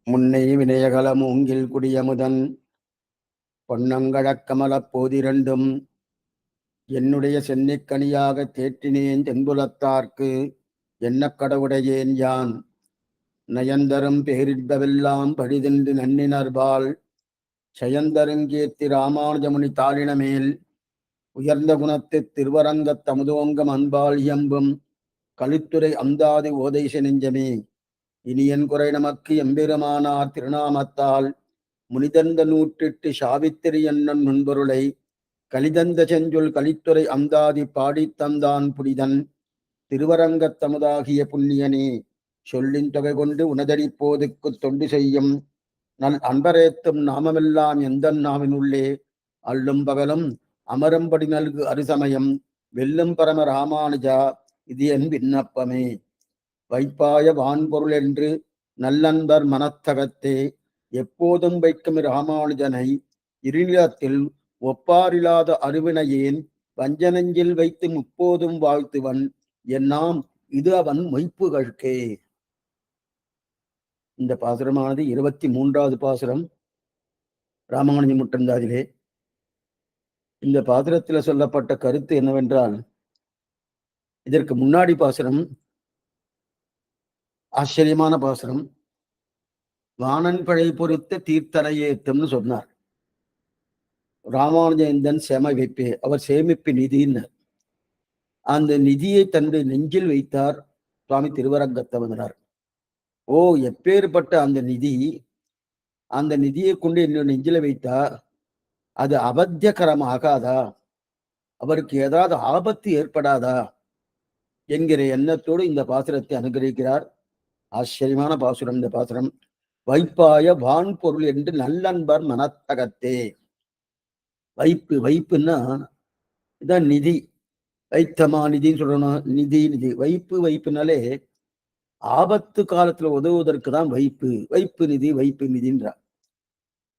முன்னை வினயகல மூங்கில் குடியமுதன் பொன்னங்கழக்கமலப் போதிரண்டும் என்னுடைய சென்னிக்கனியாக தேற்றினேன் தென்புலத்தார்க்கு என்ன கடவுடையேன் யான் நயந்தரும் பேரின்பவெல்லாம் பழிதென்று நன்னினர்பால் செயந்தருங்கேத்தி ராமானுஜமுனி தாளினமேல் உயர்ந்த குணத்து திருவரங்கத் தமுதோங்கம் அன்பால் இயம்பும் கலித்துறை அந்தாதி ஓதைச நெஞ்சமே இனியன் குறை நமக்கு எம்பெருமானார் திருநாமத்தால் முனிதந்த நூற்றிட்டு சாவித்திரி என்னும் நுண்பொருளை கலிதந்த செஞ்சொல் கலித்துறை அந்தாதி பாடித்தந்தான் புனிதன் திருவரங்கத் தமுதாகிய புண்ணியனே சொல்லின் தொகை கொண்டு உனதடிப்போதுக்கு தொண்டு செய்யும் நல் அன்பரேத்தும் நாமமெல்லாம் எந்த நாவினுள்ளே அல்லும் பகலும் அமரும்படி நல்கு அருசமயம் வெல்லும் பரம ராமானுஜா இது என் விண்ணப்பமே. வைப்பாய வான்பொருள் என்று நல்லன்பர் மனத்தகத்தே எப்போதும் வைக்கும் ராமானுஜனை இருநிலத்தில் ஒப்பாரில்லாத அருவினையேன் வஞ்சனஞ்சில் வைத்து முப்போதும் வாழ்த்துவன் என்னாம் இது அவன் மொய்ப்புகழ்கே. இந்த பாசுரமானது 23வது பாசுரம் ராமானுஜ முட்டந்தாதிலே. இந்த பாசுரத்தில் சொல்லப்பட்ட கருத்து என்னவென்றால், இதற்கு முன்னாடி பாசுரம் ஆச்சரியமான பாசுரம். வானன் பழை பொறித்த தீர்த்தரையேத்தம்னு சொன்னார். ராமானுஜன் சேமிப்பே, அவர் சேமிப்பு நிதின்னு அந்த நிதியை தன்னுடைய நெஞ்சில் வைத்தார் சுவாமி திருவரங்கத்தவனார். ஓ, எப்பேற்பட்ட அந்த நிதி! அந்த நிதியை கொண்டு என்னுடைய நெஞ்சில வைத்தா அது அபத்தியகரமாகாதா, அவருக்கு ஏதாவது ஆபத்து ஏற்படாதா என்கிற எண்ணத்தோடு இந்த பாசுரத்தை அனுகிரகிக்கிறார். ஆச்சரியமான பாசுரம் இந்த பாசுரம். வைப்பாய வான் பொருள் என்று நல்லன்பர் மனத்தகத்தே. வைப்பு, வைப்புன்னா இதான் நிதி. வைத்தமா நிதின்னு சொல்லணும். நிதி நிதி வைப்பு. வைப்புனாலே ஆபத்து காலத்துல உதவுவதற்கு தான் வைப்பு. வைப்பு நிதி, வைப்பு நிதின்றார்.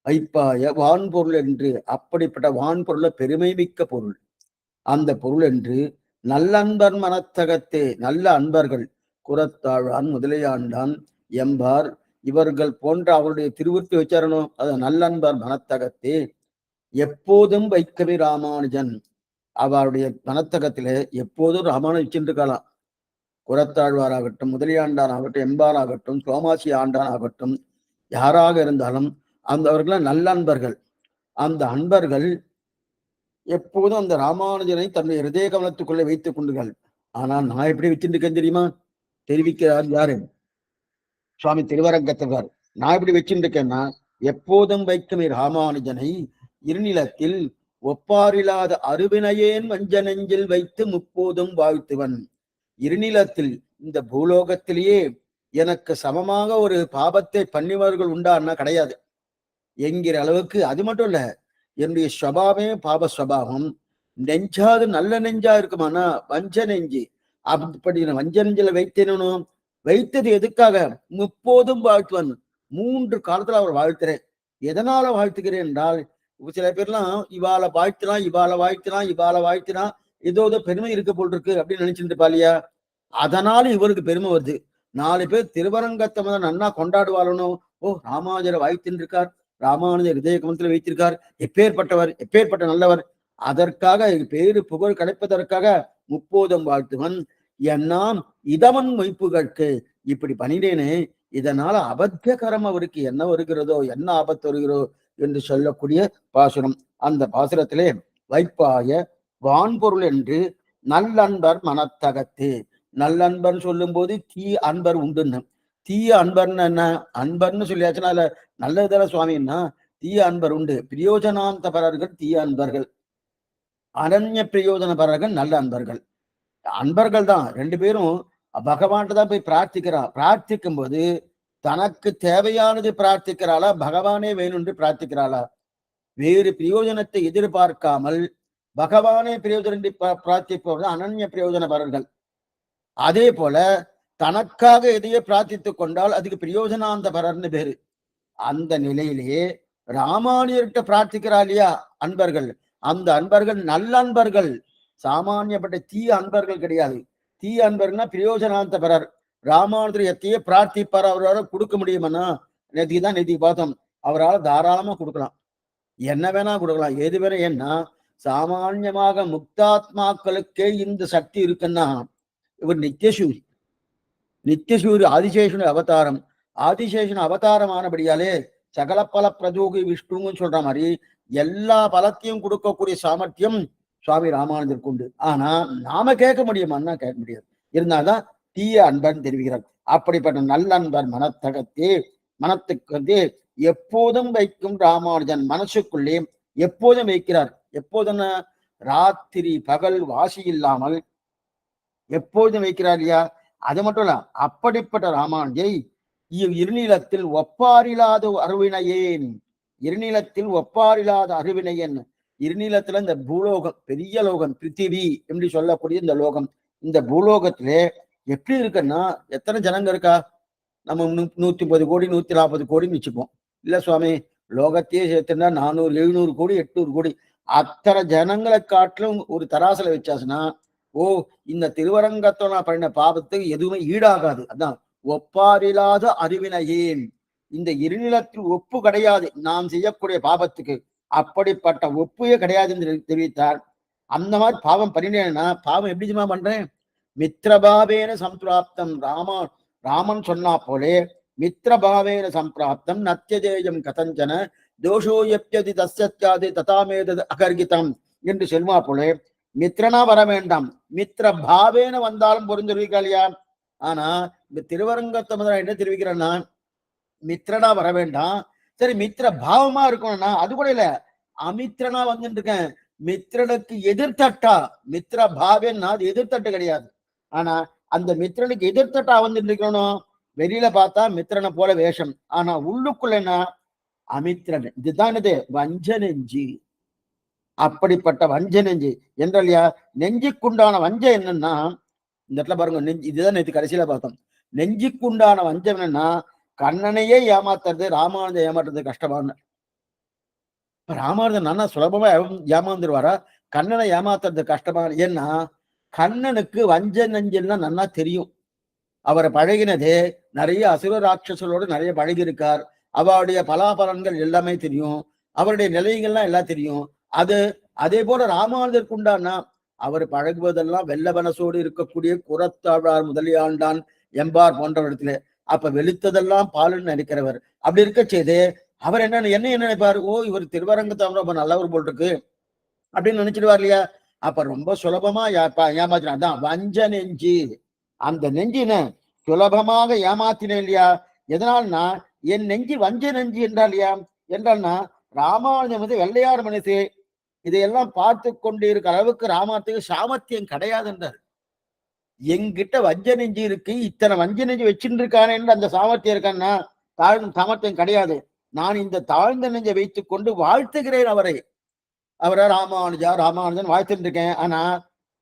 வைப்பாய வான்பொருள் என்று, அப்படிப்பட்ட வான்பொருளை பெருமை மிக்க பொருள், அந்த பொருள் என்று நல்லன்பர் மனத்தகத்தே, நல்ல அன்பர்கள் குரத்தாழ்வான் முதலியாண்டான் எம்பார் இவர்கள் போன்ற அவருடைய திருவுருத்தி வச்சாரணும். அது நல்லன்பர் மனத்தகத்தே எப்போதும் வைக்கவே ராமானுஜன் அவருடைய மனத்தகத்திலே எப்போதும் ராமானுஜன் வச்சுருக்கலாம். குரத்தாழ்வாராகட்டும், முதலியாண்டான் ஆகட்டும், எம்பார் ஆகட்டும், சோமாசி ஆண்டான் ஆகட்டும், யாராக இருந்தாலும் அந்த அவர்கள் நல்ல அன்பர்கள். அந்த அன்பர்கள் எப்போதும் அந்த ராமானுஜனை தன்னுடைய ஹிருதய கமலத்துக்குள்ளே வைத்துக் கொண்டுகள். ஆனால் நான் எப்படி வச்சிருக்கேன் தெரியுமா? தெரிவிக்கிறார் யாரு? சுவாமி திருவரங்கத்தவர். நான் எப்படி வச்சிருக்கேன்னா, எப்போதும் வைக்கும் ராமானுஜனை இருநிலத்தில் ஒப்பாரில்லாத அருவினையேன் வஞ்ச நெஞ்சில் வைத்து முப்போதும் வாழ்த்துவன். இருநிலத்தில், இந்த பூலோகத்திலேயே எனக்கு சமமாக ஒரு பாபத்தை பண்ணியவர்கள் உண்டான்னா கிடையாது என்கிற அளவுக்கு. அது மட்டும் இல்ல, என்னுடைய ஸ்வபாவமே பாப ஸ்வபாவம். நெஞ்சாது நல்ல நெஞ்சா இருக்குமானா வஞ்ச நெஞ்சு. அப்படி வஞ்ச நெஞ்சில வைத்தேனும். வைத்தது எதுக்காக? முப்போதும் வாழ்த்துவன். 3 காலத்துல அவர் வாழ்த்துறேன். எதனால வாழ்த்துக்கிறேன் என்றால், சில பேர்லாம் இவாளை வாழ்த்தினான், இவாளை வாழ்த்தினான், இவாளை வாழ்த்தினா ஏதோ பெருமை இருக்க போல் இருக்கு அப்படின்னு நினைச்சிட்டு இருப்பா இல்லையா? அதனால இவருக்கு பெருமை வருது. 4 பேர் திருவரங்கத்தை நன்னா கொண்டாடுவாளனோ, ஓ ராமானுஜரை வாழ்த்தின்னு இருக்கார், ராமானுஜர் ஹிருதய கமலத்தில் வைத்திருக்கார், எப்பேற்பட்டவர், எப்பேற்பட்ட நல்லவர். அதற்காக பேரு புகழ் கிடைப்பதற்காக முப்போதும் வாழ்த்துவன் என்னாம் இதவன் மொய்ப்புகൾക്ക്. இப்படி பண்ணினேனே, இதனால அபத்தியகரம் அவருக்கு என்ன வருகிறதோ, என்ன ஆபத்து வருகிறோ என்று சொல்லக்கூடிய பாசுரம். அந்த பாசுரத்திலே வைப்பாய வான்பொருள் என்று நல்லன்பர் மனத்தகத்தே. நல்லன்பர் சொல்லும் போது தீ அன்பர் உண்டுன்னு. தீய அன்பர்னு என்ன? அன்பர்னு சொல்லியாச்சுன்னா இல்ல நல்லதுதான சுவாமின்னா, தீய அன்பர் உண்டு. பிரயோஜனாந்தபரர்கள் தீய அன்பர்கள், அனன்ய பிரயோஜனபரர்கள் நல்ல அன்பர்கள். அன்பர்கள் தான் 2 பேரும் பகவான்கிட்ட தான் போய் பிரார்த்திக்கிறான். பிரார்த்திக்கும் போது தனக்கு தேவையானது பிரார்த்திக்கிறாளா, பகவானே வேணும்னு பிரார்த்திக்கிறாளா? வேறு பிரயோஜனத்தை எதிர்பார்க்காமல் பகவானே பிரயோஜனம் பிரார்த்திப்பவர்கள் அனன்ய பிரயோஜனபரர்கள். அதே போல தனக்காக எதையே பிரார்த்தித்துக் கொண்டால் அதுக்கு பிரயோஜனாந்த பரர்னு பேரு. அந்த நிலையிலேயே ராமானுஜர்கிட்ட பிரார்த்திக்கிறா இல்லையா அன்பர்கள், அந்த அன்பர்கள் நல்ல அன்பர்கள், சாமானியப்பட்ட தீய அன்பர்கள் கிடையாது. தீய அன்பர்னா பிரயோஜனாந்த பரர். ராமானுஜர் எத்தையே பிரார்த்திப்பார், அவரால் கொடுக்க முடியுமன்னா நேற்றுக்கு பார்த்தோம். அவரால் தாராளமா கொடுக்கலாம், என்ன வேணா கொடுக்கலாம், எது வேணா. ஏன்னா சாமான்யமாக முக்தாத்மாக்களுக்கே இந்த சக்தி இருக்குன்னா இவர் நித்தியசூரி. நித்தியசூரி ஆதிசேஷன் அவதாரம். ஆதிசேஷன் அவதாரமானபடியாலே சகல பல பிரஜோகி விஷ்ணுன்னு சொல்ற மாதிரி எல்லா பலத்தையும் கொடுக்கக்கூடிய சாமர்த்தியம் சுவாமி ராமானுஜருக்கு உண்டு. ஆனா நாம கேட்க முடியுமான்னா கேட்க முடியாது. இருந்தால்தான் தீய அன்பன் தெரிவிக்கிறார். அப்படிப்பட்ட நல்லன்பர் மனத்துக்கு எப்போதும் வைக்கும் ராமானுஜன் மனசுக்குள்ளே எப்போதும் வைக்கிறார். எப்போதும் ராத்திரி பகல் வாசி இல்லாமல் எப்போதும் வைக்கிறார் இல்லையா? அது மட்டும் இல்ல, அப்படிப்பட்ட ராமானுஜை இருநிலத்தில் ஒப்பாரில்லாத அருவினையேன், இருநிலத்தில் ஒப்பாரில்லாத அருவினையன். இருநிலத்துல இந்த பூலோகம், பெரிய லோகம், பிருத்திவி என்று சொல்லக்கூடிய இந்த லோகம், இந்த பூலோகத்திலே எப்படி இருக்குன்னா எத்தனை ஜனங்க இருக்கா? நம்ம 130 கோடி 140 கோடின்னு வச்சுப்போம். இல்ல சுவாமி, லோகத்தையே சேர்த்துனா 400 700 கோடி 800 கோடி, அத்தனை ஜனங்களை காட்டிலும் ஒரு தராசுல வச்சாச்சுன்னா ஓ, இந்த திருவரங்கத்தை நான் பண்ணின பாவத்துக்கு எதுவுமே ஈடாகாது. அதான் ஒப்பாரில்லாத அறிவினையேன். இந்த இருநிலத்தில் ஒப்பு கிடையாது நாம் செய்யக்கூடிய பாவத்துக்கு. அப்படிப்பட்ட ஒப்புயே கிடையாது என்று தெரிவித்தார். அந்த மாதிரி பாவம் பண்ணினேன்னா பாவம் எப்படி பண்றேன்? மித்திரபாவேன சம்பிராப்தம். ராமன் சொன்னா போலே மித்திரபாவேன சம்பிராப்தம் நத்தியதேயம் கதஞ்சன தோஷோ எப்யதி தஸ்யத்யாது ததாமேதது அகர்கிதம் என்று சொல்வா போலே மித்திரனா வர வேண்டாம், மித்திர பாவேன வந்தாலும் பொருந்திருக்கா இல்லையா? ஆனா இந்த திருவரங்கத்தை முதல்ல என்ன தெரிவிக்கிறேன்னா மித்திரனா வர வேண்டாம். சரி, மித்திர பாவமா இருக்கணும்னா அது கூட இல்ல, அமித்திரனா வந்துட்டு இருக்கேன். மித்திரனுக்கு எதிர்த்தட்டா, மித்திர பாவேன்னா அது எதிர்த்தட்டு கிடையாது. ஆனா அந்த மித்திரனுக்கு எதிர்த்தட்டா வந்துட்டு இருக்கணும். வெளியில பார்த்தா மித்திரனை போல வேஷம், ஆனா உள்ளுக்குள்ள என்ன? அமித்திரன். இதுதான் இது வஞ்ச நெஞ்சு. அப்படிப்பட்ட வஞ்ச நெஞ்சு என்றாலியா, நெஞ்சுக்குண்டான வஞ்சம் என்னன்னா இந்த இடத்துல பாருங்க, நெஞ்சு இதுதான் நேற்று கடைசியில பார்த்தோம். நெஞ்சுக்குண்டான வஞ்சம் என்னன்னா கண்ணனையே ஏமாத்துறது, ராமானுஜன் ஏமாத்துறது கஷ்டமான. ராமானுஜன் நல்லா சுலபமா ஏமாந்துருவாரா? கண்ணனை ஏமாத்துறது கஷ்டமா. ஏன்னா கண்ணனுக்கு வஞ்ச நெஞ்சுன்னா நல்லா தெரியும். அவரை பழகினதே நிறைய அசுர ராட்சசர்களோடு நிறைய பழகி இருக்கார். அவருடைய பலாபலன்கள் எல்லாமே தெரியும், அவருடைய நிலையங்கள்லாம் எல்லாம் தெரியும். அது அதே போல ராமானுஜருக்கு உண்டானா அவர் பழகுவதெல்லாம் வெள்ள மனசோடு இருக்கக்கூடிய குரத்தாழ்வார் முதலியாண்டான் எம்பார் போன்றவரிடத்துல. அப்ப வெளுத்ததெல்லாம் பாலுன்னு நினைக்கிறவர். அப்படி இருக்க செய்து அவர் என்ன நினைப்பாரு? ஓ, இவர் திருவரங்கத்தை ரொம்ப நல்லவர் போல் இருக்கு அப்படின்னு நினைச்சிடுவார் இல்லையா? அப்ப ரொம்ப சுலபமா ஏமாத்தினா. அதான் வஞ்ச நெஞ்சு. அந்த நெஞ்சின சுலபமாக ஏமாத்தினேன் இல்லையா? எதனால்னா என் நெஞ்சு வஞ்ச நெஞ்சு என்றால் இல்லையா? என்றால்னா ராமானுஜன் வந்து வெள்ளையார் மனசு இதையெல்லாம் பார்த்து கொண்டு இருக்கிற அளவுக்கு ராமாத்துக்கு சாமர்த்தியம் கிடையாது என்றார். எங்கிட்ட வஞ்ச நெஞ்சு இருக்கு, இத்தனை வஞ்ச நெஞ்சு வச்சுட்டு இருக்கானே என்று அந்த சாமர்த்தியம் இருக்கான்னா தாழ்ந்த சாமர்த்தியம் கிடையாது. நான் இந்த தாழ்ந்த நெஞ்சை வைத்துக் கொண்டு வாழ்த்துகிறேன் அவரை. அவரை ராமானுஜன் வாழ்த்துட்டு இருக்கேன். ஆனா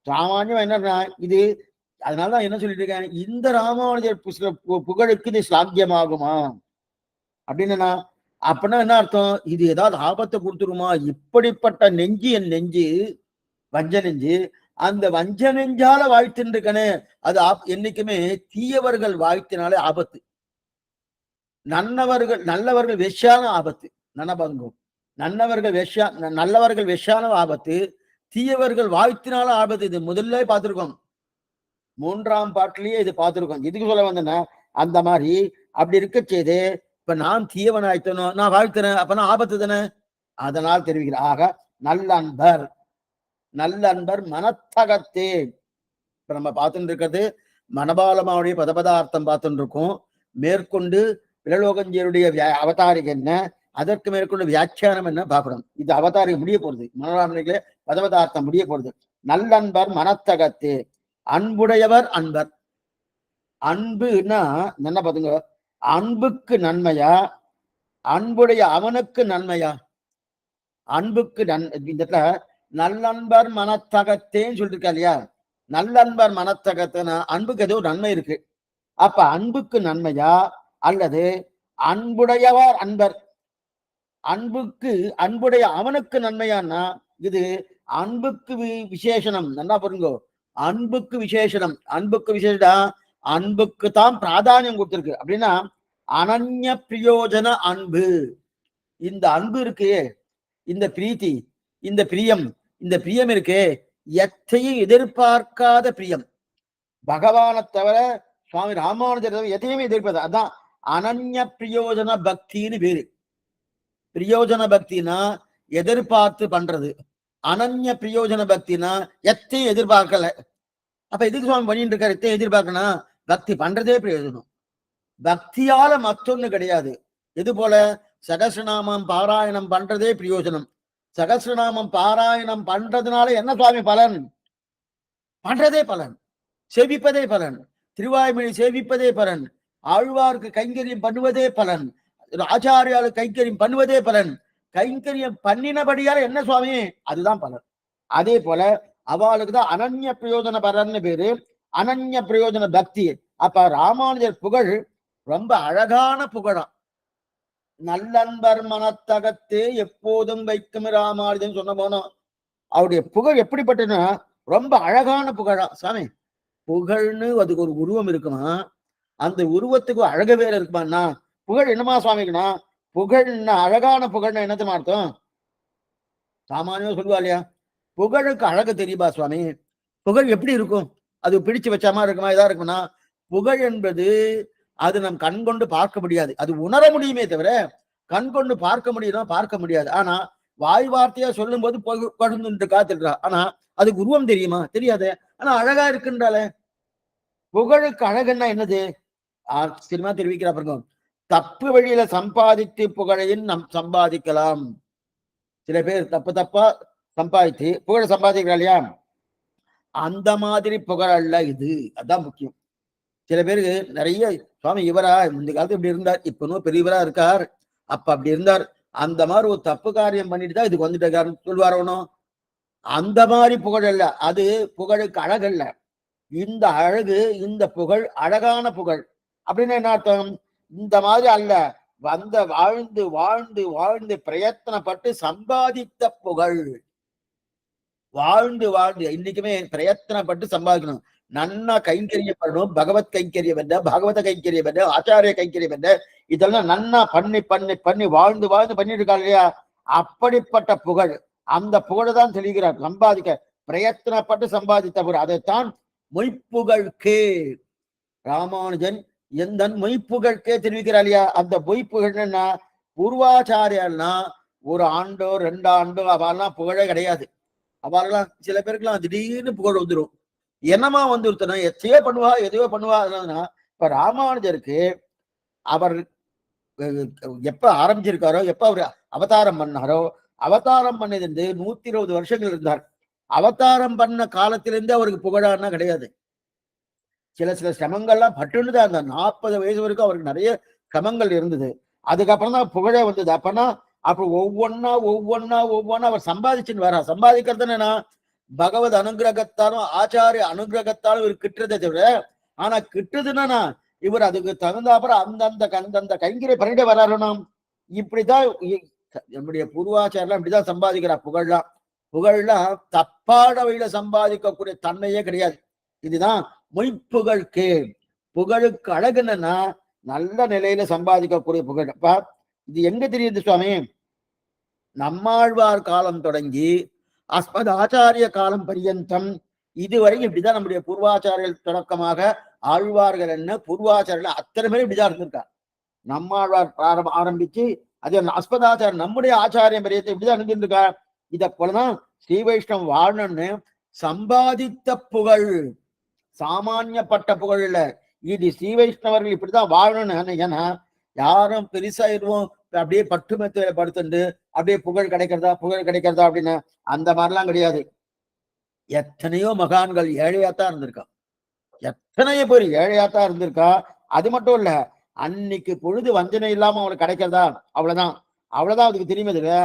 ராமானுஜம் என்னன்னா இது, அதனாலதான் என்ன சொல்லிட்டு இருக்கேன், இந்த ராமானுஜர் புகழுக்கு இது சாத்தியமாகுமா அப்படின்னு. அப்படின்னா என்ன அர்த்தம்? இது ஏதாவது ஆபத்தை கொடுத்துருமா? இப்படிப்பட்ட நெஞ்சு என் நெஞ்சு வஞ்ச நெஞ்சு. அந்த வஞ்ச நெஞ்சால வாழ்த்துன்னு இருக்கனே, அது என்னைக்குமே தீயவர்கள் வாழ்த்தினாலே ஆபத்து. நல்லவர்கள் வெஷான ஆபத்து. நனபங்கும் நல்லவர்கள் வெஷான ஆபத்து, தீயவர்கள் வாழ்த்தினால ஆபத்து. இது முதல்ல பார்த்திருக்கோம், 3ஆம் பாட்டிலேயே இது பார்த்திருக்கோம். இதுக்கு சொல்ல வந்தேன்னா அந்த மாதிரி அப்படி இருக்க செய்து இப்ப நான் தீயவன் ஆயிட்டனும், நான் வாழ்த்துறேன், அப்ப நான் ஆபத்து தானே. அதனால் தெரிவிக்கிறேன். ஆக நல்லன்பர் மனத்தகத்தே. இப்ப நம்ம பார்த்துட்டு இருக்கிறது மனபாலமாவுடைய பதபதார்த்தம் பார்த்துட்டு இருக்கோம். மேற்கொண்டு விரலோகஞ்சியருடைய அவதாரிகை என்ன, அதற்கு மேற்கொண்டு வியாக்கியானம் என்ன பார்க்கணும். இது அவதாரிகை முடிய போறது, மனோராமனிகளே பதபதார்த்தம் முடிய போறது. நல்லன்பர் மனத்தகத்தே, அன்புடையவர் அன்பர். அன்புன்னா என்ன பாத்துங்க, அன்புக்கு நன்மையா, அன்புடைய அவனுக்கு நன்மையா? அன்புக்கு இந்த இடத்துல நல்லன்பர் மனத்தகத்தேன்னு சொல்லிருக்கா இல்லையா? நல்லன்பர் மனத்தகத்துனா அன்புக்கு ஏதோ நன்மை இருக்கு. அப்ப அன்புக்கு நன்மையா அல்லது அன்புடையவர் அன்பர், அன்புடைய அவனுக்கு நன்மையான்னா இது அன்புக்கு விசேஷனம். நல்லா பாருங்க, அன்புக்கு விசேஷனம். அன்புக்கு விசேஷம் அன்புக்கு தான் பிராதானியம் கொடுத்திருக்கு. அப்படின்னா அனன்ய பிரயோஜன அன்பு. இந்த அன்பு இருக்கே, இந்த பிரீத்தி, இந்த பிரியம், இந்த பிரியம் இருக்கே, எத்தையும் எதிர்பார்க்காத பிரியம். பகவானை தவிர சுவாமி ராமானுஜர் எதையுமே எதிர்பார்த்த, அதான் அனன்ய பிரயோஜன பக்தின்னு பேரு. பிரயோஜன பக்தினா எதிர்பார்த்து பண்றது, அனன்ய பிரயோஜன பக்தினா எத்தையும் எதிர்பார்க்கல. அப்ப எதுக்கு சுவாமி பண்ணிட்டு இருக்காரு? எத்தையும் எதிர்பார்க்கணும், பக்தி பண்றதே பிரயோஜனம். பக்தியால மற்றொன்னு கிடையாது. எது போல சகஸ்ரநாமம் பாராயணம் பண்றதே பிரயோஜனம். சகஸ்ரநாமம் பாராயணம் பண்றதுனால என்ன சுவாமி பலன்? பண்றதே பலன், சேவிப்பதே பலன், திருவாய்மொழி சேவிப்பதே பலன், ஆழ்வார்க்கு கைங்கரியம் பண்ணுவதே பலன், ஆச்சாரியாளுக்கு கைங்கரியம் பண்ணுவதே பலன். கைங்கரியம் பண்ணினபடியால என்ன சுவாமி? அதுதான் பலன். அதே போல அவளுக்கு தான் அனன்ய பிரயோஜன பலன்னு பேரு, அனன்ய பிரயோஜன பக்தி. அப்ப ராமானுஜர் புகழ் ரொம்ப அழகான புகழாம். நல்லன்பர் மனத்தகத்தே எப்போதும் வைக்கும் ராமானுஜன் சொன்ன போனோம். அவருடைய புகழ் எப்படிப்பட்டதுன்னா ரொம்ப அழகான புகழா. சாமி, புகழ்னு அதுக்கு ஒரு உருவம் இருக்குமா, அந்த உருவத்துக்கு அழகு வேற இருக்குமாண்ணா? புகழ் என்னமா சுவாமிக்குன்னா, புகழ்னா அழகான புகழ்னா என்னது அர்த்தம்? சாமானியம் சொல்லுவா இல்லையா, புகழுக்கு அழகு தெரியுமா சுவாமி? புகழ் எப்படி இருக்கும்? அது பிடிச்சு வச்சாமா இருக்குமா, இதா இருக்கும்னா? புகழ் என்பது அது நம் கண் கொண்டு பார்க்க முடியாது, அது உணர முடியுமே தவிர கண் கொண்டு பார்க்க முடியுமா? பார்க்க முடியாது. ஆனா வாய் வார்த்தையா சொல்லும் போது பழுந்து காத்துடுறா. ஆனா அதுக்கு உருவம் தெரியுமா? தெரியாது. ஆனா அழகா இருக்குன்றால. புகழுக்கு அழகுன்னா என்னது? ஆச்சரியமா தெரிவிக்கிறா பாருங்க. தப்பு வழியில சம்பாதித்து புகழையும் நம் சம்பாதிக்கலாம். சில பேர் தப்பு தப்பா சம்பாதித்து புகழ சம்பாதிக்கிறா இல்லையா, அந்த மாதிரி புகழ் அல்ல இது. அதான் முக்கியம். சில பேருக்கு நிறைய சுவாமி இவரா இந்த காலத்து இப்படி இருந்தார், இப்ப பெரியவரா இருக்கார், அப்ப அப்படி இருந்தார், அந்த மாதிரி ஒரு தப்பு காரியம் பண்ணிட்டு தான் இதுக்கு வந்துட்டு சொல்வாரணும். அந்த மாதிரி புகழ் அல்ல அது. புகழுக்கு அழகு அல்ல. இந்த அழகு, இந்த புகழ் அழகான புகழ். அப்படின்னு என்ன அர்த்தம்? இந்த மாதிரி அல்ல, வந்த வாழ்ந்து வாழ்ந்து வாழ்ந்து பிரயத்தனப்பட்டு சம்பாதித்த புகழ். வாழ்ந்து வாழ்ந்து இன்னைக்குமே பிரயத்தனப்பட்டு சம்பாதிக்கணும். நன்னா கைங்கரியம் பண்ணணும். பகவத் கைங்கரியம் என்ன, பாகவத கைங்கரியம் என்ன, ஆச்சாரிய கைங்கரியம் என்ன, இதெல்லாம் நன்னா பண்ணி பண்ணி பண்ணி வாழ்ந்து வாழ்ந்து பண்ணிட்டு இருக்காங்க இல்லையா, அப்படிப்பட்ட புகழ். அந்த புகழ் தான் தெரிகிறார். சம்பாதிக்க பிரயத்தனப்பட்டு சம்பாதித்த புகழ். அதைத்தான் மொய்ப்புகழ்கே ராமானுஜன் எந்த மொய்ப்புகழ்கே தெரிவிக்கிறார் இல்லையா. அந்த மொய்ப்புகழ்னா பூர்வாச்சாரியன்னா ஒரு ஆண்டோ 2 ஆண்டோ அவெல்லாம் புகழே கிடையாது. அவெல்லாம் சில பேருக்குலாம் திடீர்னு புகழ் வந்துடும். என்னமா வந்துருத்தனா எத்தையோ பண்ணுவா, எதையோ பண்ணுவா. இப்ப ராமானுஜருக்கு அவர் எப்ப ஆரம்பிச்சிருக்காரோ, எப்ப அவர் அவதாரம் பண்ணாரோ, அவதாரம் பண்ணது 120 வருஷங்கள் இருந்தார். அவதாரம் பண்ண காலத்திலிருந்து அவருக்கு புகழானா கிடையாது. சில சில சிரமங்கள்லாம் பட்டுன்னு தான் இருந்தார். 40 வயசு வரைக்கும் அவருக்கு நிறைய சிரமங்கள் இருந்தது. அதுக்கப்புறம் தான் புகழே வந்தது. அப்பனா அப்ப ஒவ்வொன்னா ஒவ்வொன்னா ஒவ்வொன்னா அவர் சம்பாதிச்சுன்னு வரா. சம்பாதிக்கிறது என்னன்னா பகவத் அனுகிரகத்தாலும் ஆச்சாரிய அனுகிரகத்தாலும் இவர் கிட்டுறதை தவிர, ஆனா கிட்டுதுன்னா இவர் அதுக்கு தகுந்தாப்புறம் அந்தந்த கைங்கரை பண்ணிட்டே வராருணும். இப்படிதான் நம்முடைய பூர்வாச்சாரெல்லாம் இப்படிதான் சம்பாதிக்கிறார் புகழ்லாம். புகழ்லாம் தப்பான வழியில சம்பாதிக்கக்கூடிய தன்மையே கிடையாது. இதுதான் மொய்ப்புகழ் கே. புகழுக்கு அழகு என்னன்னா நல்ல நிலையில சம்பாதிக்கக்கூடிய புகழ். அப்ப இது எங்க தெரியுது சுவாமி? நம்மாழ்வார் காலம் தொடங்கி அஸ்மத் ஆச்சாரிய காலம் பரியந்தம் இதுவரை இப்படிதான் நம்முடைய பூர்வாச்சாரியர்கள் தொடக்கமாக ஆழ்வார்கள் என்ன பூர்வாச்சாரியர்கள் அத்தனை பேரும் இப்படிதான் இருந்திருக்கார். நம்மாழ்வார் ஆரம்பிச்சு அதே அஸ்மதாச்சாரியர் நம்முடைய ஆச்சாரியம் பரியத்தை இப்படிதான் இருந்திருக்கார். இதை போலதான் ஸ்ரீ வைஷ்ணவம் வாழணும்னு சம்பாதித்த புகழ், சாமானியப்பட்ட புகழ் இல்ல. இது ஸ்ரீ வைஷ்ணவர்கள் இப்படிதான் வாழணும்னு. ஏன்னா யாரும் பெருசா இருவோம் அப்படியே பட்டு மெத்தையில படுத்துண்டு அப்படியே புகழ் கிடைக்கிறதா அப்படின்னு அந்த மாதிரிலாம் கிடையாது. எத்தனையோ மகான்கள் ஏழையாத்தான் இருந்திருக்கா, எத்தனையோ பேர் ஏழையாத்தான் இருந்திருக்கா. அது மட்டும் இல்ல, அன்னைக்கு பொழுது வஞ்சனை இல்லாம அவளுக்கு கிடைக்கிறதா அவ்வளவுதான் அதுக்கு தெரியுமே.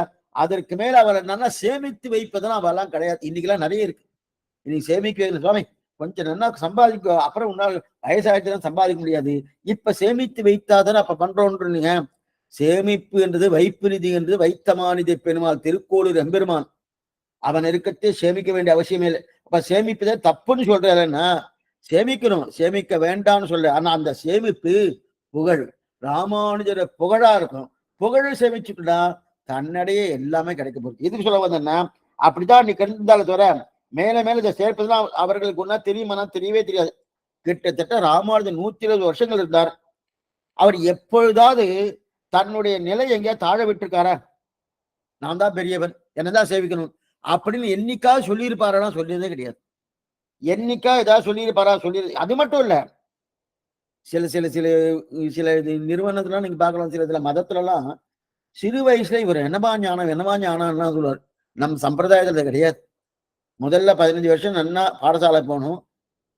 அதற்கு மேல அவளை நல்லா சேமித்து வைப்பதெல்லாம் அவெல்லாம் கிடையாது. இன்னைக்கெல்லாம் நிறைய இருக்கு. இன்னைக்கு சேமிக்க சுவாமி கொஞ்சம் நல்லா சம்பாதிக்க, அப்புறம் உன்னால் வயசாயிடுச்சுதான் சம்பாதிக்க முடியாது, இப்ப சேமித்து வைத்தாதானே அப்ப பண்றோன்றீங்க. சேமிப்பு என்றது வைப்பு நிதி என்றது வைத்தமானிதை பெருமாள் திருக்கோளூர் எம்பெருமான். அவன் இருக்கத்தே சேமிக்க வேண்டிய அவசியமே இல்லை. அப்ப சேமிப்பதே தப்புன்னு சொல்றேன்னா சேமிக்கணும், சேமிக்க வேண்டாம்னு சொல்ல. ஆனா அந்த சேமிப்பு புகழ், ராமானுஜரை புகழா இருக்கும். புகழ் சேமிச்சுக்கிட்டா தன்னடையே எல்லாமே கிடைக்க போகுது. எதுக்கு சொல்ல வந்தேன்னா, அப்படிதான் நீ கண்டால தவிர மேல மேல இதை சேர்ப்பதுதான் அவர்களுக்கு ஒன்னா தெரியுமானா தெரியவே தெரியாது. கிட்டத்தட்ட ராமானுஜன் 120 வருஷங்கள் இருந்தார். அவர் எப்பொழுதாவது தன்னுடைய நிலை எங்கேயா தாழ விட்டுருக்காரா? நான் தான் பெரியவன், என்னதான் சேவிக்கணும் அப்படின்னு என்னைக்காவது சொல்லியிருப்பாரா? சொல்லியதே கிடையாது. என்னைக்கா ஏதாவது சொல்லியிருப்பாரா? சொல்லி அது மட்டும் இல்ல. சில சில சில சில நிறுவனத்துல நீங்க பார்க்கலாம். சில இதுல மதத்துலலாம் சிறு வயசுல இவர் என்னமா ஞானம், என்னமா ஞானம்லாம் சொல்லுவார். நம் சம்பிரதாயத்துல கிடையாது. முதல்ல 15 வருஷம் நன்னா பாடசாலை போகணும்.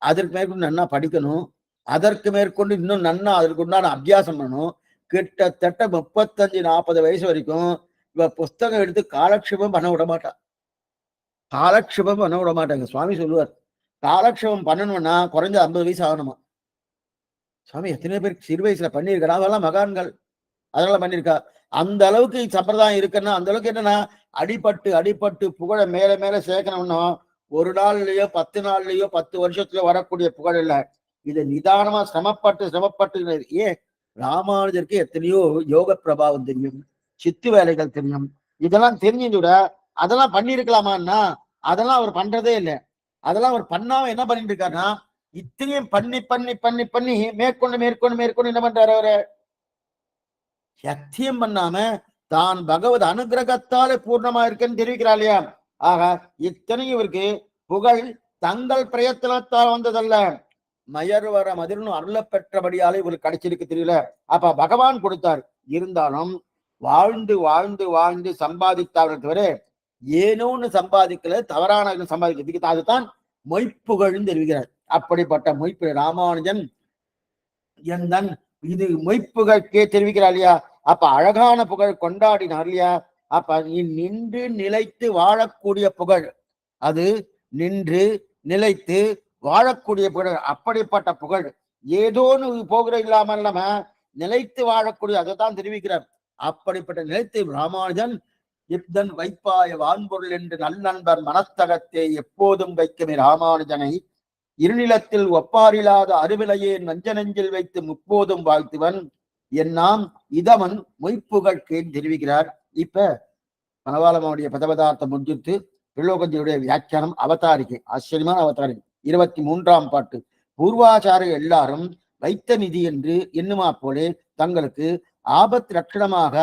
அதற்கு மேற்கொண்டு நன்னா படிக்கணும். அதற்கு மேற்கொண்டு இன்னும் நன்னா அதற்கு உண்டான அபியாசம் பண்ணணும். கிட்டத்தட்ட 35, 40 வயசு வரைக்கும் இவ புஸ்தகம் எடுத்து காலக்ஷேபம் பண்ண விட மாட்டா. காலக்ஷேபம் பண்ண விட மாட்டாங்க. சுவாமி சொல்லுவார், காலக்ஷேபம் பண்ணணும்னா குறைஞ்ச 50 வயசு ஆகணுமா. சுவாமி எத்தனை பேர் சிறு வயசுல பண்ணியிருக்கிறா, அதெல்லாம் மகான்கள் அதெல்லாம் பண்ணியிருக்கா. அந்த அளவுக்கு சம்பிரதாயம் இருக்குன்னா, அந்த அளவுக்கு என்னன்னா அடிபட்டு அடிபட்டு புகழ மேல மேல சேர்க்கணும்னா ஒரு நாள்லயோ 10 நாள்லயோ 10 வருஷத்துல வரக்கூடிய புகழ் இல்ல. இதை நிதானமா சிரமப்பட்டு சிரமப்பட்டு ஏன் ராமானுஜருக்கு எத்தனையோ யோக பிரபாவம் தெரியும், சித்து வேலைகள் தெரியும். இதெல்லாம் தெரிஞ்சு விட அதெல்லாம் பண்ணிருக்கலாமான்னா அதெல்லாம் அவர் பண்றதே இல்லை. அதெல்லாம் அவர் பண்ணாம என்ன பண்ணிட்டு இருக்காருன்னா இத்தனையும் பண்ணி பண்ணி பண்ணி பண்ணி மேற்கொண்டு மேற்கொண்டு மேற்கொண்டு என்ன பண்றாரு அவரு சத்தியம் பண்ணாம தான் பகவத் அனுகிரகத்தாலே பூர்ணமா இருக்குன்னு தெரிவிக்கிறார் இல்லையா. ஆக இத்தனையும் இவருக்கு புகழ் தங்கள் பிரயத்தனத்தால் வந்ததல்ல, மயர்வர மதிர்னு அருள பெற்றபடியாலே இவருக்கு கிடைச்சிருக்கு தெரியல. அப்ப பகவான் கொடுத்தார். இருந்தாலும் வாழ்ந்து வாழ்ந்து வாழ்ந்து சம்பாதித்தார்கள் தவிர ஏனோன்னு சம்பாதிக்கல, தவறான சம்பாதிக்கிறதுக்கு அதுதான் மொய்ப்புகழ்ன்னு தெரிவிக்கிறார். அப்படிப்பட்ட மொய்ப்பு ராமானுஜன் எந்தன் இது மொய்ப்புகழ்க்கே தெரிவிக்கிறார் இல்லையா. அப்ப அழகான புகழ் கொண்டாடினார் இல்லையா. அப்ப நின்று நிலைத்து வாழக்கூடிய புகழ், அது நின்று நிலைத்து வாழக்கூடிய புகழ். அப்படிப்பட்ட புகழ் ஏதோன்னு போகிற இல்லாமல் நம்ம நிலைத்து வாழக்கூடிய அதைத்தான் தெரிவிக்கிறார். அப்படிப்பட்ட நிலைத்து ராமானுஜன் இப்தன் வைப்பாய வான்பொருள் என்று நல்நண்பர் மனத்தகத்தை எப்போதும் வைக்குமே ராமானுஜனை இருநிலத்தில் ஒப்பாரில்லாத அருவிலையே நஞ்ச நெஞ்சில் வைத்து முப்போதும் வாழ்த்துவன் என்னாம் இதவன் மொய்ப்புகழ்கேன் தெரிவிக்கிறார். இப்ப மனவாளமாவுடைய பதபதார்த்தம் முடிஞ்சிட்டு பிள்ளோகஞ்சியுடைய வியாக்கியானம் அவதாரிகை, ஆச்சரியமான அவதாரிகை 23ஆம் பாட்டு. பூர்வாச்சாரிய எல்லாரும் வைத்த நிதி என்று எண்ணுமா போலே தங்களுக்கு ஆபத் லட்சணமாக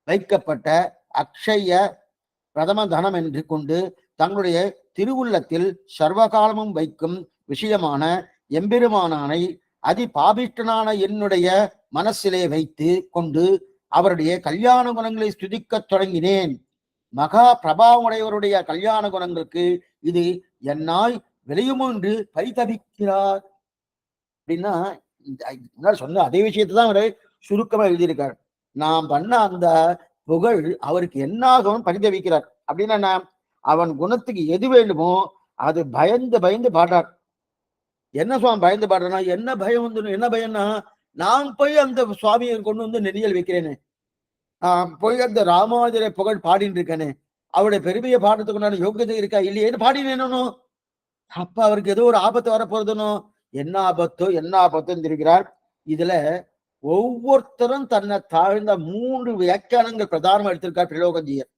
வைக்கப்பட்ட அக்ஷய பிரதம தனம் என்று கொண்டு தங்களுடைய திருவுள்ளத்தில் சர்வகாலமும் வைக்கும் விஷயமான எம்பெருமானானை அதி பாபிஷ்டனான என்னுடைய மனசிலே வைத்து கொண்டு அவருடைய கல்யாண குணங்களை ஸ்துதிக்கத் தொடங்கினேன். மகா பிரபாவுடையவருடைய கல்யாண குணங்களுக்கு இது என்னால் விளையுமோ என்று பரிதபிக்கிறார். அப்படின்னா சொன்ன அதே விஷயத்தை தான் அவரை சுருக்கமா எழுதியிருக்கார். நாம் பண்ண அந்த புகழ் அவருக்கு என்னாகவும் பரிதவிக்கிறார். அப்படின்னா அவன் குணத்துக்கு எது வேண்டுமோ அது பயந்து பயந்து பாடுறார். என்ன சுவாமி பயந்து பாடுறா, என்ன பயம் வந்து என்ன பயம்னா நான் போய் அந்த சுவாமியை கொண்டு வந்து நெறியல் வைக்கிறேனே, போய் அந்த ராமானுஜரை புகழ் பாடிட்டு இருக்கேனே, அவருடைய பெருமையை பாடுறதுக்கு யோகியதை இருக்கா இல்லையேன்னு பாடினேனோ. அப்ப அவருக்கு ஏதோ ஒரு ஆபத்து வரப்போறதுனோ, என்ன ஆபத்தோ என்ன ஆபத்துன்னு இருக்கிறார். இதுல ஒவ்வொருத்தரும் தன்னை தாழ்ந்த 3 வியாக்கியானங்கள் பிரதானமா எடுத்திருக்கார் திரிலோகஞ்சியர்.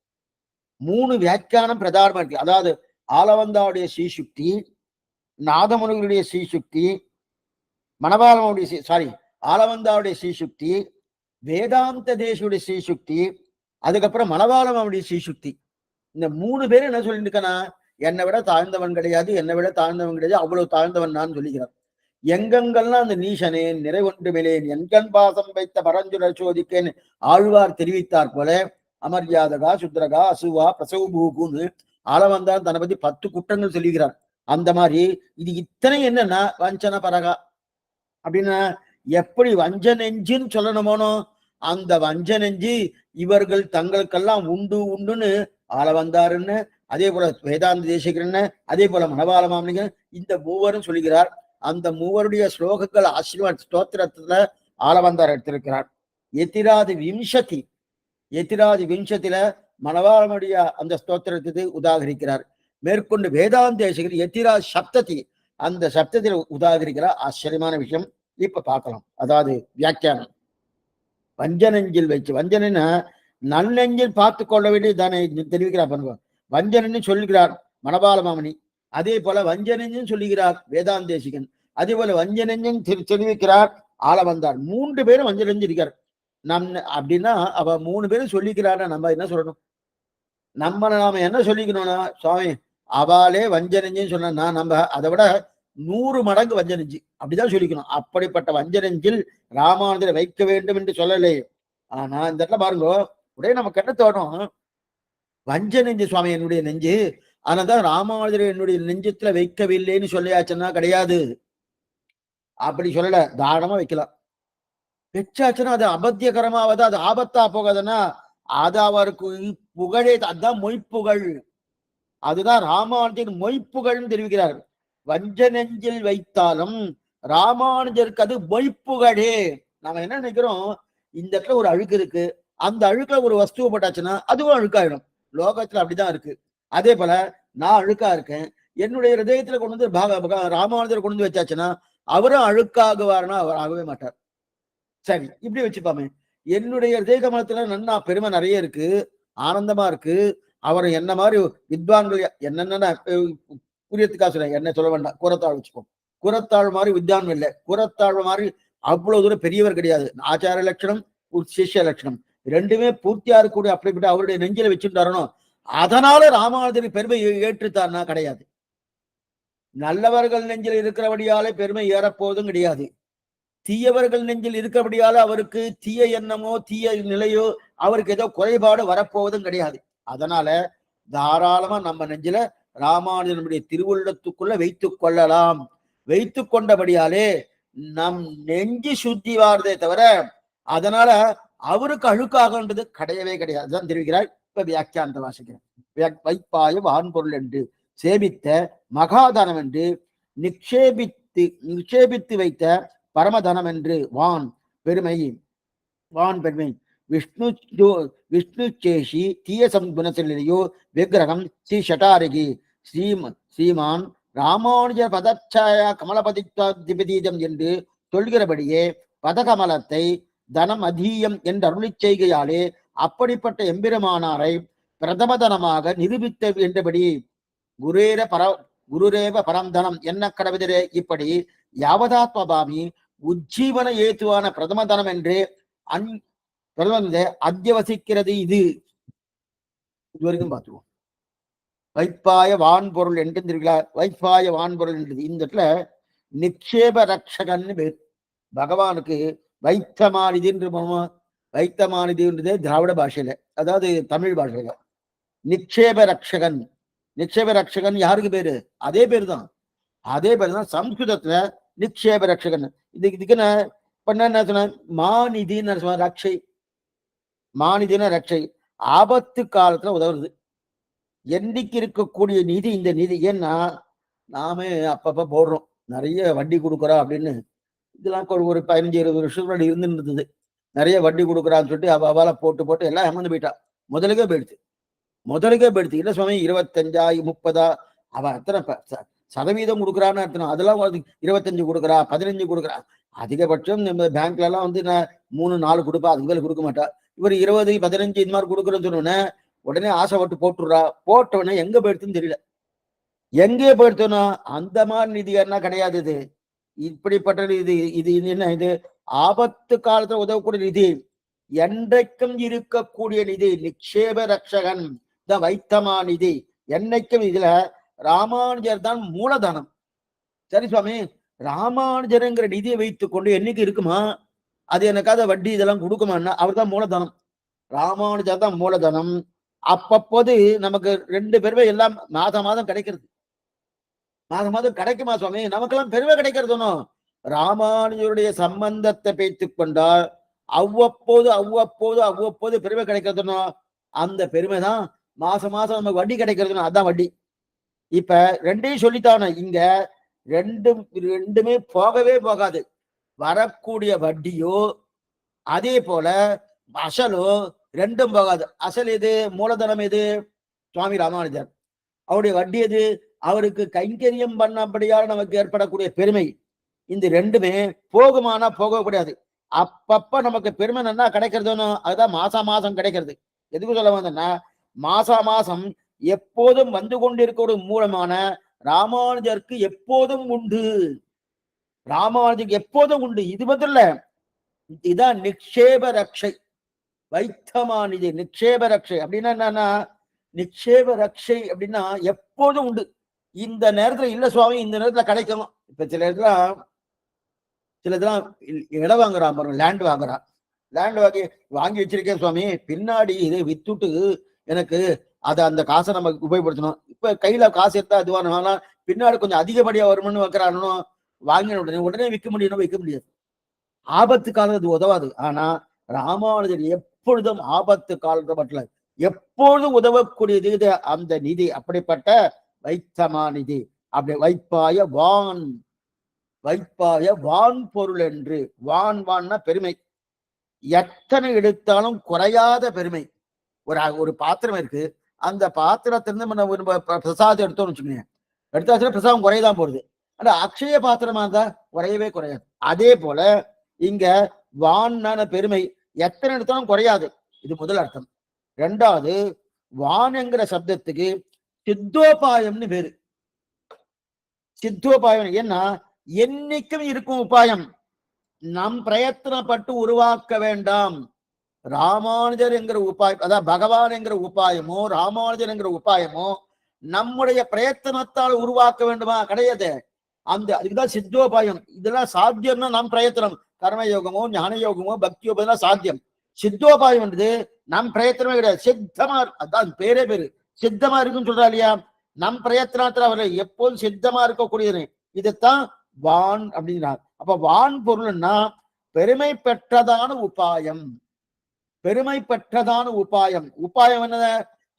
3 வியாக்கியானம் பிரதானமா இருக்கு. அதாவது ஆலவந்தாவுடைய ஸ்ரீசுக்தி, நாதமுனிகளுடைய ஸ்ரீசுக்தி, மணவாளனுடைய ஆலவந்தாவுடைய ஸ்ரீசுக்தி, வேதாந்த தேசியுடைய ஸ்ரீசுக்தி, அதுக்கப்புறம் மணவாளனுடைய ஸ்ரீசுக்தி. இந்த 3 பேரும் என்ன சொல்லிட்டு இருக்கனா, என்னை விட தாழ்ந்தவன் கிடையாது, என்னை விட தாழ்ந்தவன் கிடையாது, அவ்வளவு தாழ்ந்தவன் நான் சொல்லிக்கிறான். எங்கெங்கெல்லாம் அந்த நீசனேன் நிறைவொன்றுமிலேன் என்கண் பாசம் வைத்த பரஞ்சுர சோதிக்கேன் ஆழ்வார் தெரிவித்தார் போல அமர்யாதகா சுத்ரகா அசுவா பிரசவபூகுன்னு ஆளவந்தான் தன்னை பத்தி 10 குற்றங்கள் சொல்லுகிறார். அந்த மாதிரி இது இத்தனை என்னன்னா வஞ்சன பரகா அப்படின்னா எப்படி வஞ்ச நெஞ்சுன்னு சொல்லணுமோனோ அந்த வஞ்ச நெஞ்சு இவர்கள் தங்களுக்கெல்லாம் உண்டு உண்டுன்னு ஆளவந்தாருன்னு, அதே போல வேதாந்த தேசிகரன்னு, அதே போல மணவாள மாமனிகன், இந்த 3வரும் சொல்லுகிறார். அந்த 3வருடைய ஸ்லோகங்கள் ஆசீர்வாத ஸ்தோத்திரத்துல ஆளவந்தார் எடுத்திருக்கிறார். எதிராதி விம்சத்தில மணவாளனுடைய அந்த ஸ்தோத்திரத்துக்கு உதாகரிக்கிறார். மேற்கொண்டு வேதாந்த தேசிகர் எத்திராஜ் சப்ததி அந்த சப்தத்தில் உதாகரிக்கிற ஆச்சரியமான விஷயம் இப்ப பார்க்கலாம். அதாவது வியாக்கியானம். வஞ்சனெஞ்சில் வச்சு, வஞ்சனைன்னா நன்னெஞ்சில் பார்த்து கொள்ள வேண்டியது தானே தெரிவிக்கிறார் பண்ணுவோம். வஞ்சனன்னு சொல்லுகிறார் மணபால மாமணி. அதே போல வஞ்சனெஞ்சும் சொல்லுகிறார் வேதாந்தேசிகன். அதே போல வஞ்சனெஞ்சும் தெரிவிக்கிறார் ஆளவந்தார். 3 பேரும் வஞ்சனெஞ்சு இருக்கார். அப்படின்னா அவ 3 பேரும் சொல்லிக்கிறாரு. நம்ம என்ன சொல்லணும்? நாம என்ன சொல்லிக்கணும்னா, சுவாமி அவளே வஞ்சனெஞ்சுன்னு சொன்னா நம்ம அதை விட 100 மடங்கு வஞ்சனெஞ்சு அப்படிதான் சொல்லிக்கணும். அப்படிப்பட்ட வஞ்சனெஞ்சில் ராமானுஜரை வைக்க வேண்டும் என்று சொல்லலே. ஆனா இந்த இடத்துல பாருங்க, உடனே நமக்கு என்ன தோணும்? வஞ்சனெஞ்சு சுவாமி என்னுடைய நெஞ்சு, ஆனாதான் ராமானுஜரை என்னுடைய நெஞ்சத்துல வைக்கவில்லைன்னு சொல்லியாச்சுன்னா கிடையாது. அப்படி சொல்லல, தாராளமா வைக்கலாம். வச்சாச்சுன்னா அது அபத்தியகரமாவது, அது ஆபத்தா போகாதுன்னா அது அவருக்கு புகழே. அதுதான் மொய்ப்புகழ். அதுதான் ராமானுஜரின் மொய்ப்புகள்னு தெரிவிக்கிறார். வஞ்ச நெஞ்சில் வைத்தாலும் ராமானுஜருக்கு அது மொய்ப்புகழே. நாம என்ன நினைக்கிறோம்? இந்த இடத்துல ஒரு அழுக்கு இருக்கு, அந்த அழுக்குல ஒரு வஸ்துவை போட்டாச்சுன்னா அதுவும் அழுக்காயிடும். லோகத்துல அப்படிதான் இருக்கு. அதே போல நான் அழுக்கா இருக்கேன், என்னுடைய ஹிருதயத்துல கொண்டு வந்து ராமானுஜர் கொண்டு வந்து வச்சாச்சுன்னா அவரும் அழுக்காகுவார்னா அவர் ஆகவே மாட்டார். சரி, இப்படி வச்சுப்பாமே. என்னுடைய ஹிருதய கமலத்துல நன்னா பெருமை நிறைய இருக்கு, ஆனந்தமா இருக்கு. அவர் என்ன மாதிரி வித்வான்கள் என்னென்ன புரியத்துக்காக சொல்ல, என்ன சொல்ல வேண்டாம், குரத்தாழ் வச்சுப்போம். குரத்தாழ் மாதிரி வித்வான் இல்லை, குரத்தாழ் மாதிரி அவ்வளவு தூரம் பெரியவர் கிடையாது. ஆச்சார லட்சணம், சிஷ்ய லட்சணம் ரெண்டுமே பூர்த்தியா இருக்கக்கூடிய அப்படிப்பட்ட அவருடைய நெஞ்சில வச்சுட்டாரணும். அதனால ராமானுஜரின் பெருமை ஏற்றுத்தார்னா கிடையாது. நல்லவர்கள் நெஞ்சில் இருக்கிறபடியாலே பெருமை ஏறப்போவதும் கிடையாது. தீயவர்கள் நெஞ்சில் இருக்கிறபடியால அவருக்கு தீய எண்ணமோ தீய நிலையோ அவருக்கு ஏதோ குறைபாடு வரப்போவதும் கிடையாது. அதனால தாராளமா நம்ம நெஞ்சில ராமானுஜனுடைய திருவுள்ளத்துக்குள்ள வைத்துக் கொள்ளலாம். வைத்துக் கொண்டபடியாலே நம் நெஞ்சு சுத்தி வாரதே தவிர அதனால அவருக்கு அழுக்காகன்றது கிடையவே கிடையாது. அதுதான் தெரிவிக்கிறார். இப்ப வியாக்கியானத்தை வாசிக்கிறேன். வைப்பாய வான்பொருள் என்று சேமித்த மகாதனம் என்று நிக்ஷேபித்து வைத்த பரமதனம் என்று வான் பெருமை. விஷ்ணு சேஷி தீய சங்குணத்திலேயோ விக்கிரகம் ஸ்ரீ ஷட்டாரிகி ஸ்ரீமான் ராமானுஜ பதச்சாயா கமலபதிதம் என்று சொல்கிறபடியே பதகமலத்தை தனம் அதீயம் என்று அருளி செய்கையாலே அப்படிப்பட்ட எம்பெருமானாரை பிரதமதனமாக நிரூபித்த என்றபடி குருரேவ பரந்தனம் என்ன கடவுதரே. இப்படி யாவதாத்மபாமி உஜ்ஜீவன ஏத்துவான பிரதமதனம் என்று அத்தியவசிக்கிறது. இது இதுவரைக்கும் பார்த்துருவோம். வைப்பாய வான்பொருள் என்று தெரிவிக்கிறார். வைப்பாய வான்பொருள் என்றது இந்த இடத்துல நிக்ஷேப ரக்ஷகன்னு பேர். பகவானுக்கு வைத்தமானிதி என்று வைத்தமானிதின்றதே திராவிட பாஷையில, அதாவது தமிழ் பாஷையில நிக்ஷேப ரக்ஷகன். நிக்ஷேப ரக்ஷகன் யாருக்கு பேரு? அதே பேரு தான், அதே பேரு தான் சம்ஸ்கிருதத்துல நிக்ஷேப ரக்ஷகன். இதுக்குன்னு பண்ண என்ன சொன்ன, மாநிதின்னு சொன்ன ரக்ஷை. மாநிதின ரக்ஷை ஆபத்து காலத்துல உதவுறது. என்னைக்கு இருக்கக்கூடிய நிதி இந்த நிதி. ஏன்னா நாம அப்பப்ப போடுறோம் நிறைய வட்டி கொடுக்குறோம் அப்படின்னு. இதெல்லாம் ஒரு 15-20 வருஷம் இருந்துருந்தது. நிறைய வட்டி கொடுக்குறான்னு சொல்லிட்டு அவளை போட்டு எல்லாம் ஏமாந்து போயிட்டா. முதலுக்கே போயிடுச்சு. இல்லை சுவாமி 25 30 அவ அத்தனை சதவீதம் கொடுக்குறான்னு அர்த்தம். அதெல்லாம் 25 கொடுக்குறா, 15 கொடுக்குறா. அதிகபட்சம் நம்ம பேங்க்ல எல்லாம் வந்து நான் 3-4 கொடுப்பா, அதுக்கு மேல கொடுக்க மாட்டா. இவர் 20 15 இந்த மாதிரி கொடுக்குறேன்னு சொன்னோன்னே உடனே ஆசைப்பட்டு போட்டுடுறா. போட்டவுடனே எங்க போயிடுத்துன்னு தெரியல. எங்கே போயிடுத்தோன்னா அந்த மாதிரி நிதி என்ன கிடையாது. இது இப்படிப்பட்ட இது என்ன, இது ஆபத்து காலத்துல உதவக்கூடிய நிதி, என்றைக்கும் இருக்கக்கூடிய நிதி. நிக்ஷேப ரக்ஷகன் தான் வைத்தமா நிதி. என்னைக்கும் இதுல ராமானுஜர் தான் மூலதனம். சரி சுவாமி, ராமானுஜருங்கிற நிதியை வைத்துக் கொண்டு என்னைக்கு இருக்குமா? அது எனக்காத வட்டி இதெல்லாம் கொடுக்குமான்னா அவர் தான் மூலதனம். ராமானுஜர் தான் மூலதனம். அப்பப்போது நமக்கு 2 பெருமை எல்லாம் மாதம் கிடைக்கிறது. மாதம் கிடைக்குமா சுவாமி? நமக்கெல்லாம் பெருமை கிடைக்கிறதுனோ ராமானுஜருடைய சம்பந்தத்தை பேத்துக் கொண்டால் அவ்வப்போது பெருமை கிடைக்கிறதுனோ அந்த பெருமை தான் மாசம் நமக்கு வட்டி கிடைக்கிறதுனோ அதான் வட்டி. இப்ப 2ஐயும் சொல்லித்தானே. இங்க ரெண்டுமே போகவே போகாது. வரக்கூடிய வட்டியோ அதே போல அசலோ ரெண்டும் போகாது. அசல் எது? மூலதனம் எது? சுவாமி ராமானுஜர். அவருடைய வட்டி எது? அவருக்கு கைங்கரியம் பண்ணபடியால் நமக்கு ஏற்படக்கூடிய பெருமை, இந்த ரெண்டுமே போகுமானா போகக்கூடாது. அப்பப்ப நமக்கு பெருமை நல்லா கிடைக்கிறதுன்னு அதுதான் மாசம் கிடைக்கிறது. எதுக்கு சொல்ல வந்தேன்னா, மாசம் எப்போதும் வந்து கொண்டிருக்கிற மூலமான ராமானுஜருக்கு எப்போதும் உண்டு. ராமானுஜருக்கு எப்போதும் உண்டு. இது மட்டும் இல்ல, இதான் நிக்ஷேப ரக்ஷை. வைத்தமானிதி நிக்ஷேப ரக்ஷை அப்படின்னா என்னன்னா, நிக்ஷேப ரக்ஷை அப்படின்னா எப்போதும் உண்டு. இந்த நேரத்துல இல்ல சுவாமி, இந்த நேரத்துல கிடைக்கும். இப்ப சில இதெல்லாம் இடம் வாங்குறான் பாருங்க, லேண்ட் வாங்குறான். லேண்ட் வாங்கி வச்சிருக்கேன் சுவாமி, பின்னாடி இதை வித்துட்டு எனக்கு அதை அந்த காசை நமக்கு உபயோகப்படுத்தணும். இப்ப கையில காசு எடுத்தா அதுவான பின்னாடி கொஞ்சம் அதிகப்படியா வரும்னு வைக்கிறானோ, வாங்கின உடனே விற்க முடியாது. ஆபத்து காலம் அது உதவாது. ஆனா ராமானுஜர் எப்பொழுதும் ஆபத்து காலத்தை மட்டும் எப்பொழுதும் உதவக்கூடியது இது அந்த நிதி. அப்படிப்பட்ட வைத்தமா நிதி. அப்படி வைப்பாய வான் பொருள் என்று. வான்னா பெருமை, எத்தனை எடுத்தாலும் குறையாத பெருமை. ஒரு பாத்திரம் இருக்கு, அந்த பாத்திரத்திலிருந்து பிரசாதம் எடுத்தோம்னு வச்சுக்கோங்க, எடுத்தாச்சுன்னா பிரசாதம் குறையதான் போடுது. ஆனா அக்ஷய பாத்திரமா இருந்தா குறையவே குறையாது. அதே போல இங்க வான்னான பெருமை எத்தனை எடுத்தாலும் குறையாது. இது முதல் அர்த்தம். ரெண்டாவது, வான் என்கிற சப்தத்துக்கு சித்தோபாயம்னு பேரு. சித்தோபாயம் ஏன்னா என்னைக்கும் இருக்கும் உபாயம், நம் பிரயத்தனப்பட்டு உருவாக்க வேண்டாம். ராமானுஜர் என்கிற உபாயம், அதாவது பகவான் என்கிற உபாயமோ ராமானுஜர் என்கிற உபாயமோ நம்முடைய பிரயத்தனத்தால் உருவாக்க வேண்டுமா? கிடையாது. அதுக்குதான் சித்தோபாயம். இதெல்லாம் சாத்தியம்னா நம் பிரயத்தனம். கர்மயோகமோ ஞான யோகமோ பக்தி யோகம் சாத்தியம். சித்தோபாயம் என்றது நம் பிரயத்தனமே கிடையாது, சித்தமா. அதான் பேரே பேரு சித்தமா இருக்குன்னு சொல்றா இல்லையா? நம் பிரயத்தனத்துல அவர் எப்போதும் சித்தமா இருக்கக்கூடியது. இதைத்தான் வான் அப்படிங்கிறார். அப்ப வான் பொருள்னா பெருமை பெற்றதான உபாயம். பெருமை பெற்றதான உபாயம். உபாயம் என்ன?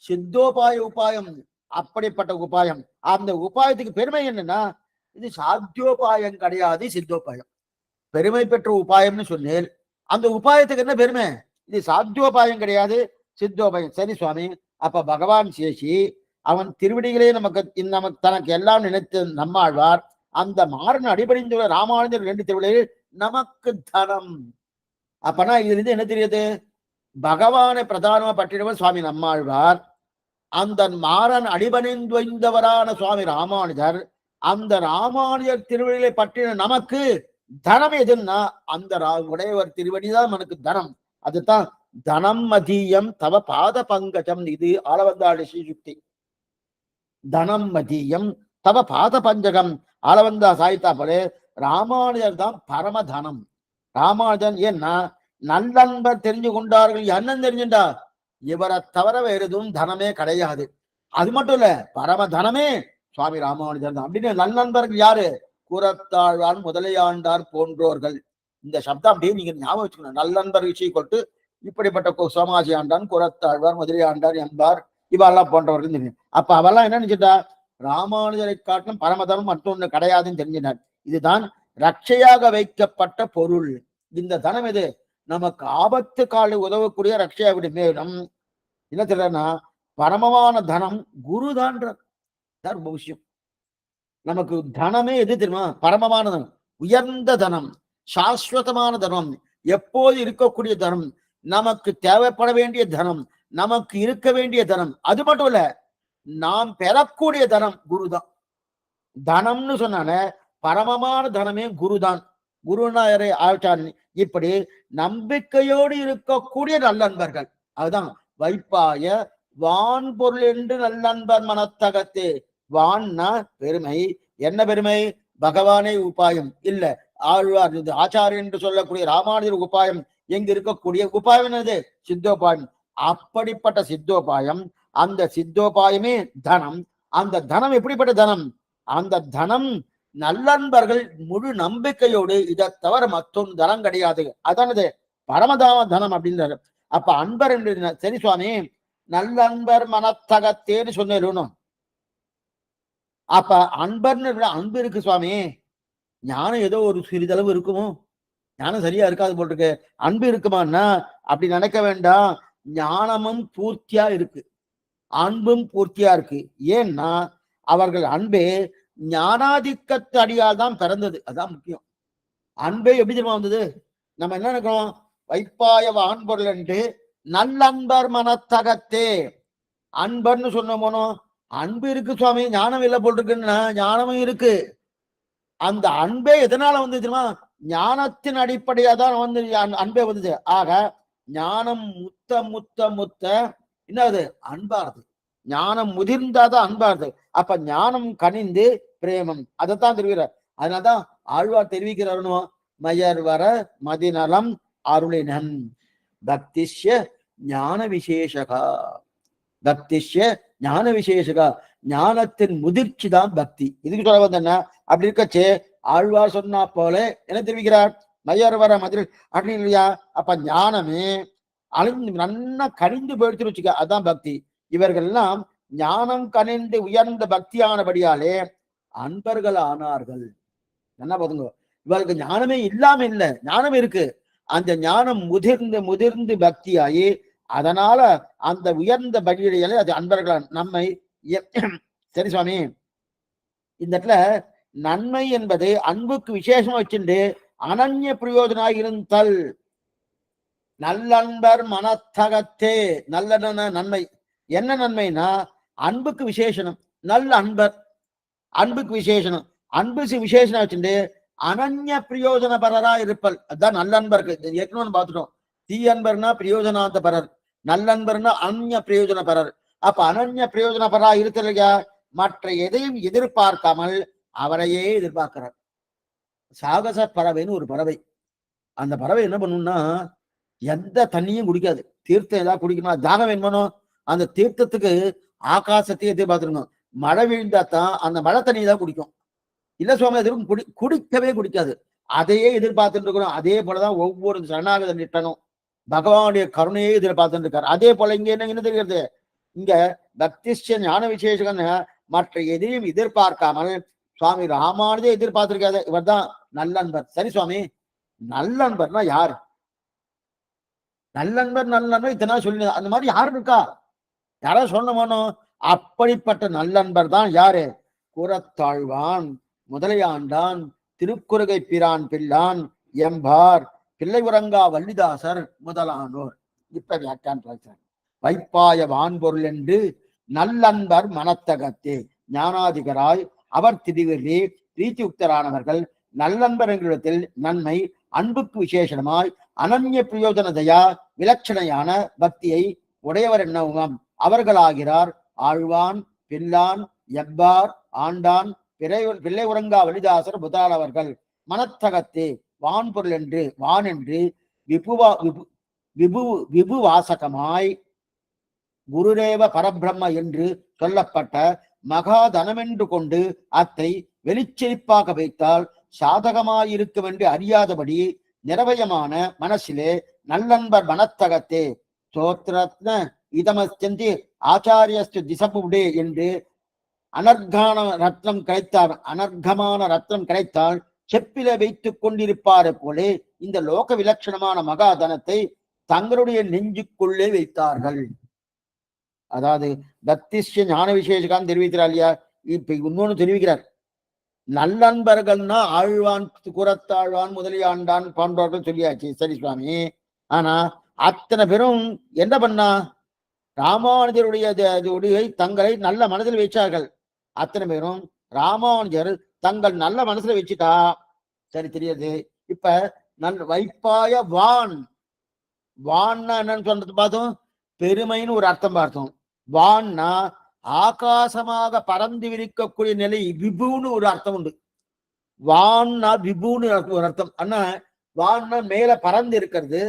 சித்தோபாய உபாயம். அப்படிப்பட்ட உபாயம். அந்த உபாயத்துக்கு பெருமை என்னன்னா, இது சாத்தியோபாயம் கிடையாது, சித்தோபாயம். பெருமை பெற்ற உபாயம்னு சொன்னேன், அந்த உபாயத்துக்கு என்ன பெருமை? இது சாத்தியோபாயம் கிடையாது, சித்தோபாயம். சரி சுவாமி, அப்ப பகவான் சேஷி அவன் திருவடிகளே நமக்கு தனக்கு எல்லாம் நினைத்து நம்மாழ்வார் அந்த மாறன் அடிபடிந்துள்ள ராமானுஜர் 2 திருவிழையில் நமக்கு தனம். அப்பனா இதுல இருந்து என்ன தெரியுது? பகவானை பிரதானமா பற்றினவர் சுவாமி நம்மாழ்வார், அந்த மாறன் அடிபணிந்தவரான சுவாமி ராமானுஜர், அந்த ராமானுஜர் திருவடிகளை பற்றின நமக்கு தனம் எதுன்னா அந்த உடையவர் திருவடிதான் நமக்கு தனம். அதுதான் தனம் மதியம் தவ பாத பங்கஜம். இது ஆளவந்தாடி ஸ்ரீசுக்தி. தனம் மதியம் தவ பாத பஞ்சகம். ஆளவந்தா சாய்த்தா போல ராமானுஜர் தான் பரமதனம். ராமானுஜன் ஏன்னா நல்லன்பர் தெரிஞ்சு கொண்டார்கள். என்னன்னு தெரிஞ்சுட்டா இவரை தவிர வேற எதுவும் தனமே கிடையாது. அது மட்டும் இல்ல, பரம தனமே சுவாமி ராமானுஜர் தான். அப்படின்னு நல்லன்பர்கள் யாரு? கூறத்தாழ்வான் முதலையாண்டார் போன்றோர்கள். இந்த சப்தம் அப்படியே நீங்க ஞாபகம் வச்சுக்கணும். நல்லன்பர் விஷயம் கொட்டு இப்படிப்பட்ட சோமாசி ஆண்டான், கூறத்தாழ்வார், முதலையாண்டார் என்பார், இவெல்லாம் போன்றவர்கள் தெரியும். அப்ப அவெல்லாம் என்ன நினைச்சிட்டா, ராமானுஜரை காட்டிலும் பரமதனம் மற்றொன்னு கிடையாதுன்னு தெரிஞ்சினார். இதுதான் ரட்சையாக வைக்கப்பட்ட பொருள். இந்த தனம் எது? நமக்கு ஆபத்து கால உதவக்கூடிய ரட்சையாக மேலும் என்ன தெரியலன்னா, பரமமான தனம் குருதான்ற ரொம்ப விஷயம். நமக்கு தனமே எது தெரியுமா? பரமமான தனம், உயர்ந்த தனம், சாஸ்வதமான தனம், எப்போது இருக்கக்கூடிய தனம், நமக்கு தேவைப்பட வேண்டிய தனம், நமக்கு இருக்க வேண்டிய தனம். அது மட்டும் இல்ல, நாம் பெறக்கூடிய தனம் குருதான். தனம்னு சொன்னால பரமமான தனமே குருதான். குருநாயரை ஆச்சாரன். இப்படி நம்பிக்கையோடு இருக்கக்கூடிய நல்லன்பர்கள். அதுதான் வைப்பாய வான் பொருள் என்று நல்லன்பர் மனத்தகத்தே. வான்னா பெருமை. என்ன பெருமை? பகவானே உபாயம் இல்ல, ஆழ்வார் ஆச்சாரியன் என்று சொல்லக்கூடிய ராமானுஜர் உபாயம். எங்க இருக்கக்கூடிய உபாயம் என்னது? சித்தோபாயம். அப்படிப்பட்ட சித்தோபாயம். அந்த சித்தோபாயமே தனம். அந்த தனம் எப்படிப்பட்ட தனம்? அந்த தனம் நல்லன்பர்கள் முழு நம்பிக்கையோடு இதை தவிர மற்றொன்று தனம் கிடையாது. அதானது பரமதாம தனம் அப்படின்றாரு. அப்ப அன்பர் என்று சரி சுவாமி, நல்லன்பர் மனத்தகத்தேன்னு சொன்னேன். அப்ப அன்பர்னு அன்பு இருக்கு சுவாமி, ஞானம் ஏதோ ஒரு சிறிதளவு இருக்குமோ? ஞானம் சரியா இருக்காது போல் இருக்கு, அன்பு இருக்குமான்னா அப்படி நினைக்க வேண்டாம். ஞானமும் பூர்த்தியா இருக்கு, அன்பும் பூர்த்தியா இருக்கு. ஏன்னா அவர்கள் அன்பே ஞானாதிக்கத்து அடியால் தான் பிறந்தது. அதான் முக்கியம். அன்பே எப்படி தெரியுமா வந்தது? நம்ம என்ன நினைக்கிறோம்? வைப்பாய வான்பொருள் என்று நல்லன்பர் மனத்தகத்தே. அன்பர்னு சொன்ன போனோம், அன்பு இருக்கு சுவாமி, ஞானம் இல்லை போல் இருக்குன்னா ஞானமும் இருக்கு. அந்த அன்பே எதனால வந்து தெரியுமா? ஞானத்தின் அடிப்படையா தான் வந்து அன்பே வந்தது. ஆக ஞானம் முத்த முத்த முத்த என்னது? அன்பாருது. ஞானம் முதிர்ந்தாதான் அன்பாருது. அப்ப ஞானம் கனிந்து பிரேமம், அதைத்தான் தெரிவிக்கிறார். அதனால்தான் ஆழ்வார் தெரிவிக்கிறாருனோ, மயர் வர மதிநலம் அருளினன் பக்திஷ்ய ஞான விசேஷகா. பக்திஷ்ய ஞான விசேஷகா, ஞானத்தின் முதிர்ச்சி தான் பக்தி. இதுக்கு சொல்ல வந்தேன்னா, அப்படி இருக்கச்சே ஆழ்வார் சொன்னா போல என்ன தெரிவிக்கிறார்? மயர் வர மதில் அப்படின்னு இல்லையா? அப்ப ஞானமே அழிந்து நன்னா கனிந்து போயிடுச்சுன்னு வச்சுக்க, அதான் பக்தி. இவர்கள்லாம் ஞானம் கனிந்து உயர்ந்த பக்தியானபடியாலே அன்பர்கள் ஆனார்கள். என்ன பாருங்க, இவருக்கு ஞானமே இல்லாம இல்லை, ஞானம் இருக்கு. அந்த ஞானம் முதிர்ந்து முதிர்ந்து பக்தியாகி, அதனால அந்த உயர்ந்த பக்தியிலே அது அன்பர்கள் நம்மை. சரி சுவாமி, இந்த இடத்துல நன்மை என்பது அன்புக்கு விசேஷமா வச்சுட்டு அனன்ய பிரயோஜனாக இருந்தல். நல்லன்பர் மனத்தகத்தே. நல்ல நன்மை என்ன நன்மைனா அன்புக்கு விசேஷனம். நல்ல அன்பர் அன்புக்கு விசேஷனம். அன்பு விசேஷனம் வச்சுட்டு அனன்ய பிரயோஜன பரரா இருப்பல், அதுதான் நல்லன்பருக்கு. ஏற்கனவே பார்த்துட்டோம். தீ அன்பர்னா பிரயோஜனாந்த பரர், நல்லன்பர்னா அனன்ய பிரயோஜன பரர். அப்ப அனன்ய பிரயோஜன பரா இருக்கிறையா? மற்ற எதையும் எதிர்பார்க்காமல் அவரையே எதிர்பார்க்கிறார். சாகச பறவைன்னு ஒரு பறவை. அந்த பறவை என்ன பண்ணும்னா, எந்த தண்ணியும் குடிக்காது. தீர்த்தம் ஏதாவது குடிக்கணும், தாகம் வேணுமோ, அந்த தீர்த்தத்துக்கு ஆகாசத்தையே எதிர்பார்த்துருங்க. மழை வீழ்ந்தாத்தான் அந்த மழை தண்ணியை தான் குடிக்கும். இல்ல சுவாமி, எதிரும் குடிக்கவே குடிக்காது. அதையே எதிர்பார்த்துட்டு இருக்கிறோம். அதே போலதான் ஒவ்வொரு சரணாகத நிட்டனும் பகவானுடைய கருணையே எதிர்பார்த்துட்டு இருக்காரு. அதே போல இங்க என்ன தெரிகிறது? இங்க பக்திஷ்ய ஞான விசேஷம் மற்ற எதையும் எதிர்பார்க்காமல் சுவாமி ராமானுஜே எதிர்பார்த்திருக்காது. இவர் தான் நல்லன்பர். சரி சுவாமி, நல்லன்பர்னா யார்? நல்லன்பர் நல்லன்பர் இத்தனை சொல்லி அந்த மாதிரி யாரு இருக்கா? யாராவது சொன்னமானோ? அப்படிப்பட்ட நல்லன்பர் தான் யாரு? கூறத்தாழ்வான், முதலையாண்டான், திருக்குறுகை பிரான் பிள்ளான், எம்பார், பிள்ளை உறங்கா வள்ளிதாசர் முதலானோர். இப்ப வியாக்கியான் வைப்பாய வான்பொருள் என்று நல்லன்பர் மனத்தகத்தே. ஞானாதிகராய் அவர் திரிவிலே பிரீத்தியுக்தரானவர்கள் நல்லன்பர் எங்களிடத்தில் நன்மை அன்புக்கு விசேஷமாய் அனன்ய பிரயோஜனதையா விலட்சணையான பக்தியை உடையவர் என்னவும் அவர்களாகிறார் ஆழ்வான், பிள்ளான், எப்பார், ஆண்டான், பிள்ளை உறங்கா வலிதாசர் முதலானவர்கள். மனத்தகத்தே வான்பொருள் என்று வான் என்று விபுவாசகமாய் குருதேவ பரபிரம்ம என்று சொல்லப்பட்ட மகாதனமென்று கொண்டு அத்தை வெளிச்செழிப்பாக வைத்தால் சாதகமாயிருக்கும் என்று அறியாதபடி நிரவயமான மனசிலே நல்லன்பர் மனத்தகத்தே சோத்ரத்ன இதமஸ்தி ஆச்சாரியஸ்து திசபுடே என்று அனர்கான ரத்னம் கிடைத்தார். அனர்கமான ரத்னம் கிடைத்தால் செப்பில வைத்துக் கொண்டிருப்பாரு போலே இந்த லோக விலட்சணமான மகாதனத்தை தங்களுடைய நெஞ்சுக்குள்ளே வைத்தார்கள். அதாவது பக்திஷ்ய ஞான விசேஷகான்னு தெரிவிக்கிறார் இல்லையா? இப்ப இன்னொன்னு தெரிவிக்கிறார். நல்லன்பர்கள்னா ஆழ்வான், கூறத்தாழ்வான், முதலியாண்டான் போன்றவர்கள் சொல்லியாச்சு. சரி சுவாமி, ஆனா அத்தனை பேரும் என்ன பண்ணா? ராமானுஜருடைய தங்களை நல்ல மனதில் வைச்சார்கள். அத்தனை பேரும் ராமானுஜர் தங்கள் நல்ல மனசுல வச்சுட்டா சரி தெரியாது. இப்ப வைப்பாய வான், வான்னா என்னன்னு சொல்றது பார்த்தோம், பெருமைன்னு ஒரு அர்த்தம் பார்த்தோம். வான்னா ஆகாசமாக பறந்து விரிக்கக்கூடிய நிலை, விபுன்னு ஒரு அர்த்தம் உண்டு. வான்னா விபுன்னு ஒரு அர்த்தம். ஆனா வான்னா மேல பறந்து இருக்கிறது,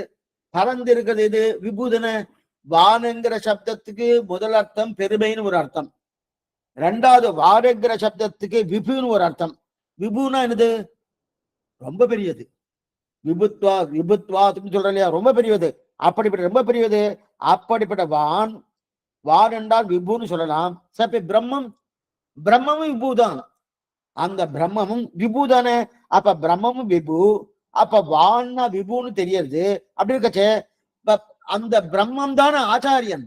பறந்து இருக்கிறது இது விபூதன. வானுங்கிற சப்தத்துக்கு முதல் அர்த்தம் பெருமைன்னு ஒரு அர்த்தம். ரெண்டாவது வானுங்கிற சப்தத்துக்கு விபுன்னு ஒரு அர்த்தம். விபுனா என்னது? ரொம்ப பெரியது. விபுத்வாத்துன்னு சொல்ற இல்லையா, ரொம்ப பெரியது. அப்படிப்பட்ட ரொம்ப பெரியது. அப்படிப்பட்ட வான், வான் என்றால் விபுன்னு சொல்லலாம். சரி, பிரம்மம், பிரம்மமும் விபுதான். அந்த பிரம்மமும் விபுதானே. அப்ப பிரம்மமும் விபு, அப்ப வான்னா விபுன்னு தெரியறது. அப்படி இருக்கச்சே அந்த பிரம்மம் தானே ஆச்சாரியன்.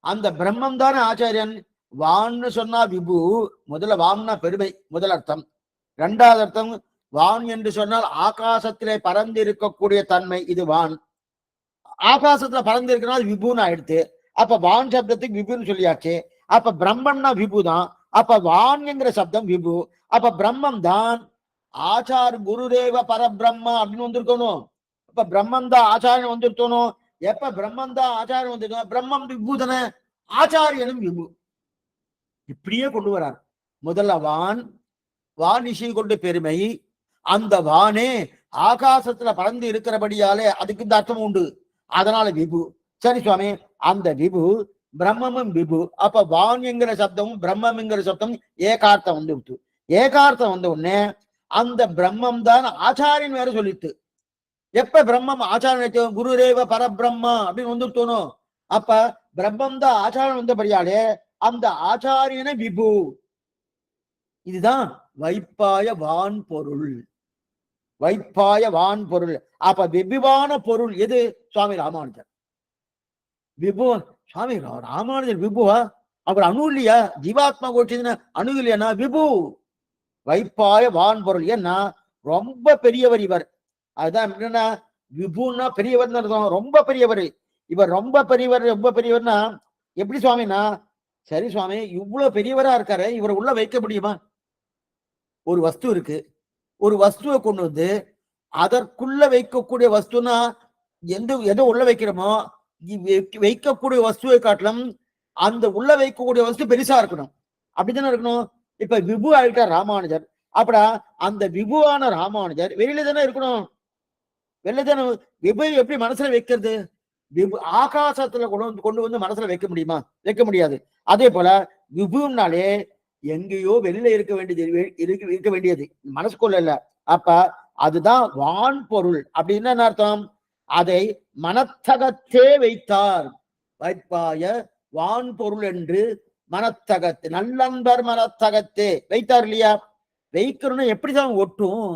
அந்த பிரம்மம் தானே ஆச்சாரியன். வான்னு சொன்னா விபு, முதல்ல வான்னா பெருமை, முதல் அர்த்தம். இரண்டாவது அர்த்தம், வான் என்று சொன்னால் ஆகாசத்திலே பறந்து இருக்கக்கூடிய தன்மை, இது வான். ஆகாசத்துல பறந்து இருக்கிறனால விபுன்னு ஆயிடுத்து. அப்ப வான் சப்தத்துக்கு விபுன்னு சொல்லியாச்சு. அப்ப பிரம்மன்னா விபு தான். அப்ப வான் என்கிற சப்தம் விபு. அப்ப பிரம்மம் தான் ஆச்சார் குருதேவ பரபிரம்மா அப்படின்னு வந்திருக்கணும். அப்ப பிரம்மம் தான் ஆச்சாரியன் வந்திருக்கணும். எப்ப பிரம்மம் தான் ஆச்சாரியன் வந்திருக்கணும், பிரம்மம் விபு தானே, ஆச்சாரியனும் விபு. இப்படியே கொண்டு வரார். முதல்ல வான், வான் இசை கொண்டு பெருமை, அந்த வானே ஆகாசத்துல பறந்து இருக்கிறபடியாலே அதுக்கு இந்த அர்த்தம் உண்டு, அதனால விபு. சரி சுவாமி, அந்த விபு பிரம்மமும் விபு. அப்ப வான் என்கிற சப்தமும் பிரம்மம் என்கிற சப்தம் ஏகார்த்தம் வந்து விட்டு, ஏகார்த்தம் வந்த உடனே அந்த பிரம்மம் தான் ஆச்சாரியன் வேற சொல்லிட்டு. எப்ப பிரம்மம் ஆச்சாரியன் குருதேவ பரபிரம்மா அப்படின்னு வந்துட்டோனோ, அப்ப பிரம்மம் தான் ஆச்சாரியன் வந்தபடியாலே அந்த ஆச்சாரியன விபு. இதுதான் வைப்பாய வான் பொருள், வைப்பாய வான் பொருள். அப்ப விபுவான பொருள் எது? சுவாமி ராமானுஜர் விபு. சுவாமி ராமானுஜர் விபுவா? அவர் அணு இல்லையா? ஜீவாத்மா கோட்சிதுன்னா அணு இல்லையா? விபு, வைப்பாய வான் பொருள். ஏன்னா ரொம்ப பெரியவர் இவர். அதுதான் என்னன்னா விபுன்னா பெரியவர் அர்த்தம், ரொம்ப பெரியவர் இவர். ரொம்ப பெரியவர், ரொம்ப பெரியவர்னா எப்படி சுவாமினா? சரி சுவாமி, இவ்வளவு பெரியவரா இருக்காரு, இவரை உள்ள வைக்க முடியுமா? ஒரு வஸ்து இருக்கு, ஒரு வஸ்துவை கொண்டு வந்து அதற்குள்ள வைக்கக்கூடிய வஸ்துனா எதை உள்ள வைக்கிறோமோ, வைக்கக்கூடிய வஸ்துவை காட்டிலும் அந்த உள்ள வைக்கக்கூடிய வஸ்து பெருசா இருக்கணும். அப்படித்தானே இருக்கணும். இப்ப விபு ஆகிட்டார் ராமானுஜர். அப்படா அந்த விபுவான ராமானுஜர் வெளியில தானே இருக்கணும், வெளியில தானே. விபு எப்படி மனசுல வைக்கிறது? விபு ஆகாசத்துல கொண்டு வந்து மனசுல வைக்க முடியுமா? வைக்க முடியாது. அதே போல விபுனாலே எங்கேயோ வெளியில இருக்க வேண்டியது மனசுக்குள்ள இல்ல. அப்ப அதுதான் வான் பொருள். அப்படின்னு என்ன அர்த்தம்? அதை மனத்தகத்தே வைத்தார். வைப்பாய வான் பொருள் என்று மனத்தகத்து, நல்லன்பர் மனத்தகத்தே வைத்தார் இல்லையா? வைக்கணும்னா எப்படிதான் ஒட்டும்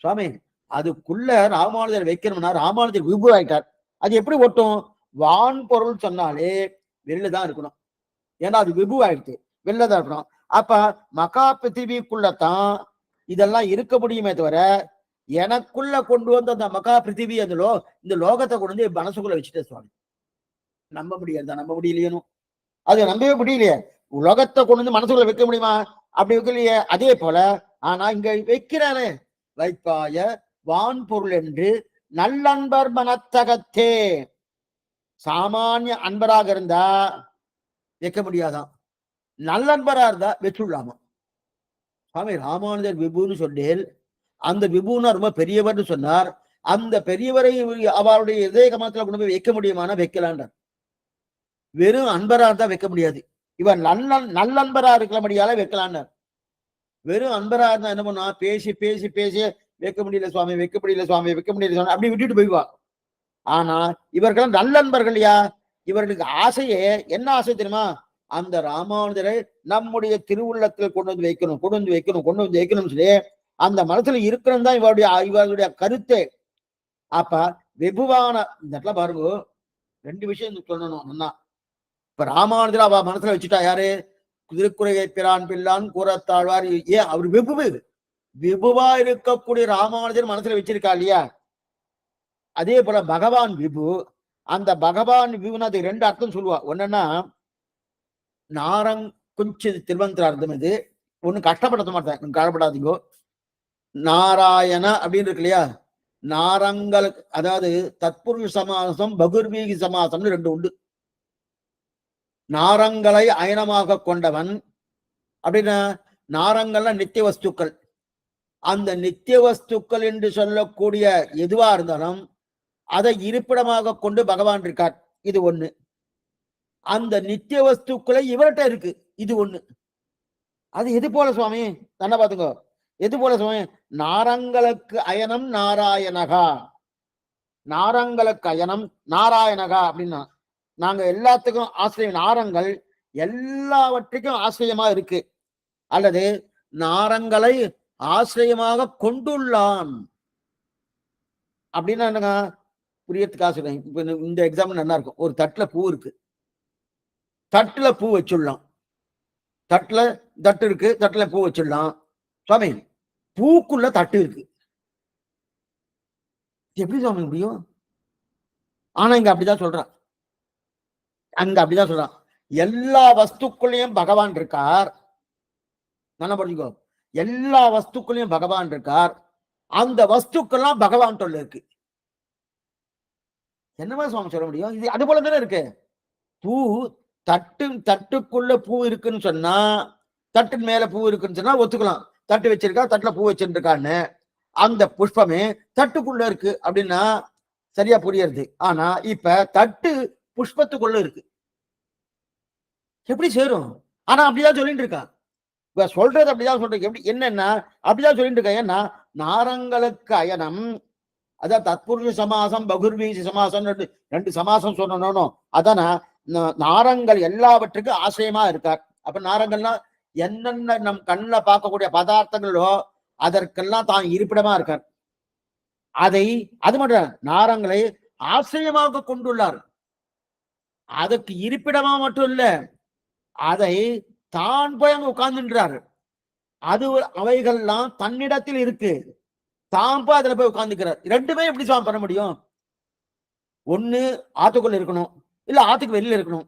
சுவாமி? அதுக்குள்ள ராமானுஜர் வைக்கணும்னா ராமானுஜர் விபு ஆயிட்டார், அது எப்படி ஒட்டும்? வான் பொருள் சொன்னாலே வெளில தான் இருக்கணும், ஏன்னா அது விபு ஆயிடுச்சு, வெளில தான் இருக்கணும். அப்ப மகா பிருத்திவிக்குள்ளதான் இதெல்லாம் இருக்க முடியுமே தவிர, எனக்குள்ள கொண்டு வந்து அந்த மகா பிருத்திவி இந்த லோகத்தை கொண்டு வந்து மனசுக்குள்ள வச்சுட்டே சுவாமி. நம்ப முடியாது, நம்ப முடியலையனும், அது நம்பவே முடியலையே. உலகத்தை கொண்டு வந்து மனசுக்குள்ள வைக்க முடியுமா? அப்படி வைக்கலையே. அதே போல ஆனா இங்க வைக்கிறாரு, வைப்பாய வான் பொருள் என்று நல்லன்பர் மனத்தகத்தே. சாமானிய அன்பராக இருந்தா வைக்க முடியாதான், நல்லன்பரா இருந்தா வச்சுடலாமா? சுவாமி ராமானுஜர் விபுன்னு சொன்னேன், அந்த விபுன்னா ரொம்ப பெரியவர்னு சொன்னார். அந்த பெரியவரை அவருடைய இதய கமலத்துல கொண்டு போய் வைக்க முடியுமானா வைக்கலான்றார். வெறும் அன்பரா இருந்தா வைக்க முடியாது. இவன் நல்லன்பரா இருக்கிறபடியால வைக்கலான்னார். வெறும் அன்பரா இருந்தா என்ன பண்ணுவா? பேசி பேசி பேசி வைக்க முடியல சுவாமி, வைக்க முடியல சுவாமி, வைக்க முடியல சுவாமி அப்படி விட்டுட்டு போய்வா. ஆனா இவர்கள் நல்லன்பர்கள் யா. இவர்களுக்கு ஆசையே என்ன ஆசை தெரியுமா? அந்த ராமானுஜரை நம்முடைய திருவுள்ளத்தில் கொண்டு வந்து வைக்கணும், கொண்டு வந்து வைக்கணும், கொண்டு வந்து வைக்கணும்னு சொல்லி அந்த மனசுல இருக்கணும் தான் இவருடைய கருத்தே. அப்ப வெகுவான இந்த இடத்துல பாருங்க, ரெண்டு விஷயம் சொல்லணும். இப்ப ராமானுஜர் அவ மனசுல வச்சுட்டா யாரு? திருக்குறையை பிரான் பிள்ளான் கூறத்தாழ்வார். ஏன் அவர் விபுவு, விபுவா இருக்கக்கூடிய ராமானுஜர் மனசுல வச்சிருக்கா இல்லையா? அதே போல பகவான் விபு. அந்த பகவான் விபுன்னு அது ரெண்டு அர்த்தம் சொல்லுவா. ஒண்ணுன்னா நாரங் கொஞ்சம் திருவந்திர அர்த்தம், இது ஒண்ணு கஷ்டப்படுத்த மாட்டேன், கஷ்டப்படாதீங்கோ. நாராயண அப்படின்னு இருக்கு இல்லையா? நாரங்கள், அதாவது தற்புருஷ சமாசம் பகுர்வீகி சமாசம்னு ரெண்டு உண்டு. நாரங்களை அயனமாக கொண்டவன் அப்படின்னா, நாரங்கள்ல நித்திய வஸ்துக்கள். அந்த நித்திய வஸ்துக்கள் என்று சொல்லக்கூடிய எதுவா இருந்தாலும் அதை இருப்பிடமாக கொண்டு பகவான் இருக்கார், இது ஒண்ணு. அந்த நித்திய வஸ்துக்களை இவர்கிட்ட இருக்கு, இது ஒண்ணு. அது எது போல சுவாமி? தானே பாத்துங்க, எது போல சுவாமி? நாரங்களுக்கு அயனம் நாராயணகா, நாரங்களுக்கு அயனம் நாராயணகா அப்படின்னா நாங்க எல்லாத்துக்கும் ஆசிரியம். நாரங்கள் எல்லாவற்றுக்கும் ஆசிரியமா இருக்கு, அல்லது நாரங்களை ஆசிரியமாக கொண்டுள்ளான் அப்படின்னா என்னங்க? புரியறதுக்கு ஆசிரியம். இப்ப இந்த எக்ஸாம்பிள் நல்லா இருக்கும். ஒரு தட்டுல பூ இருக்கு, தட்டுல பூ வச்சுடலாம். தட்டு இருக்கு, தட்டுல பூ வச்சிடலாம். சுவாமி பூக்குள்ள தட்டு இருக்கு, எப்படி சுவாமி முடியும்? ஆனா இங்க அப்படிதான் சொல்றான், அங்க அப்படிதான் சொல்றான். எல்லா வஸ்துக்குள்ளேயும் பகவான் இருக்கார். நல்லா படிச்சுக்கோ. எல்லா வஸ்துக்குள்ளேயும் பகவான் இருக்கார். அந்த வஸ்துக்கெல்லாம் பகவான் தொல்லை இருக்கு. என்னமா சுவாமி சொல்ல முடியும்? இது அது போல தானே இருக்கு. பூ தட்டுக்குள்ள பூ இருக்குன்னு சொன்னா, தட்டின் மேல பூ இருக்குன்னு சொன்னா ஒத்துக்கலாம். தட்டு வச்சிருக்கா, தட்டுல பூ வச்சிருக்கான்னு. அந்த புஷ்பமே தட்டுக்குள்ள இருக்கு அப்படின்னா சரியா புரியுது. ஆனா இப்ப தட்டு புஷ்பத்துக்குள்ள இருக்கு, எப்படி சேரும்? ஆனா அப்படிதான் சொல்லிட்டு இருக்கா. இப்ப சொல்றது அப்படிதான் சொல்றேன். எப்படி என்னன்னா அப்படிதான் சொல்லிட்டு இருக்கா. ஏன்னா நாரங்களுக்கு அயனம், அதான் தத்புருஷ சமாசம் பகுர்வீசி சமாசம் ரெண்டு சமாசம் சொல்லணும். அதான நாரங்கள் எல்லாவற்றுக்கும் ஆசையமா இருக்கார். அப்ப நாரங்கள்னா என்னென்ன நம் கண்ணுல பார்க்கக்கூடிய பதார்த்தங்களோ அதற்கெல்லாம் தான் இருப்பிடமா இருக்கார். அது மட்டும் நாரங்களை ஆசையமாக கொண்டுள்ளார். அதுக்கு இருப்பிடமா மட்டும் இல்ல, அதை தான் போய் அங்க உட்கார்ந்துன்றாரு. அது அவைகள்லாம் தன்னிடத்தில் இருக்கு, தான் போய் அதுல போய் உட்கார்ந்துக்கிறார். ரெண்டுமே எப்படி சுவாமி பண்ண முடியும்? ஒண்ணு ஆத்துக்குள்ள இருக்கணும், இல்ல ஆத்துக்கு வெளியில இருக்கணும்.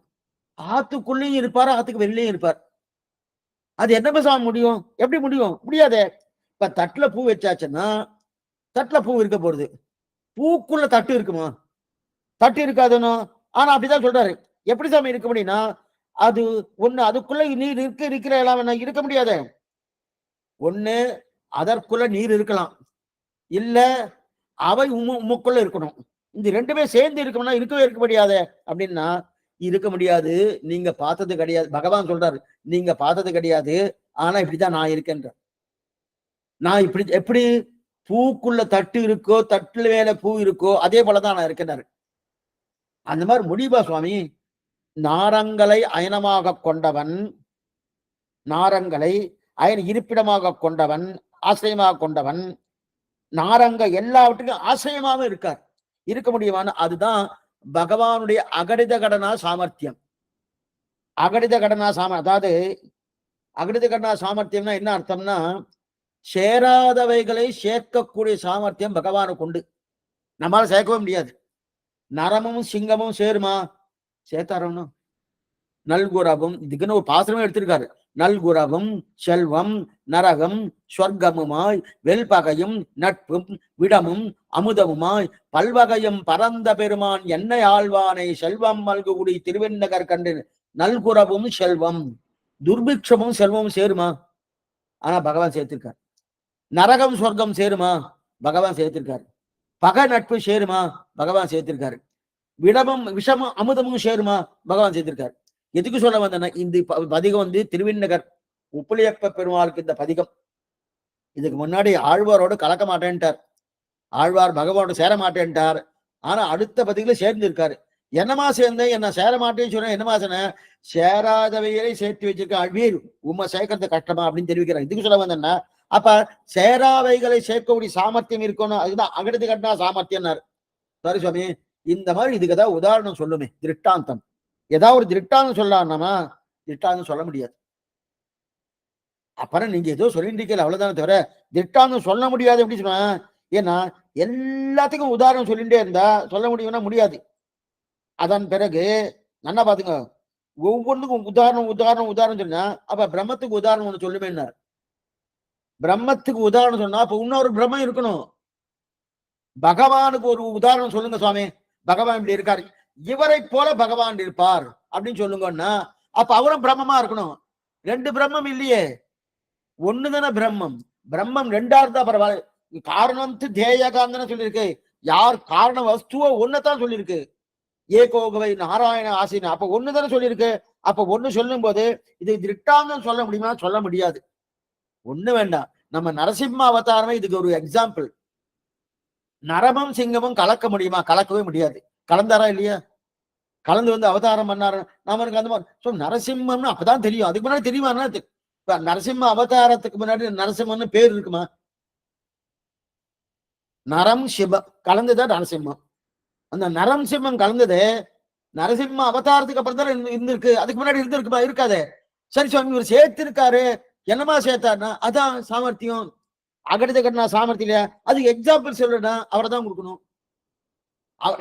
ஆத்துக்குள்ளேயும் இருப்பாரு, ஆத்துக்கு வெளியிலயும் இருப்பார். அது என்ன சுவாமி முடியும்? எப்படி முடியும்? முடியாதே. இப்ப தட்டுல பூ வச்சாச்சுன்னா தட்டுல பூ இருக்க போறது, பூக்குள்ள தட்டு இருக்குமா? தட்டு இருக்காதுன்னு. ஆனா அப்படிதான் சொல்றாரு. எப்படி சாமி இருக்க முடியும்னா, அது ஒண்ணு அதுக்குள்ள நீர் இருக்கிற எல்லாம் இருக்க முடியாது. ஒண்ணு அதற்குள்ள நீர் இருக்கலாம், இல்ல அவை உமுக்குள்ள இருக்கணும். இந்த ரெண்டுமே சேர்ந்து இருக்கணும்னா இருக்கவே இருக்க முடியாது. அப்படின்னா இருக்க முடியாது. நீங்க பார்த்தது கிடையாது. பகவான் சொல்றாரு, நீங்க பார்த்தது கிடையாது, ஆனா இப்படிதான் நான் இருக்கேன்ற. நான் இப்படி எப்படி பூக்குள்ள தட்டு இருக்கோ, தட்டுல மேல பூ இருக்கோ, அதே போலதான் நான் இருக்கிறாரு. அந்த மாதிரி முடிவா சுவாமி? நாரங்களை அயனமாக கொண்டவன், நாரங்களை அயன் இருப்பிடமாக கொண்டவன், ஆசிரியமாக கொண்டவன், நாரங்க எல்லாவற்றுக்கும் ஆசிரியமாக இருக்கார். இருக்க முடியுமான அதுதான் பகவானுடைய அகடித கடனா சாமர்த்தியம். அகடித கடனா அதாவது அகடித கடனா சாமர்த்தியம்னா என்ன அர்த்தம்னா, சேராதவைகளை சேர்க்கக்கூடிய சாமர்த்தியம் பகவானுக்கு உண்டு. நம்மளால சேர்க்கவே முடியாது. நரமும் சிங்கமும் சேருமா? சேர்த்தாரணும். நல்குரவும், இதுக்குன்னு ஒரு பாசனமே எடுத்திருக்காரு. நல்குரவும் செல்வம் நரகம் சொர்க்கமுமாய் வெல்பகையும் நட்பும் விடமும் அமுதமுமாய் பல்வகையும் பரந்த பெருமான் என்னை ஆழ்வானை செல்வம் மல்குடி திருவெண்ணகர் கண்டு. நல்குரவும் செல்வம், துர்பிக்ஷமும் செல்வமும் சேருமா? ஆனா பகவான் சேர்த்திருக்கார். நரகம் சொர்க்கம் சேருமா? பகவான் சேர்த்திருக்காரு. பகை நட்பு சேருமா? பகவான் சேர்த்திருக்காரு. விடமும் விஷமும் அமுதமும் சேருமா? பகவான் சேர்த்திருக்காரு. எதுக்கு சொல்ல வந்தேன்னா, இந்த பதிகம் திருவிண்ணகர் உப்புளியப்ப பெருமாளுக்கு இந்த பதிகம். இதுக்கு முன்னாடி ஆழ்வாரோடு கலக்க மாட்டேன்ட்டார், ஆழ்வார் பகவானோட சேர மாட்டேன்ட்டார். ஆனா அடுத்த பதிகளை சேர்ந்து இருக்காரு. என்னமா சேர்ந்தேன், என்ன சேர மாட்டேன்னு சொன்ன, என்னமா சொன்ன, சேராதவையை சேர்த்து வச்சிருக்க அழ்வீர் உண்மை சேர்க்கறது கஷ்டமா அப்படின்னு தெரிவிக்கிறார். இதுக்கு சொல்ல வந்தேன்னா, அப்ப சேராவைகளை சேர்க்கக்கூடிய சாமர்த்தியம் இருக்கணும். அதுதான் அகடுத்து கட்டினா சாமர்த்தியம்னாரு. சரி சுவாமி, இந்த மாதிரி இதுக்கு ஏதாவது உதாரணம் சொல்லுமே, திருஷ்டாந்தம். ஏதாவது ஒரு திருஷ்டாந்தம் சொல்லலாம்னா திருஷ்டாந்தம் சொல்ல முடியாது. அப்புறம் நீங்க ஏதோ சொல்லிட்டு இருக்கீங்க அவ்வளவுதானே தவிர திருஷ்டாந்தம் சொல்ல முடியாது. எப்படி சொன்னா, ஏன்னா எல்லாத்துக்கும் உதாரணம் சொல்லிட்டே இருந்தா சொல்ல முடியும்னா முடியாது. அதன் பிறகு நல்லா பாத்துங்க, ஒவ்வொன்றுக்கும் உதாரணம் உதாரணம் உதாரணம் சொன்னா அப்ப பிரம்மத்துக்கு உதாரணம் ஒண்ணு சொல்லுமேன்னார். பிரம்மத்துக்கு உதாரணம் சொன்னா அப்ப இன்னொரு பிரம்மம் இருக்கணும். பகவானுக்கு ஒரு உதாரணம் சொல்லுங்க சுவாமி, பகவான் இப்படி இருக்காரு, இவரை போல பகவான் இருப்பார் அப்படின்னு சொல்லுங்கன்னா அப்ப அவரும் பிரம்மமா இருக்கணும். ரெண்டு பிரம்மம் இல்லையே, ஒண்ணுதானே பிரம்மம். பிரம்மம் ரெண்டா இருந்தா பரவாயில்ல. காரணம் தேயகாந்தன சொல்லியிருக்கு. யார் காரண வஸ்துவோ ஒன்னதான் சொல்லியிருக்கு. ஏகோகவை நாராயண ஆசின, அப்ப ஒண்ணுதானே சொல்லியிருக்கு. அப்ப ஒண்ணு சொல்லும் போது இது திருஷ்டாந்தம் சொல்ல முடியுமா? சொல்ல முடியாது. ஒண்ணு வேண்டாம், நம்ம நரசிம்ம அவதாரமே இதுக்கு ஒரு எக்ஸாம்பிள். நரமும் சிங்கமும் கலக்க முடியுமா? கலக்கவே முடியாது. கலந்தாரா இல்லையா? கலந்து அவதாரம் பண்ணாரு. நமக்கு அந்த மாதிரி நரசிம்மம்னு அப்பதான் தெரியும். அதுக்கு முன்னாடி தெரியுமா? நரசிம்ம அவதாரத்துக்கு முன்னாடி நரசிம்மன்னு பேர் இருக்குமா? நரம் சிவ கலந்துதான் நரசிம்மம். அந்த நரம் சிம்மம் கலந்தது நரசிம்ம அவதாரத்துக்கு அப்புறம் தான் இருந்திருக்கு. அதுக்கு முன்னாடி இருந்திருக்குமா? இருக்காதே. சரி சுவாமி இவர் சேர்த்திருக்காரு, என்னமா சேர்த்தாருன்னா அதான் சாமர்த்தியம். அகடித கட்டினா சாமர்த்தியம் இல்லையா? அதுக்கு எக்ஸாம்பிள் சொல்லணும்னா அவரை தான் கொடுக்கணும்.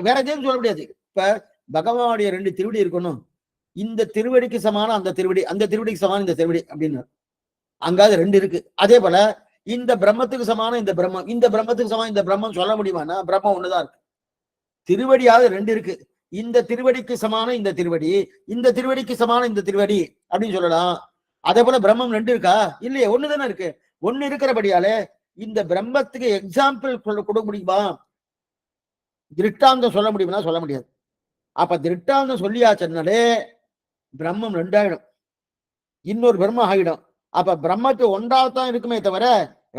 வேற எதையும் சொல்ல முடியாது. இப்ப பகவானுடைய 2 திருவடி இருக்கணும். இந்த திருவடிக்கு சமானம் அந்த திருவடி, அந்த திருவடிக்கு சமானம் இந்த திருவடி அப்படின்னு. அங்காவது 2 இருக்கு. அதே போல இந்த பிரம்மத்துக்கு சமானம் இந்த பிரம்மம், இந்த பிரம்மத்துக்கு சமானம் இந்த பிரம்மம் சொல்ல முடியுமானா பிரம்மம் ஒண்ணுதான் இருக்கு. திருவடியாவது 2 இருக்கு. இந்த திருவடிக்கு சமானம் இந்த திருவடி, இந்த திருவடிக்கு சமானம் இந்த திருவடி அப்படின்னு சொல்லலாம். அதே போல பிரம்மம் 2 இருக்கா? இல்லையே, ஒண்ணுதானே இருக்கு. ஒண்ணு இருக்கிறபடியாலே இந்த பிரம்மத்துக்கு எக்ஸாம்பிள் கொடுக்க முடியுமா? திருஷ்டாந்தம் சொல்ல முடியுமா? சொல்ல முடியாது. அப்ப திருஷ்டாந்தம் சொல்லியாச்சுன்னாலே பிரம்மம் 2 ஆயிடும், இன்னொரு பிரம்மம் ஆகிடும். அப்ப பிரம்மத்து ஒன்றாத்தான் இருக்குமே தவிர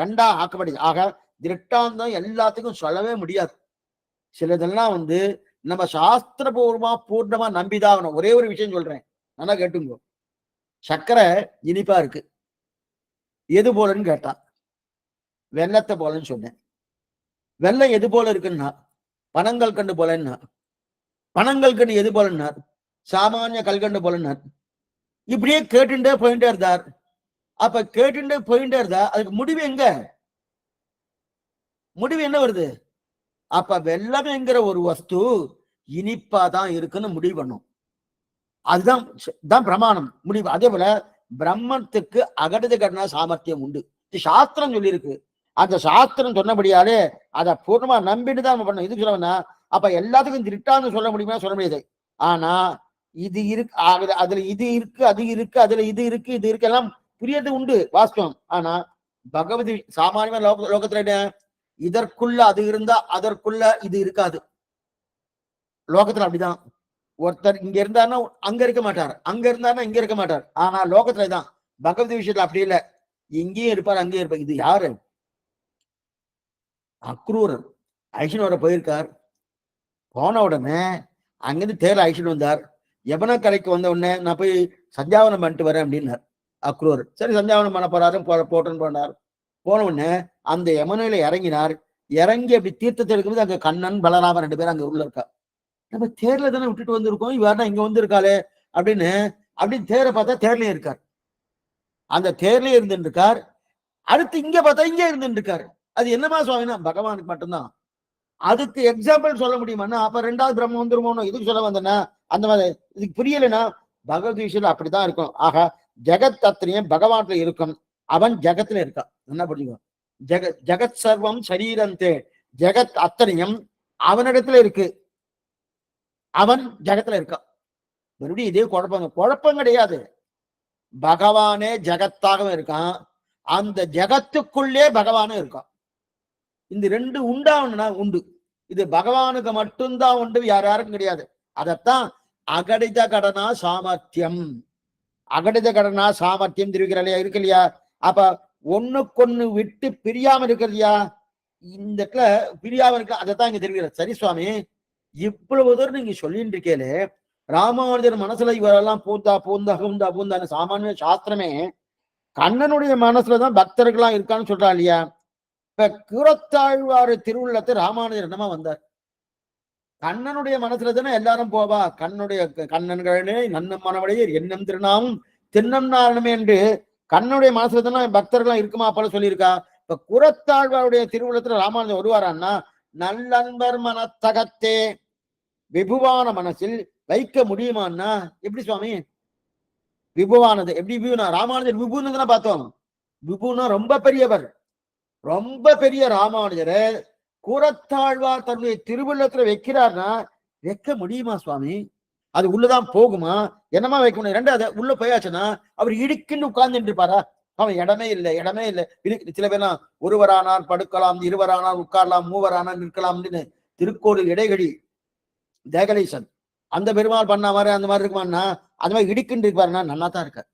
2ஆ ஆக்கப்படி. ஆக திருஷ்டாந்தம் எல்லாத்துக்கும் சொல்லவே முடியாது. சிலதெல்லாம் நம்ம சாஸ்திரபூர்வமா பூர்ணமா நம்பிதான். ஒரே ஒரு விஷயம் சொல்றேன், நல்லா கேட்டுங்க. சர்க்கரை இனிப்பா இருக்கு, எது போலன்னு கேட்டான். வெள்ளத்தை போலன்னு சொன்னேன். வெள்ளம் எது போல இருக்குன்னா பனங்கள் கண்டு போலன்னா. பனங்கள் கண்டு எது போலன்னா சாமானிய கல்கண்டு போலன்னார். இப்படியே கேட்டுட்டே போயிட்டே இருந்தார். அப்ப கேட்டுட்டே போயிட்டே இருந்தா அதுக்கு முடிவு எங்க? முடிவு என்ன வருது? அப்ப வெள்ளம் என்கிற ஒரு வஸ்து இனிப்பாதான் இருக்குன்னு முடிவு பண்ணும். அதுதான் பிரமாணம் முடிவு. அதே போல பிரம்மத்துக்கு அகடித கடனா சாமர்த்தியம் உண்டு. சாஸ்திரம் சொல்லி இருக்கு. அந்த சாஸ்திரம் சொன்னபடியாலே அதை பூர்ணமா நம்பிட்டு தான் நம்ம பண்ணணும். இது சொல்லணும்னா அப்ப எல்லாத்துக்கும் திருட்டான்னு சொல்ல முடியுமா? சொல்ல முடியாது. ஆனா இது இருக்கு, அதுல இது இருக்கு, அது இருக்கு, அதுல இது இருக்கு, இது இருக்கு, எல்லாம் புரியது உண்டு, வாஸ்தவம். ஆனா பகவதி சாமானியமா லோகத்துல இதற்குள்ள அது இருந்தா அதற்குள்ள இது இருக்காது. லோகத்துல அப்படிதான். ஒருத்தர் இங்க இருந்தாருன்னா அங்க இருக்க மாட்டார், அங்க இருந்தாருன்னா இங்க இருக்க மாட்டார். ஆனா லோகத்துல தான். பகவதி விஷயத்துல அப்படி இல்லை, இங்கேயும் இருப்பார் அங்கேயும் இருப்பார். இது யாரு? அக்ரூரர் ஐஷனோட போயிருக்கார். போன உடனே அங்கிருந்து தேர் ஐஷன் வந்தார். யமுனா கரைக்கு வந்த உடனே நான் போய் சஞ்சாவனம் பண்ணிட்டு வரேன் அப்படின்னார் அக்ரூரர். சரி சஞ்சாவனம் பண்ண போறாரு, போட்டுன்னு போனார். போன உடனே அந்த யமுனையில இறங்கினார். இறங்கி அப்படி தீர்த்தத்தை எடுக்கும்போது அங்க கண்ணன் பலராமன் 2 பேரும் அங்க உள்ள இருக்கா. நம்ம தேர்ல தானே விட்டுட்டு வந்திருக்கோம், இவர்தான் இங்க வந்திருக்காளே அப்படின்னு தேரை பார்த்தா தேர்லயே இருக்கார். அந்த தேர்லயே இருந்துட்டு இருக்கார். அடுத்து இங்க பார்த்தா இங்கே இருந்துட்டு இருக்காரு. அது என்னமா சுவாமினா பகவானுக்கு மட்டும்தான். அதுக்கு எக்ஸாம்பிள் சொல்ல முடியுமா? அப்ப 2வது பிரம்மம் வந்துருமோ? இதுக்கு சொல்ல வந்தேன்னா அந்த மாதிரி இதுக்கு புரியலைன்னா பகவத் விஷயம் அப்படிதான் இருக்கும். ஆக ஜெகத் அத்தனையும் பகவான்ல இருக்கும், அவன் ஜெகத்துல இருக்கான். என்ன புரிஞ்சுக்கோ? ஜெகத் சர்வம் சரீரந்தே, ஜெகத் அத்தனையும் அவனிடத்துல இருக்கு, அவன் ஜெகத்துல இருக்கான். மறுபடியும் இதே குழப்பம் கிடையாது. பகவானே ஜெகத்தாகவும் இருக்கான், அந்த ஜெகத்துக்குள்ளே பகவானும் இருக்கான். இந்த 2 உண்டாவணும்னா உண்டு. இது பகவானுக்கு மட்டும்தான் உண்டு, யாருக்கும் கிடையாது. அதத்தான் அகடித கடனா சாமர்த்தியம். அகடித கடனா சாமர்த்தியம் தெரிவிக்கிறா இருக்கு இல்லையா? அப்ப ஒண்ணுக்கொண்ணு விட்டு பிரியாம இருக்கிறியா? இந்த இடத்துல பிரியாம இருக்க, அதைத்தான் இங்க தெரிவிக்கிற. சரி சுவாமி, இவ்வளவு தூரம் நீங்க சொல்லிட்டு இருக்கேலே, ராமானுஜர் மனசுல இவரெல்லாம் பூந்தா பூந்தா பூந்தா பூந்தான்னு சாமானிய சாஸ்திரமே கண்ணனுடைய மனசுலதான் பக்தர்கள்லாம் இருக்கான்னு சொல்றா இல்லையா? இப்ப கூரத்தாழ்வாரு திருவுள்ளத்தை ராமானுஜர் என்னமா வந்தார்? கண்ணனுடைய மனசுல தானே எல்லாரும் போவா. கண்ணன்களே நன்னும் மனவடையர் என்னும் திருநாமும் தின்னம் நாரணமே என்று கண்ணனுடைய மனசுல தானே பக்தர்கள்லாம் இருக்குமா போல சொல்லியிருக்கா. இப்ப கூரத்தாழ்வாருடைய திருவுள்ளத்துல ராமானுஜர் வருவாரான்னா நல்லன்பர் மனத்தகத்தே விபுவான மனசில் வைக்க முடியுமான்னா எப்படி சுவாமி? விபுவானது எப்படி விபுனா? ராமானுஜர் விபுன்னு தானே பார்த்தோம். விபுனா ரொம்ப பெரியவர், ரொம்ப பெரிய ராமானுஜரை கூரத்தாழ்வார் தன்னுடைய திருவுள்ளத்துல வைக்கிறார்னா வைக்க முடியுமா சுவாமி? அது உள்ளதான் போகுமா? என்னமா வைக்க முடியும்? 2வது உள்ள போயாச்சுன்னா அவர் இடுக்குன்னு உட்கார்ந்துட்டு இருப்பாரா? அவன் இடமே இல்லை, இடமே இல்லை. சில பேர்லாம் ஒருவரானார் படுக்கலாம், இருவரானார் உட்காரலாம், மூவரானார் நிற்கலாம் அப்படின்னு திருக்கோவில் இடைகழி தேகலீசன் அந்த பெருமாள் பண்ண மாதிரி அந்த மாதிரி இருக்குமான்னா அந்த மாதிரி இடுக்குன்னு இருப்பாருன்னா நல்லா தான் இருக்கார்.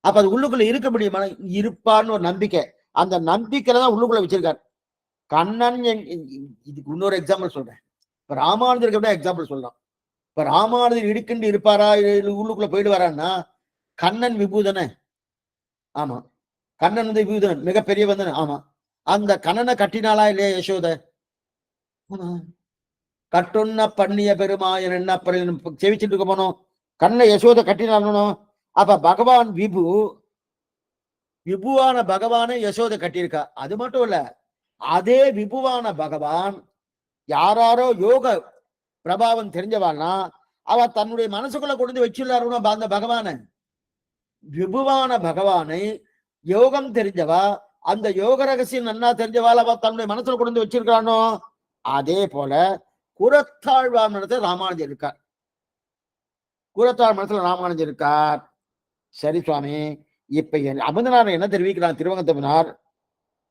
அப்ப அது உள்ளுக்குள்ள இருக்க முடியுமா? இருப்பான்னு ஒரு நம்பிக்கை, அந்த நம்பிக்கையில தான் உள்ளுக்குள்ள வச்சிருக்காரு. கண்ணன் இதுக்கு இன்னொரு எக்ஸாம்பிள் சொல்றேன். இப்ப ராமானுஜருக்கு எப்படி எக்ஸாம்பிள் சொல்றான். இப்ப ராமானுஜர் இடுக்குண்டு இருப்பாரா, உள்ளுக்குள்ள போயிட்டு வரான்னா கண்ணன் விபூதனே. ஆமா, கண்ணன் விபூதன் மிகப்பெரியவன் தானே. ஆமா, அந்த கண்ணனை கட்டினாளா இல்லையா யசோத? கட்டுன்ன பண்ணிய பெருமாயன் என்ன செவிச்சுட்டு இருக்க போனோம். கண்ணை யசோத கட்டினாலும் அப்ப பகவான் விபுவான பகவானை யசோதை கட்டியிருக்கா. அது மட்டும் இல்ல, அதே விபுவான பகவான் யாரோ யோக பிரபாவம் தெரிஞ்சவாள்னா அவ தன்னுடைய மனசுக்குள்ள கொண்டு வச்சுள்ளாருன்னு அந்த பகவான விபுவான பகவானை யோகம் தெரிஞ்சவா, அந்த யோக ரகசியம் நன்னா தெரிஞ்சவாள் அவ தன்னுடைய மனசுல கொண்டு வச்சிருக்கானோ, அதே போல குரத்தாழ்வார் மனத்துல ராமானுஜர் இருக்கார். குரத்தாழ் மனசுல ராமானுஜர் இருக்கார். சரி சுவாமி, இப்ப அமுதனார் என்ன தெரிவிக்கிறான் திருவங்கத்தவனார்,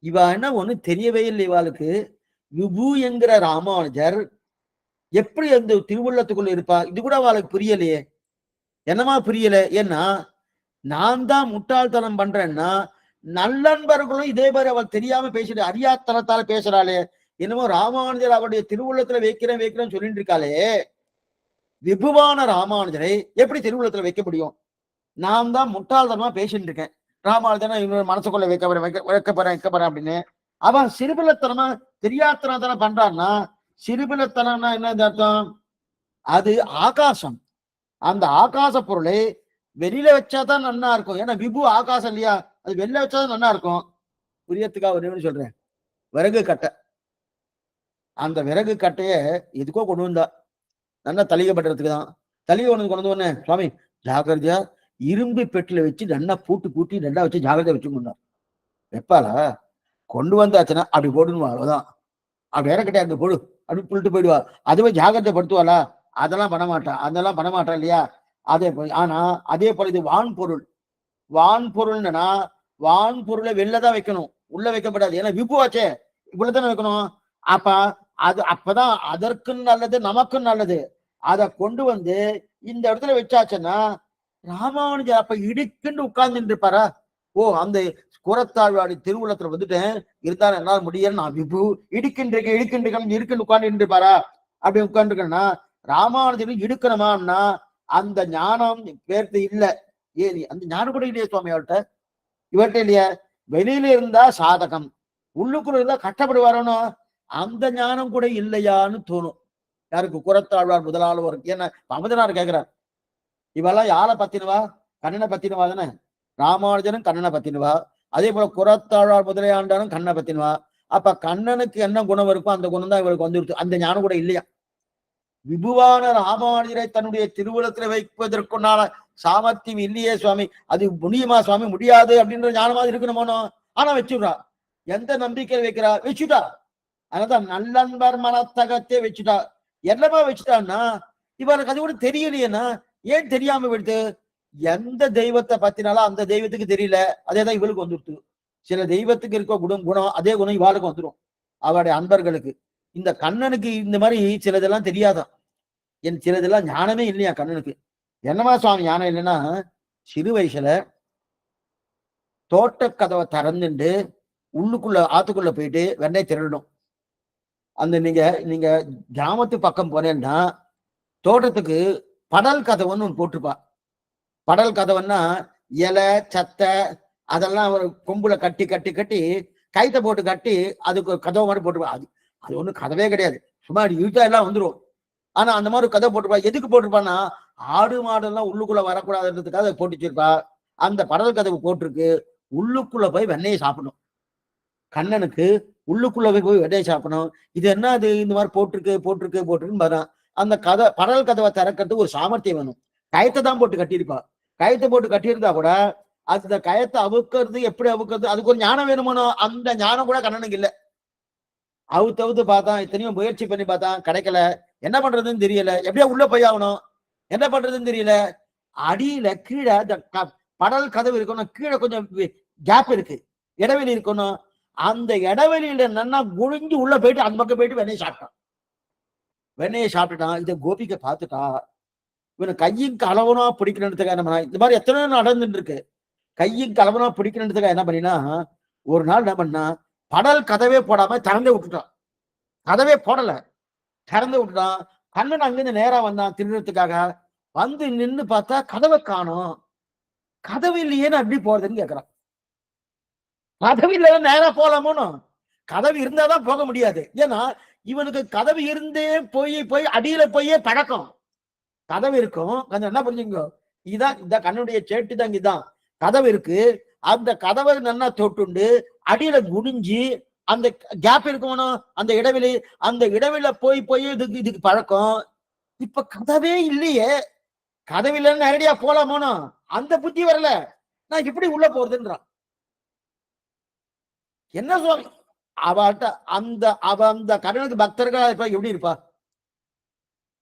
இவ என்ன ஒண்ணு தெரியவே இல்லை இவாளுக்கு. விபு என்கிற ராமானுஜர் எப்படி அந்த திருவுள்ளத்துக்குள்ள இருப்பா, இது கூட அவளுக்கு புரியலையே. என்னமா புரியல? ஏன்னா நான் தான் முட்டாள்தனம் பண்றேன்னா நல்லன்பர்களும் இதே மாதிரி அவள் தெரியாம பேசிட்டு அறியாத்தனத்தால பேசுறாளே. என்னமோ ராமானுஜர் அவருடைய திருவுள்ளத்துல வைக்கிறேன்னு சொல்லிட்டு இருக்காளே. விபுவான ராமானுஜரை எப்படி திருவுள்ளத்துல வைக்க முடியும்? நான் தான் முட்டாள்தனமா பேசிட்டு இருக்கேன். ராமானுஜனை இன்னொரு மனசுக்குள்ள வைக்க போறேன் அப்படின்னு. அவன் சிறுபிலத்தனமா தெரியாத்தனத்தான பண்றான்னா, சிறுபிலத்தனம்னா என்ன அர்த்தம்? அது ஆகாசம். அந்த ஆகாச பொருளை வெளியில வச்சாதான் நன்னா இருக்கும். ஏன்னா விபு ஆகாசம் இல்லையா, அது வெளில வச்சாதான் நன்னா இருக்கும். புரியத்துக்காக ஒரு சொல்றேன். விறகு கட்டை, அந்த விறகு கட்டைய எதுக்கோ கொண்டு வந்தா, நல்லா தலிகப்படுறதுக்கு தான். தலிகை கொண்டு வந்தோடனே, சுவாமி ஜாகிரதையா இரும்பு பெட்டில வச்சு நல்லா பூட்டி நல்லா வச்சு ஜாகிரதையா வச்சுக்கணும். வெப்பாளா கொண்டு வந்தாச்சுன்னா அப்படி போடுவா, அவ்வளவுதான். அப்படி வேற கட்டையா அங்க போடு அப்படி புள்ளிட்டு போயிடுவா. அதுவே ஜாகிரதை படுத்துவாளா? அதெல்லாம் பண்ண மாட்டான் இல்லையா? அதே போல ஆனா அதே போல இது வான் பொருள்னா வான் பொருளை வெளிலதான் வைக்கணும், உள்ள வைக்கப்படாது. ஏன்னா விபுவாச்சே, இவ்வளவுதானே வைக்கணும். அப்ப அது அப்பதான் அதற்கும் நல்லது, நமக்கும் நல்லது. அதை கொண்டு வந்து இந்த இடத்துல வச்சாச்சுன்னா ராமானுஜர் அப்ப இடுக்குன்னு உட்கார்ந்துட்டு இருப்பாரா? ஓ, அந்த குரத்தாழ்வாடி திருவுள்ளத்துல வந்துட்டேன், இருந்தாலும் என்னால முடியல, நான் விபு இருக்குன்னு உட்கார்ந்து இருப்பாரா? அப்படி உட்காந்துருக்கேன்னா ராமானுஜர் இடுக்கணுமான்னா அந்த ஞானம் பேர்த்து இல்ல. ஏன் அந்த ஞானம் கூட இல்லையா சுவாமி அவர்கிட்ட? இவர்கிட்ட இல்லையா? வெளியில இருந்தா சாதகம், உள்ளுக்குள்ள இருந்தா கஷ்டப்படுவாரோ. அந்த ஞானம் கூட இல்லையான்னு தோணும் யாருக்கு? குரத்தாழ்வார் முதலாளவர். ஏன்னா அமுதனார் கேட்கிறார், இவெல்லாம் யாரை பத்தினவா? கண்ணனை பத்தினவா தானே. ராமானுஜனும் கண்ணனை பத்தினவா, அதே போல குரத்தாழ்வார் முதலையாண்டானும் கண்ணனை பத்தினவா. அப்ப கண்ணனுக்கு என்ன குணம் இருக்கும், அந்த குணம் தான் இவருக்கு வந்துருக்கு. அந்த ஞானம் கூட இல்லையா? விபுவான ராமானுஜரை தன்னுடைய திருவுளத்துல வைப்பதற்குண்டான சாமர்த்தியம் இல்லையே சுவாமி. அது முடியுமா சுவாமி? முடியாது அப்படின்ற ஞானமா இருக்கணுமோனோ. ஆனா வச்சுடுறா. எந்த நம்பிக்கை வைக்கிறா? வச்சுட்டா. அதனால நல்லன்பர் மனத்தகத்தே வச்சுட்டா. என்னமா வச்சுட்டான்னா இவருக்கு அது கூட தெரியலையேன்னா. ஏன் தெரியாம விடுத்து? எந்த தெய்வத்தை பத்தினாலும் அந்த தெய்வத்துக்கு தெரியல, அதேதான் இவளுக்கு வந்துடுத்து. சில தெய்வத்துக்கு இருக்க குணம் அதே குணம் இவாளுக்கு வந்துடும், அவருடைய அன்பர்களுக்கு. இந்த கண்ணனுக்கு இந்த மாதிரி சிலதெல்லாம் தெரியாதான். சிலதெல்லாம் ஞானமே இல்லையா கண்ணனுக்கு. என்னமா சுவாமி ஞானம் இல்லைன்னா, சிறு வயசுல தோட்ட கதவை திறந்துட்டு உள்ளுக்குள்ள ஆத்துக்குள்ள போயிட்டு வெண்ணெய் திருடணும். அந்த நீங்க கிராமத்து பக்கம் போனேன்னா தோட்டத்துக்கு படல் கதவுன்னு ஒன்று போட்டிருப்பா. படல் கதவுன்னா இலை சத்தை அதெல்லாம் ஒரு கொம்புல கட்டி கைத்தை போட்டு கட்டி அதுக்கு கதவு மாதிரி போட்டுருப்பா. அது ஒன்றும் கதவே கிடையாது, சும்மா இழுத்தா எல்லாம் வந்துடும். ஆனா அந்த மாதிரி கதவை போட்டிருப்பா. எதுக்கு போட்டிருப்பான்னா ஆடு மாடெல்லாம் உள்ளுக்குள்ள வரக்கூடாதுன்றதுக்காக அதை போட்டு வச்சிருப்பா. அந்த படல் கதவு போட்டிருக்கு. உள்ளுக்குள்ள போய் வெண்ணெயை சாப்பிடணும். கண்ணனுக்கு உள்ளுக்குள்ள போய் வெண்ணெயை சாப்பிடணும். இது என்ன அது இந்த மாதிரி போட்டிருக்குன்னு வரான். அந்த படல் கதவை திறக்கிறதுக்கு ஒரு சாமர்த்தியம் வேணும். கயத்தை தான் போட்டு கட்டியிருப்பா. கயத்தை போட்டு கட்டியிருந்தா கூட அந்த கயத்தை அவுக்கிறது எப்படி அவுக்கிறது, அதுக்கு ஒரு ஞானம் வேணுமோனோ. அந்த ஞானம் கூட கண்ணனுக்கு இல்லை. அவுத்து பார்த்தான், இத்தனையும் முயற்சி பண்ணி பார்த்தான், கிடைக்கல. என்ன பண்றதுன்னு தெரியல. எப்படியா உள்ள போய் ஆகணும், என்ன பண்றதுன்னு தெரியல. அடியில கீழே அந்த படல் கதவு இருக்கணும், கீழே கொஞ்சம் கேப் இருக்கு, இடைவெளி இருக்கணும். அந்த இடைவெளியில நல்லா குழிஞ்சு உள்ள போயிட்டு அந்த பக்கம் போயிட்டு வெண்ணெயை சாப்பிட்டுட்டான். இதை கோபிக்க பார்த்துட்டா. இவனை கையும் கலவனா பிடிக்கணுன்றதுக்காக என்ன பண்ணா, இந்த மாதிரி எத்தனை நடந்துட்டு இருக்கு. கையும் கலவனா பிடிக்கணுன்றதுக்காக என்ன பண்ணினா, ஒரு நாள் என்ன பண்ணா, படல் கதவே போடாம திறந்து விட்டுட்டான். கதவே போடல, திறந்து விட்டுட்டான். கண்ணன் அங்கிருந்து நேரா வந்தான் திருடுறதுக்காக. வந்து நின்று பார்த்தா கதவை காணும். கதவு இல்லையேன்னு அப்படி போறதுன்னு கேட்கிறான். கதவு இல்லையா நேரா போலாமோன்னு. கதவு இருந்தாதான் போக முடியாது. ஏன்னா இவனுக்கு கதவு இருந்தே போய் அடியில போயே பழக்கம். கதவு இருக்கும், கொஞ்சம் என்ன புரிஞ்சுங்க, இதுதான் இந்த கண்ணுடைய சேட்டு தான். இங்கதான் கதவு இருக்கு. அந்த கதவை நல்லா தொட்டுண்டு அடியில குடிஞ்சு அந்த கேப் இருக்கணும், அந்த இடைவெளி, அந்த இடைவெளியில போய் போய் இதுக்கு பழக்கம். இப்ப கதவே இல்லையே, கதவில்ல நேரடியா போலாமோனோ அந்த புத்தி வரல. நான் எப்படி உள்ள போறதுன்றான். என்ன சுவாமி அவட்ட அந்த கண்ணனுக்கு பக்தர்களா இருப்பா, எப்படி இருப்பா?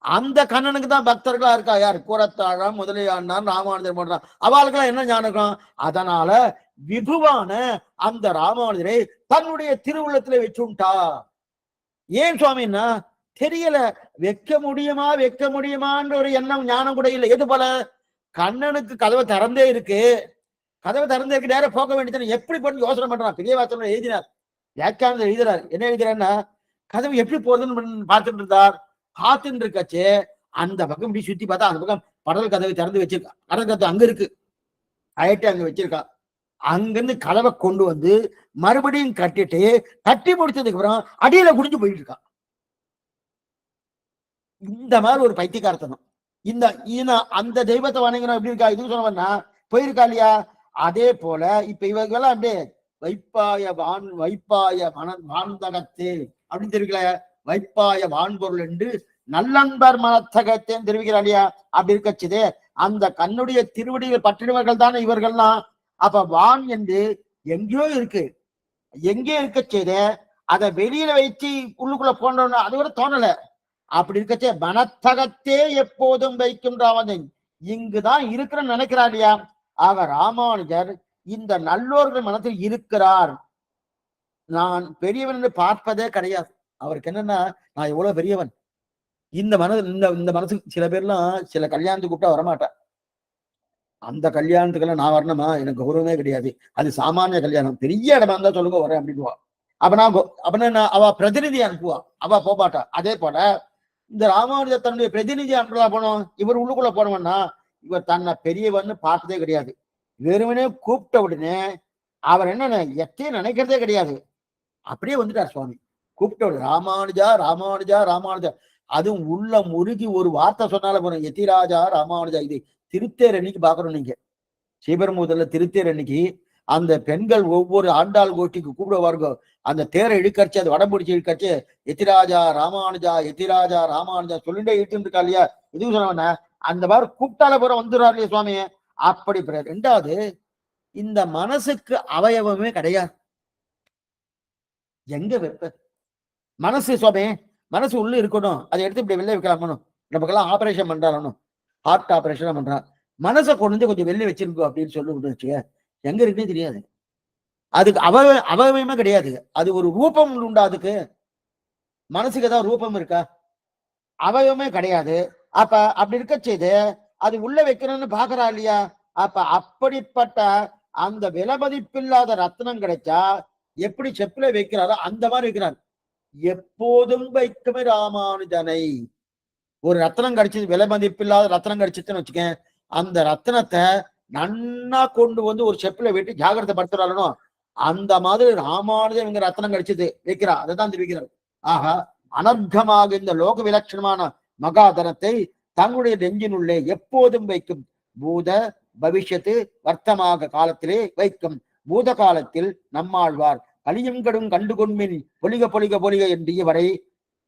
அந்த கண்ணனுக்கு தான் பக்தர்களா இருக்கா யார்? கூரத்தாழம், முதலியாண்டான், ராமானுஜர் போன்றான். அவளுக்கெல்லாம் என்ன ஞானம்? அதனால விபுவான அந்த ராமானுஜரை தன்னுடைய திருவுள்ளத்துல வச்சுட்டா. ஏன் சுவாமின்னா தெரியல, வைக்க முடியுமான்ற ஒரு எண்ணம் ஞானம் கூட இல்லை. எது போல கண்ணனுக்கு கதவை திறந்தே இருக்கு, கதவை திறந்தே இருக்கு, நேரம் போக வேண்டியது எப்படி பண்ணி யோசனை பண்றான். பெரிய வாசனை எழுதினார், வியாக்கியானத்தை எழுதுறார். என்ன எழுதுறாருன்னா, கதவு எப்படி போறதுன்னு பார்த்துட்டு இருந்தார். பார்த்துட்டு இருக்காச்சு அந்த பக்கம் இப்படி சுத்தி பார்த்தா அந்த பக்கம் படல் கதவை திறந்து வச்சிருக்கா. கடல் கதவு அங்க இருக்கு, அயட்டு அங்க வச்சிருக்கா. அங்கிருந்து கதவை கொண்டு வந்து மறுபடியும் கட்டிட்டு கட்டி முடிச்சதுக்கு அப்புறம் அடியில குடிஞ்சு போயிட்டு இருக்கா. இந்த மாதிரி ஒரு பைத்தியக்காரத்தனம். அந்த தெய்வத்தை வணங்கினா எப்படி இருக்கா? இது சொன்னா போயிருக்கா இல்லையா? அதே போல இப்ப இவங்கெல்லாம் அப்படியே வைப்பாய வான்தகத்தே அப்படின்னு தெரிவிக்கல. வைப்பாய வான்பொருள் என்று நல்லன்பர் மனத்தகத்தேன்னு தெரிவிக்கிறா இல்லையா? அப்படி இருக்கச்சுதே அந்த கண்ணுடைய திருவடிகள் பற்றினவர்கள் தானே இவர்கள்லாம். அப்ப வான் என்று எங்கேயோ இருக்கு, எங்கே இருக்க செய்த அதை வெளியில வச்சு உள்ளுக்குள்ள போனோம்னா அது கூட தோணல. அப்படி இருக்கச்சே மனத்தகத்தே எப்போதும் வைக்கும் ராமன் இங்குதான் இருக்கிறன்னு நினைக்கிறார் இல்லையா? ஆக ராமானுஜர் இந்த நல்லோர்கள் மனத்தில் இருக்கிறார். நான் பெரியவன் என்று பார்ப்பதே கிடையாது. அவருக்கு என்னன்னா, நான் எவ்வளவு பெரியவன். இந்த மனசுக்கு சில பேர்லாம் சில கல்யாணத்துக்கு கூப்பிட்டா வரமாட்டேன். அந்த கல்யாணத்துக்கெல்லாம் நான் வரணுமா? எனக்கு கௌரவமே கிடையாது. அது சாமானிய கல்யாணம், பெரிய இடமா இருந்தா சொல்லுங்க வரேன் அப்படின்னுவா. அப்பனா அவ பிரதிநிதி அனுப்புவா, அவ போமாட்டா. அதே போல இந்த ராமானுஜர் தன்னுடைய பிரதிநிதி அனுப்பலா போனோம். இவர் உள்ளுக்குள்ள போனோம்னா இவர் தன்னை பெரியவன்னு பார்த்ததே கிடையாது. வெறுமனே கூப்பிட்ட உடனே அவர் என்ன எத்தையும் நினைக்கிறதே கிடையாது. அப்படியே வந்துட்டார் சுவாமி. கூப்பிட்ட உடனே ராமானுஜா ராமானுஜா ராமானுஜா. அதுவும் உள்ள முருகி ஒரு வார்த்தை சொன்னால போறோம், எத்திராஜா ராமானுஜா. இது திருத்தேர் அன்னைக்கு பாக்குறோம். நீங்க ஸ்ரீபெரும்புதூர்ல திருத்தேர் அன்னைக்கு அந்த பெண்கள் ஒவ்வொரு ஆண்டாள் கோஷ்டிக்கு கூப்பிடுவார்கள். அந்த தேரை இழுக்கச்சு, அது வடம்பிடிச்சு இழுக்கச்சு, எத்திராஜா ராமானுஜா எத்திராஜா ராமானுஜா சொல்லிட்டே இழுட்டு இருக்கா இல்லையா? எதுவும் சொன்ன அந்த மாதிரி கூப்பிட்டால போற வந்துடுறாரு இல்லையா சுவாமி? அப்படி ரெண்டாவது, இந்த மனசுக்கு அவயவமே கிடையாது. எங்க வெப்ப மனசு சுவாமி? மனசு உள்ள இருக்கணும், அதை எடுத்து இப்படி வெளில வைக்கலாமணும். நமக்கெல்லாம் ஆபரேஷன் பண்றாலும், ஹார்ட் ஆபரேஷன் பண்றான், மனசை கொண்டு வந்து கொஞ்சம் வெளில வச்சிருக்கோம் அப்படின்னு சொல்லி வச்சுக்க, எங்க இருக்குன்னு தெரியாது. அதுக்கு அவயவமே கிடையாது. அது ஒரு ரூபம் உண்டா? அதுக்கு மனசுக்கு ஏதாவது ரூபம் இருக்கா? அவயவமே கிடையாது. அப்ப அப்படி இருக்க செய்து அது உள்ள வைக்கணும்னு பாக்குறா இல்லையா? அப்ப அப்படிப்பட்ட அந்த விலை மதிப்பில்லாத ரத்னம் கிடைச்சா எப்படி செப்புல வைக்கிறாரோ அந்த மாதிரி வைக்கிறார். எப்போதும் வைக்குமே ராமானுஜனை. ஒரு ரத்னம் கிடைச்சது, விலை மதிப்பில்லாத ரத்னம் கிடைச்சதுன்னு வச்சுக்கேன், அந்த ரத்னத்தை நன்னா கொண்டு வந்து ஒரு செப்புல வெட்டி ஜாகிரதை படுத்துறாளோ அந்த மாதிரி ராமானுஜன் இங்க ரத்னம் கிடைச்சது வைக்கிறா. அதை தான் தெரிவிக்கிறார். ஆகா, அனர்த்தமாக இந்த லோக விலட்சணமான மகாதனத்தை தங்களுடைய நெஞ்சினுள்ளே எப்போதும் வைக்கும். பூத பவிஷ்யத்து வர்த்தமாக காலத்திலே வைக்கும். பூத காலத்தில் நம்மாழ்வார் கலியும் கடும் கண்டு கொண்மின் பொலிக பொலிக பொலிக என்று வரை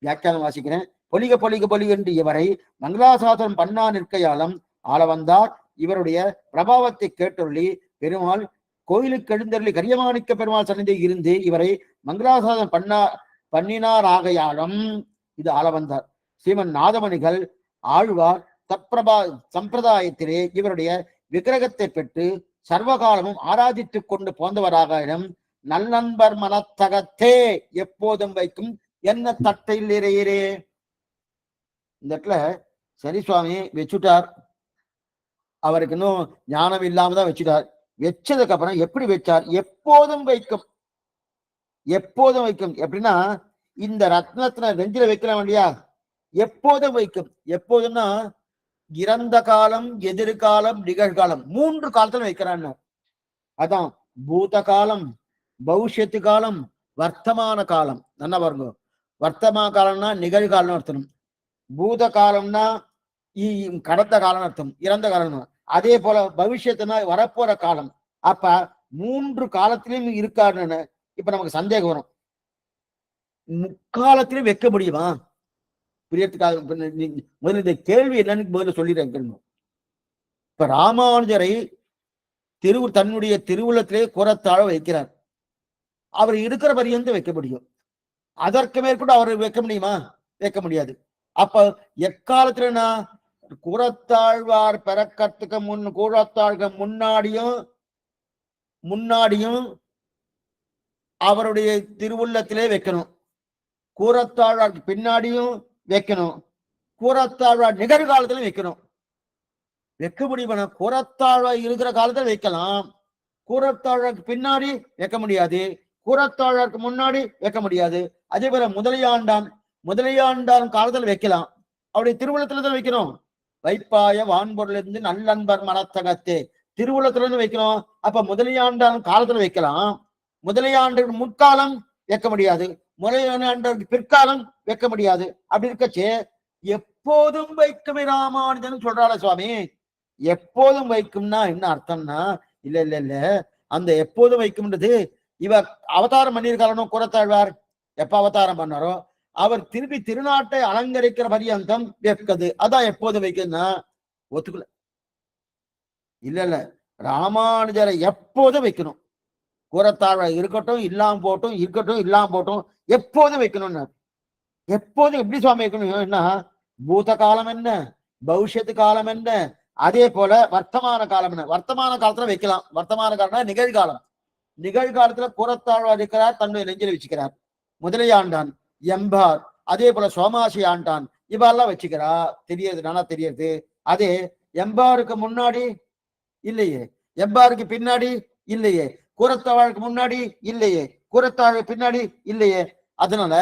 வியாக்கியானம் வாசிக்கிறேன். பொலிக பொலிக பொலிக என்று வரை மங்களாசாசனம் பண்ணா நிற்கையாலம் ஆள வந்தார். இவருடைய பிரபாவத்தை கேட்டொள்ளி பெருமாள் கோயிலுக்கு எழுந்தருளி கரியமாணிக்க பெருமாள் சன்னதியில் இருந்து இவரை மங்களாசாசனம் பண்ணினாராகையாலும் இது ஆள வந்தார். ஸ்ரீமன் நாதமணிகள் ஆழ்வார் சம்பிரதாயத்திலே இவருடைய விக்கிரகத்தை பெற்று சர்வகாலமும் ஆராதித்துக் கொண்டு போந்தவராக நல்லன்பர் மனத்தகத்தே எப்போதும் வைக்கும் என்ன தட்டையில் இறையரே. இந்த இடத்துல சரி சுவாமி வச்சுட்டார், அவருக்கு இன்னும் ஞானம் இல்லாம தான் வச்சுட்டார். வச்சதுக்கு அப்புறம் எப்படி வச்சார்? எப்போதும் வைக்கும். எப்போதும் வைக்கும் எப்படின்னா, இந்த ரத்னத்தின நெஞ்சில வைக்கலாம் இல்லையா? எப்போதும் வைக்கும். எப்போதும்னா இறந்த காலம், எதிர்காலம், நிகழ்காலம், 3 காலத்துல வைக்கிறான்னு. அதான் பூத காலம், பவிஷ்யத்து காலம், வர்த்தமான காலம். நல்லா பாருங்க, வர்த்தமான காலம்னா நிகழ்காலம் அர்த்தம், பூத காலம்னா கடந்த காலம் அர்த்தம், இறந்த காலம். அதே போல பவிஷ்யத்துனா வரப்போற காலம். அப்ப 3 காலத்திலும் இருக்காருன்னு இப்ப நமக்கு சந்தேகம் வரும். முக்காலத்திலும் வைக்க முடியுமா? புரியறதுக்காக முதல்ல இந்த கேள்வி என்னன்னு முதல்ல சொல்லிடுறேன். இப்ப ராமானுஜரை தன்னுடைய திருவுள்ளத்திலே குறத்தாழ வைக்கிறார். அவர் இருக்கிற பரியந்தம் வைக்க முடியும். அதற்கு மேற்கொண்டு அவர் வைக்க முடியுமா? வைக்க முடியாது. அப்ப எக்காலத்துல குறத்தாழ்வார் பிறக்கத்துக்கு கூறத்தாழ்க முன்னாடியும் அவருடைய திருவுள்ளத்திலே வைக்கணும். கூறத்தாழ்வாருக்கு பின்னாடியும் வைக்கணும். கூறத்தாழ்வார் நிகழ்காலத்திலும் வைக்கணும். வைக்க முடியுமா? கூறத்தாழ்வார் இருக்கிற காலத்துல வைக்கலாம். கூறத்தாழ்வாருக்கு பின்னாடி வைக்க முடியாது. கூறத்தாழ்வாருக்கு முன்னாடி வைக்க முடியாது. அதே போல முதலியாண்டான் காலத்துல வைக்கலாம். அவருடைய திருவுள்ளத்துல தான் வைக்கணும். வைப்பாய வான்பொருள் இருந்து நல்லன்பர் மனத்தகத்தே திருவுள்ளத்துல இருந்து வைக்கணும். அப்ப முதலியாண்டான் காலத்துல வைக்கலாம். முதலியாண்டு முற்காலம் வைக்க முடியாது. முதலியாண்டு பிற்காலம் வைக்க முடியாது. அப்படி இருக்கச்சே எப்போதும் வைக்குமே ராமானுஜன் சொல்றாள சுவாமி. எப்போதும் வைக்கும்னா என்ன அர்த்தம்னா, இல்ல அந்த எப்போதும் வைக்கும்ன்றது இவ அவதாரம் பண்ணியிருக்காரனோ குறத்தாழ்வார் எப்ப அவதாரம் பண்ணாரோ அவர் திருப்பி திருநாட்டை அலங்கரிக்கிற பரியந்தம் வைக்கிறது. அதான் எப்போதும் வைக்குதுன்னா ஒத்துக்கல. இல்ல ராமானுஜரை எப்போதும் வைக்கணும். கூறத்தாழ்வார் இருக்கட்டும் இல்லாம போட்டும் எப்போதும் வைக்கணும்னு. எப்போதும் எப்படி சுவாமி வைக்கணும்? பூத காலம் என்ன, பவிஷ்யத்து காலம் என்ன, அதே போல வர்த்தமான காலம் என்ன. வர்த்தமான காலத்துல வைக்கலாம். வர்த்தமான காலம்னா நிகழ்காலம். நிகழ்காலத்துல கூறத்தாழ்வார் இருக்கிறார், தன்னுடைய நெஞ்சில வச்சுக்கிறார். முதலையாண்டான், எம்பார், அதே போல சோமாசி ஆண்டான் இவெல்லாம் வச்சுக்கிறா. தெரியுது, நானா தெரியுது. அதே எம்பாருக்கு முன்னாடி இல்லையே, எம்பாருக்கு பின்னாடி இல்லையே, கூறத்தாழ்வாருக்கு முன்னாடி இல்லையே, கூறத்தாழ்வாருக்கு பின்னாடி இல்லையே. அதனால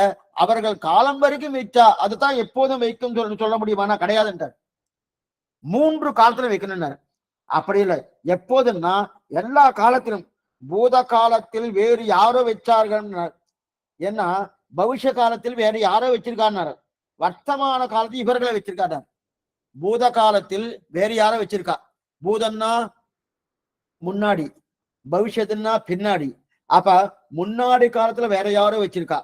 அவர்கள் காலம் வரைக்கும் வைச்சா அதுதான் எப்போதும் வைக்கும் சொல்ல முடியுமானா கிடையாதுன்றார். 3 காலத்துல வைக்கணும்னாரு. அப்படி இல்லை. எப்போதுன்னா எல்லா காலத்திலும். பூத காலத்தில் வேறு யாரோ வச்சார்கள். ஏன்னா பவிஷ்ய காலத்தில் வேற யாரோ வச்சிருக்காரு. வர்த்தமான காலத்தில் இவர்களை வச்சிருக்காரு. பூத காலத்தில் வேற யாரோ வச்சிருக்கா. பூதம்னா முன்னாடி, பவிஷ்யத்துன்னா பின்னாடி. அப்ப முன்னாடி காலத்துல வேற யாரோ வச்சிருக்கா.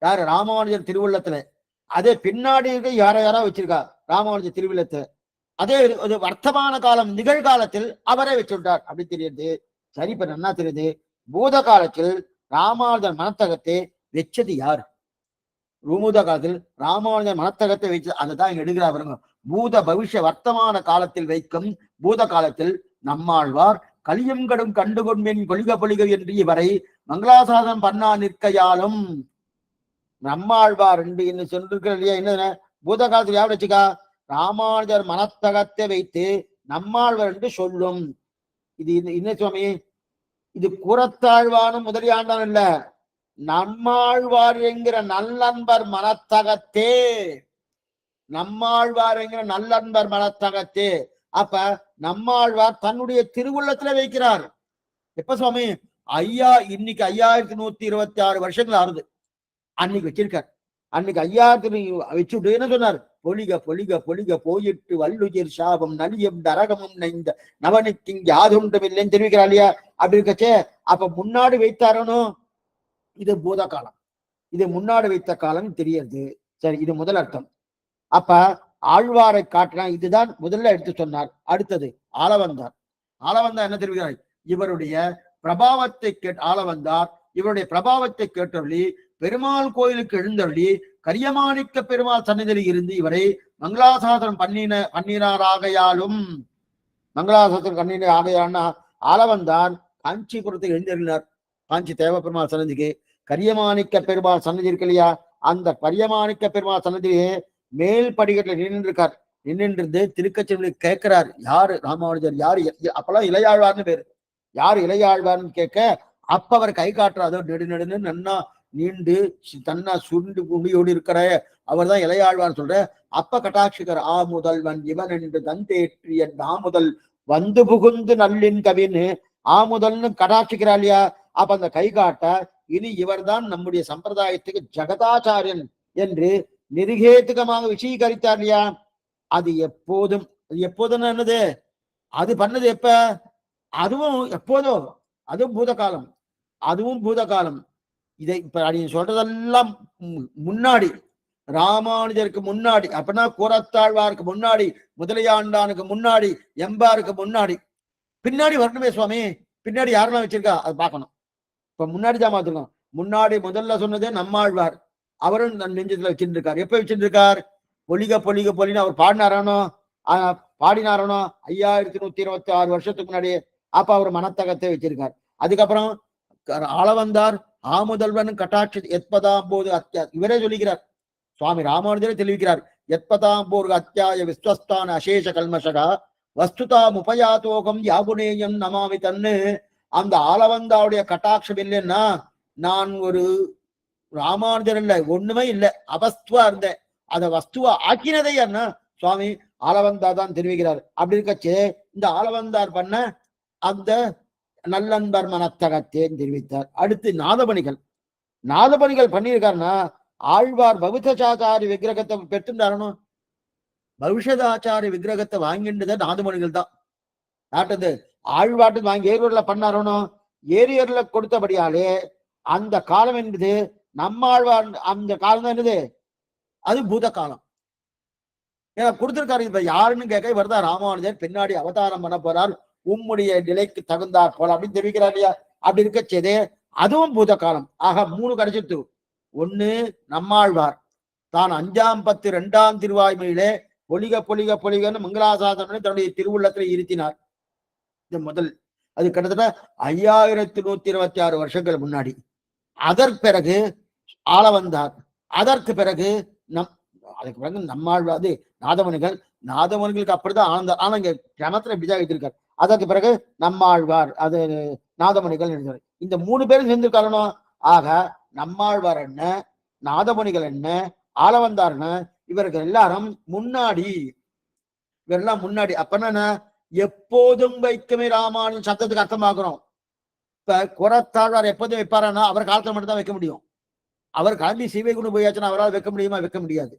யாரு? ராமானுஜர் திருவுள்ளத்துல. அதே பின்னாடி யாரோ வச்சிருக்கா ராமானுஜர் திருவுள்ளத்துல. அதே வர்த்தமான காலம் நிகழ்காலத்தில் அவரே வச்சுட்டார். அப்படி தெரியுது. சரி, இப்ப என்ன தெரியுது? பூத காலத்தில் ராமானுஜர் மனத்தகத்தை வச்சது யார்? பூத காலத்தில் ராமானுஜர் மனத்தகத்தை வச்சு அதைதான் எடுக்கிறா பாருங்க. பூத பவிஷ்ய வர்த்தமான காலத்தில் வைக்கும் பூத காலத்தில் நம்மாழ்வார் கலியும் கடும் கண்டுகொண்மின் பொலிக என்று இவரை மங்களாசாசனம் பண்ணா நிற்கையாலும். நம்மாழ்வார் என்று சொல்லிருக்கிற இல்லையா? என்ன பூத காலத்தில் யார் வச்சுக்கா? ராமானுஜர் மனத்தகத்தை வைத்து நம்மாழ்வார் என்று சொல்லும். இது என்ன சுவாமி? இது கூறத்தாழ்வானும் முதலியாண்டான் இல்ல, நம்மாழ்வார் என்கிற நல்லன்பர் மனத்தகத்தே. நம்மாழ்வார் என்கிற நல்லன்பர் மனத்தகத்தே. அப்ப நம்மாழ்வார் தன்னுடைய திருவுள்ளத்துல வைக்கிறார். எப்ப சுவாமி? இன்னைக்கு 5126 வருஷங்கள் ஆறுது. அன்னைக்கு வச்சிருக்கார். அன்னைக்கு 5000 வச்சுட்டு என்ன சொன்னார்? பொலிக போயிட்டு வல்லுயிர் சாபம் நலியும் தரகமும் நைந்த நவனுக்கு இங்க யாதுண்டும் இல்லைன்னு தெரிவிக்கிறார் இல்லையா? அப்படி இருக்கச்சே அப்ப முன்னாடி வைத்தாரனோ இது பூத காலம். இது முன்னாடி வைத்த காலம் தெரியுது. சரி, இது முதல் அர்த்தம். அப்ப ஆழ்வாரை காட்டினா இதுதான் முதல்ல எடுத்து சொன்னார். அடுத்தது ஆளவந்தார். ஆளவந்தார் என்ன தெரிவிக்கிறார்? இவருடைய பிரபாவத்தை ஆளவந்தார் இவருடைய பிரபாவத்தை கேட்டொள்ளி பெருமாள் கோயிலுக்கு எழுந்தொள்ளி கரியமாணிக்க பெருமாள் சன்னிதியில் இருந்து இவரை மங்களாசாசனம் பண்ணினாராகையாலும். மங்களாசாசனம் பண்ணின ஆகையால்னா ஆளவந்தான் காஞ்சிபுரத்தை எழுந்திருந்தார். காஞ்சி தேவ பெருமாள் சன்னதிக்கு கரியமாணிக்க பெருமாள் சன்னதி இருக்கு இல்லையா? அந்த கரியமாணிக்க பெருமாள் சன்னதியே மேல் படிக்கட்டில் நின்றுருக்கார். நின்றுருந்து திருக்கச்செல்வி கேட்கிறார், யாரு ராமானுஜர்? யாரு? அப்பெல்லாம் இளையாழ்வார்னு பேரு. யாரு இளையாழ்வார்னு கேட்க அப்ப அவர் கை காட்டுறாதோ நெடுநெடுன்னு நன்னா நீண்டு தன்னா சுண்டு குண்டியோடு இருக்கிற அவர் தான் இளையாழ்வார் சொல்ற. அப்ப கட்டாட்சிகர் ஆமுதல்வன் இவன் என்று தந்தேற்றிய நாமுதல் வந்து புகுந்து நல்லின் கவின்னு ஆமுதல்னு கட்டாட்சிக்கிறார் இல்லையா? அப்ப அந்த கை காட்ட இனி இவர்தான் நம்முடைய சம்பிரதாயத்துக்கு ஜெகதாச்சாரியன் என்று நிருகேதுகமாக விஷயீகரித்தார் இல்லையா? அது எப்போதும் என்னது? அது பண்ணது எப்ப? அதுவும் எப்போதோ, அதுவும் பூதகாலம், அதுவும் பூதகாலம். இதை இப்ப நீ சொல்றதெல்லாம் முன்னாடி, ராமானுஜருக்கு முன்னாடி, அப்படின்னா கூரத்தாழ்வாருக்கு முன்னாடி, முதலியாண்டானுக்கு முன்னாடி, எம்பாருக்கு முன்னாடி. பின்னாடி வரணுமே சுவாமி, பின்னாடி யாரெல்லாம் வச்சிருக்கா அது பார்க்கணும். இப்ப முன்னாடி தான் பார்த்துக்கணும். முன்னாடி முதல்ல சொன்னதே நம்மாழ்வார், அவரும் நெஞ்சத்துல வச்சுட்டு இருக்கார். எப்ப வச்சுட்டு இருக்கார்? பொலிக பொலிக பொலின்னு அவர் பாடினாரானோ, பாடினாரானோ 5126 வருஷத்துக்கு முன்னாடி. அப்ப அவர் மனத்தகத்தை வச்சிருக்கார். அதுக்கப்புறம் ஆளவந்தார் ஆமுதல்வன் கட்டாட்சி எத்பதாம் போது அத்தியா, இவரே சொல்லிக்கிறார், சுவாமி ராமானுஜரே தெரிவிக்கிறார், எத்பதாம் போர் அத்தியாய விஸ்வஸ்தான அசேஷ கல்மஷகா வஸ்துதாம் உபயாத்தோகம் யாகுனேயம் நமாமி தன்னு. அந்த ஆளவந்தாவுடைய கட்டாட்சம் இல்லைன்னா நான் ஒரு ராமானுஜர் இல்லை, ஒண்ணுமே இல்லை, அவஸ்துவா இருந்தேன். அதை வஸ்துவா ஆக்கினதை என்ன சுவாமி ஆளவந்தா தான் தெரிவிக்கிறார். அப்படி இருக்கச்சே இந்த ஆளவந்தார் பண்ண அந்த நல்லன்பர் மனத்தகத்தேன் தெரிவித்தார். அடுத்து நாதபணிகள், நாதபணிகள் பண்ணியிருக்காருன்னா ஆழ்வார் பௌத்தசாச்சாரி விக்கிரகத்தை பெற்றுண்டாரணும். பௌஷதாச்சாரி விக்கிரகத்தை வாங்கின்றத நாதமணிகள் தான் நாட்டது. ஆழ்வாட்டு வாங்கி ஏரியூர்ல பண்ணாரணும். ஏரியூர்ல கொடுத்தபடியாலே அந்த காலம் என்பது நம்மாழ்வார் அந்த காலம் தான் என்னது, அது பூத காலம். ஏன்னா கொடுத்திருக்காரு. இப்ப யாருன்னு கேட்க வருதா ராமானுஜர் பின்னாடி அவதாரம் பண்ண போறார், உம்முடைய நிலைக்கு தகுந்தார் போல அப்படின்னு தெரிவிக்கிறார் இல்லையா? அப்படி இருக்க செய்தே அதுவும் பூத காலம். ஆக 3 கிடைச்சிட்டு. ஒண்ணு நம்மாழ்வார் தான் 5ஆம் 10 2ஆம் திருவாய்மொழியிலே பொலிக பொலிக பொலிகன்னு மங்களாசாசனம் தன்னுடைய திருவுள்ளத்தில் இருத்தினார். இது முதல். அது கிட்டத்தட்ட 5126 வருஷங்கள் முன்னாடி. அதற்கு பிறகு ஆளவந்தார், அதற்கு பிறகு அதுக்கு பிறகு நம்மாழ்வாது நாதமணிகள். நாதமணிகளுக்கு அப்படிதான் ஆனந்த ஆனா இங்க கிரமத்துல இப்படிதான் எழுதியிருக்காரு. அதற்கு பிறகு நம்மாழ்வார், அது நாதமணிகள் எழுதினார். இந்த 3 பேரும் சேர்ந்திருக்காருனோ. ஆக நம்மாழ்வார் என்ன, நாதமணிகள் என்ன, ஆளவந்தார் என்ன, இவர்கள் எல்லாரும் முன்னாடி, இவரெல்லாம் முன்னாடி. அப்பன்னா எப்போதும் வைக்கமே ராமானுஜன் சத்தத்துக்கு அர்த்தமாக்குறோம். இப்ப குரத்தாழ்வார் எப்போதும் வைப்பாரானா அவர் காலத்துல மட்டும் தான் வைக்க முடியும். அவர் கிளம்பி சீவைகுண்டு போயாச்சுன்னா அவரால் வைக்க முடியுமா? வைக்க முடியாது.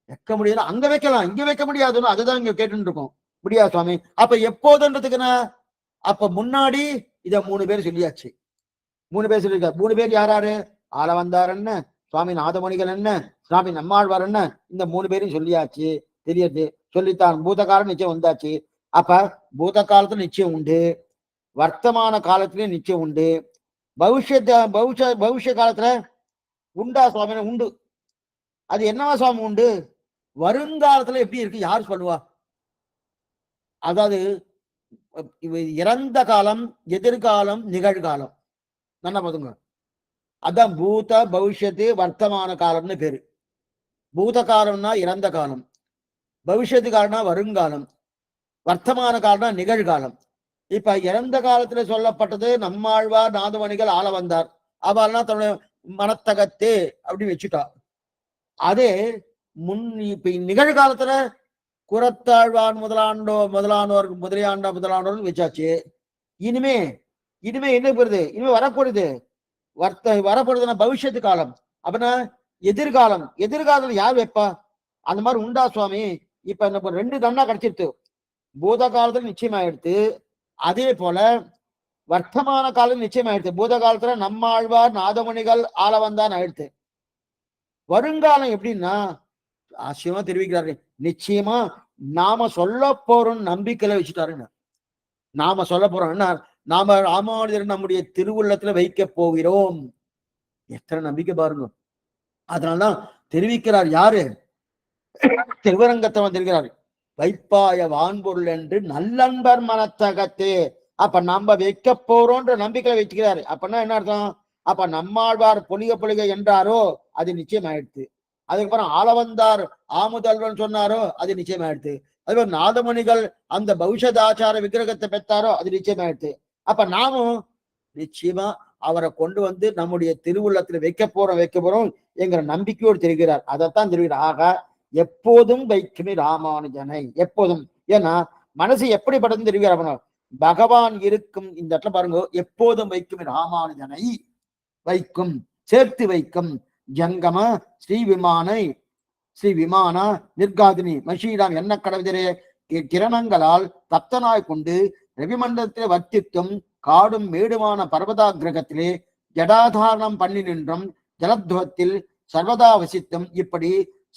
வைக்க முடியாது, அங்க வைக்கலாம், இங்க வைக்க முடியாதுன்னு அதுதான் இங்க கேட்டு இருக்கோம். முடியாது சுவாமி. அப்ப எப்போதுன்றதுக்குன்னா அப்ப முன்னாடி இத 3 பேர் சொல்லியாச்சு. 3 பேர் சொல்லியிருக்காரு. 3 பேர் யாராரு? ஆளவந்தார் என்ன, சுவாமி நாதமணிகள் என்ன, சுவாமி நம்மாழ்வார் என்ன, இந்த 3 பேரும் சொல்லியாச்சு. தெரியுது, சொல்லித்தான். பூதகாலம் நிச்சயம் வந்தாச்சு. அப்ப பூத காலத்துல நிச்சயம் உண்டு, வர்த்தமான காலத்திலயும் நிச்சயம் உண்டு, பவிஷ்ய காலத்துல உண்டா சுவாமி? உண்டு. அது என்னவா சுவாமி உண்டு? வருங்காலத்துல எப்படி இருக்கு யார் சொல்லுவா? அதாவது இறந்த காலம், எதிர்காலம், நிகழ்காலம். நல்லா பாத்துங்க. அதான் பூத பவிஷ்யத்து வர்த்தமான காலம்னு பேரு. பூத காலம்னா இறந்த காலம், பவிஷ்யத்து காலம்னா வருங்காலம், வர்த்தமான காலம்னா நிகழ்காலம். இப்ப இறந்த காலத்துல சொல்லப்பட்டது நம்மாழ்வார், நாதமணிகள், ஆளவந்தார். அவெல்லாம் தன்னுடைய மனத்தகத்தே அப்படின்னு வச்சுட்டா. அதே இப்ப நிகழ்காலத்துல குரத்தாழ்வான் முதலியாண்டோர் வச்சாச்சு. இனிமே என்ன போறது? இனிமே வரப்போறது வரப்போறதுன்னா பவிஷ்யத்து காலம். அப்படின்னா எதிர்காலம். எதிர்காலம் யார் வைப்பா? அந்த மாதிரி உண்டா சுவாமி? இப்ப என்ன 2 தண்டா கிடைச்சிருத்து. பூத காலத்துல நிச்சயமாயிடுத்து, அதே போல வர்த்தமான காலம் நிச்சயமாயிடுத்து. பூத காலத்துல நம்மாழ்வார், நாதமணிகள், ஆளவந்தான் ஆயிடுத்து. வருங்காலம் எப்படின்னா ஆச்சரியமா தெரிவிக்கிறாரு. நிச்சயமா நாம சொல்ல போறோம் நம்பிக்கையில வச்சுட்டாருங்க. நாம சொல்ல போறோம் என்ன, நாம ராமானுஜர் நம்முடைய திருவுள்ளத்துல வைக்க போகிறோம். எத்தனை நம்பிக்கை பாருங்க. அதனால்தான் தெரிவிக்கிறார். யாரு? திருவரங்கத்தை வந்திருக்கிறார். வைப்பாய வான்பொருள் என்று நல்லன்பர் மனத்தகத்தே. அப்ப நம்ம வைக்க போறோன்ற நம்பிக்கை வச்சுக்கிறாரு. அப்படின்னா என்ன அர்த்தம்? அப்ப நம்மாழ்வார் பொலிக பொலிக என்றாரோ அது நிச்சயம் ஆயிடுச்சு. அதுக்கப்புறம் ஆளவந்தார் ஆமுதல்வன் சொன்னாரோ அது நிச்சயம் ஆயிடுச்சு. அதுக்கப்புறம் நாதமணிகள் அந்த பௌஷதாச்சார விக்கிரகத்தை பெற்றாரோ அது நிச்சயம் ஆயிடுச்சு. அப்ப நாமும் நிச்சயமா அவரை கொண்டு வந்து நம்முடைய திருவுள்ளத்துல வைக்க போறோம் என்கிற நம்பிக்கையோடு தெரிகிறார். அதைத்தான் தெரிகிறார். ஆக எப்போதும் வைக்குமே ராமானுஜனை, எப்போதும். ஏன்னா மனசு எப்படிப்பட்டதுன்னு தெரிகிறார். பகவான் இருக்கும் இந்த இடத்துல பாருங்க, எப்போதும் வைக்குமே ராமானுஜனை வைக்கும், சேர்த்து வைக்கும். ஜங்கம ஸ்ரீ விமான நிர்காதினி மஷீராம் என்ன கடவுதரே கிரணங்களால் தப்தனாய் கொண்டு ரவிமண்டலத்திலே வர்த்தித்தும் காடும் மேடுமான பர்வதாகிரகத்திலே ஜடாதாரணம் பண்ணி நின்றும் ஜலத்வத்தில் சர்வதா வசித்தும் இப்படி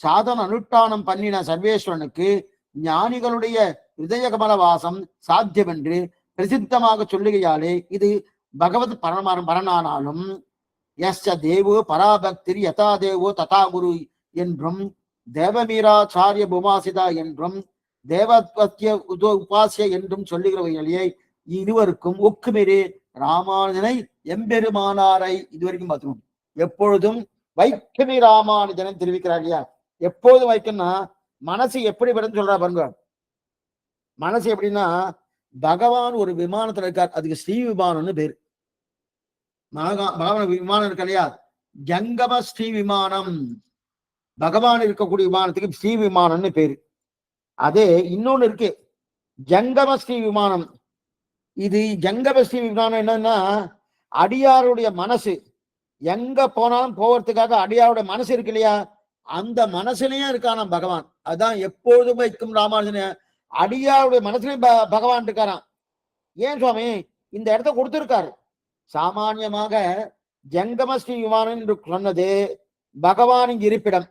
சாதன அனுஷ்டானம் பண்ணின சர்வேஸ்வரனுக்கு ஞானிகளுடைய ஹிருதய கமலவாசம் சாத்தியமென்று பிரசித்தமாக சொல்லுகையாலே இது பகவத் பரணானாலும் யஸ்ய தேவோ பராபக்திர் யதா தேவோ ததா குரு என்றும் தேவமீராச்சாரிய புமாசிதா என்றும் தேவத்வத்திய உபாசிய என்றும் சொல்லுகிறவைகளையே இருவருக்கும் ஒக்குமெரே ராமானுஜனை எம்பெருமானாரை இதுவரைக்கும் பார்த்துக்கணும். எப்பொழுதும் வைக்கமே ராமானுஜனை தெரிவிக்கிறார் இல்லையா? எப்போதும் வைக்கணும்னா மனசு எப்படி வரும்னு சொல்றா பாருங்க. மனசு எப்படின்னா, பகவான் ஒரு விமானத்துல இருக்கார், அதுக்கு ஸ்ரீ விமானம்னு பேரு. பகவான் விமானம் இருக்கு இல்லையா, ஜங்கம ஸ்ரீ விமானம். பகவான் இருக்கக்கூடிய விமானத்துக்கு ஸ்ரீ விமானம்னு பேரு. அதே இன்னொன்னு இருக்கு, ஜங்கம ஸ்ரீ விமானம். இது ஜங்கம ஸ்ரீ விமானம் என்னன்னா, அடியாருடைய மனசு எங்க போனாலும் போவதுக்காக அடியாருடைய மனசு இருக்கு இல்லையா, அந்த மனசுலயும் இருக்கானா பகவான். அதான் எப்பொழுதும் வைக்கும் ராமானுஜன அடியாருடைய மனசுலயும் பகவான் இருக்காராம். ஏன் சுவாமி இந்த இடத்த கொடுத்திருக்காரு? சாமான்யமாக ஜங்கம ஸ்ரீ விமானம் என்று சொன்னது பகவானின் இருப்பிடம்.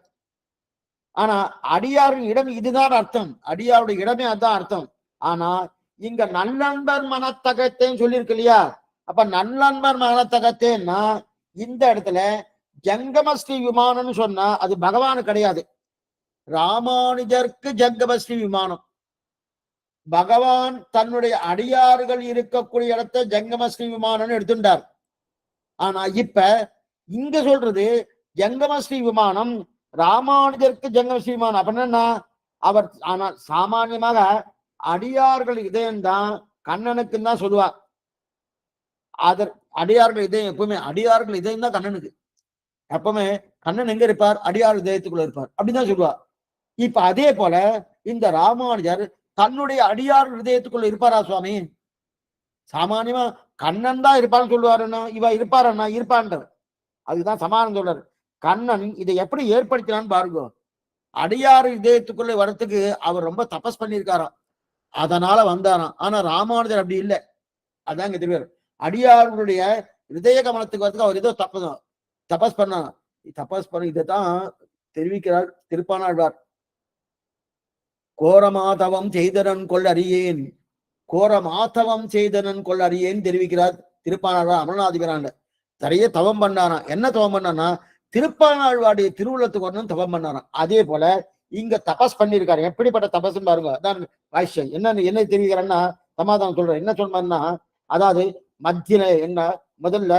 ஆனா அடியாரின் இடம் இதுதான் அர்த்தம், அடியாருடைய இடமே அதுதான் அர்த்தம். ஆனா இங்க நல்லன்பர் மனத்தகத்தேன்னு சொல்லியிருக்கு இல்லையா, அப்ப நல்லன்பர் மனத்தகத்தேன்னா இந்த இடத்துல ஜங்கம ஸ்ரீ விமானம்னு சொன்னா அது பகவானு கிடையாது, ராமானுஜருக்கு ஜங்கம ஸ்ரீ விமானம். பகவான் தன்னுடைய அடியார்கள் இருக்கக்கூடிய இடத்த ஜங்கம ஸ்ரீ விமானம்னு எடுத்துட்டார். ஆனா இப்ப இங்க சொல்றது ஜங்கம ஸ்ரீ விமானம் ராமானுஜருக்கு ஜங்கம ஸ்ரீ விமானம். அப்படின்னா அவர் ஆனா சாமான்யமாக அடியார்கள் இதயம்தான் கண்ணனுக்கு தான் சொல்லுவார். அடியார்கள் இதயம் எப்பவுமே அடியார்கள் இதயம் தான் கண்ணனுக்கு. எப்பவுமே கண்ணன் எங்க இருப்பார்? அடியார் இதயத்துக்குள்ள இருப்பார் அப்படிதான் சொல்லுவார். இப்ப அதே போல இந்த ராமானுஜர் தன்னுடைய அடியார் ஹிருதயத்துக்குள்ள இருப்பாரா சுவாமி? சாமானியமா கண்ணன் தான் இருப்பான்னு சொல்லுவாருன்னா இவ இருப்பாரன்னா இருப்பான்றார். அதுதான் சமானம் சொல்றாரு. கண்ணன் இதை எப்படி ஏற்படுத்தினான்னு பாருங்க. அடியார் இதயத்துக்குள்ள வரத்துக்கு அவர் ரொம்ப தபஸ் பண்ணியிருக்காராம், அதனால வந்தாராம். ஆனா ராமானுஜர் அப்படி இல்லை. அதான் இங்க தெரிவார். அடியார்களுடைய ஹிருதய கமலத்துக்கு வரத்துக்கு அவர் ஏதோ தபஸ் பண்ணார். தபஸ் பண்ண இதைத்தான் தெரிவிக்கிறார் திருப்பானாழ்வார். கோரமாதவம் செய்தனன் கொள் அறியேன், கோரமாதவம் செய்தனன் கொள் அறியேன் தெரிவிக்கிறார் திருப்பானாழ்வார் அமரநாதிபரான. நிறைய தவம் பண்ணாராம். என்ன தவம் பண்ணானா, திருப்பானாழ்வாருடைய திருவுள்ளத்துக்கு வரணும் தவம் பண்ணாராம். அதே போல இங்க தபஸ் பண்ணியிருக்காரு. எப்படிப்பட்ட தபஸ்ன்னு பாருங்க. அதான் வாய்ஷன் என்ன தெரிவிக்கிறேன்னா சமாதானம் சொல்றேன். என்ன சொல்றேன்னா, அதாவது மத்தியில என்ன முதல்ல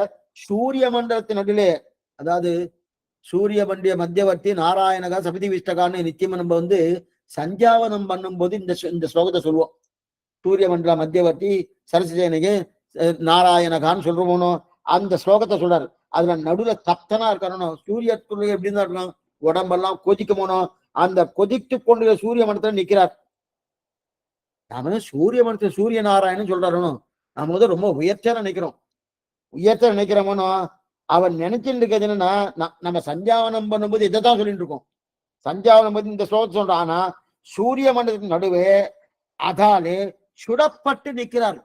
சூரிய மண்டலத்தின் நடுவிலே, அதாவது சூரிய மண்டிய மத்தியவர்த்தி நாராயணகா சமிதி விஷ்டகான்னு நித்தியம் நம்ம சஞ்சாவனம் பண்ணும் போது இந்த ஸ்லோகத்தை சொல்லுவோம். சூரிய மண்டல மத்தியவர்த்தி சரஸ்வதி நாராயணகான்னு சொல்றோமோ அந்த ஸ்லோகத்தை சொல்றாரு. அதுல நடுவுல தப்தனா இருக்கணும். சூரியத்துக்குள்ள எப்படின்னு தான் இருக்கணும், உடம்பெல்லாம் கொதிக்கணும். அந்த கொதித்து கொண்டு சூரிய மண்டலத்துல நிக்கிறார். நாம சூரிய மண்டலத்துல சூரிய நாராயணன் சொல்றாரு. நாம ரொம்ப உயர்த்தியா நினைக்கிறோம். உயர்த்த நினைக்கிறோமோனோ அவன் நினைச்சுட்டு இருக்கிறது என்னன்னா, நம்ம சஞ்சாவனம் பண்ணும்போது இதைத்தான் சொல்லிட்டு இருக்கோம். சஞ்சாவனம் போது இந்த ஸ்லோகத்தை சொல்றான். ஆனா சூரிய மண்டலத்தின் நடுவே அதாலே சுடப்பட்டு நிற்கிறார்.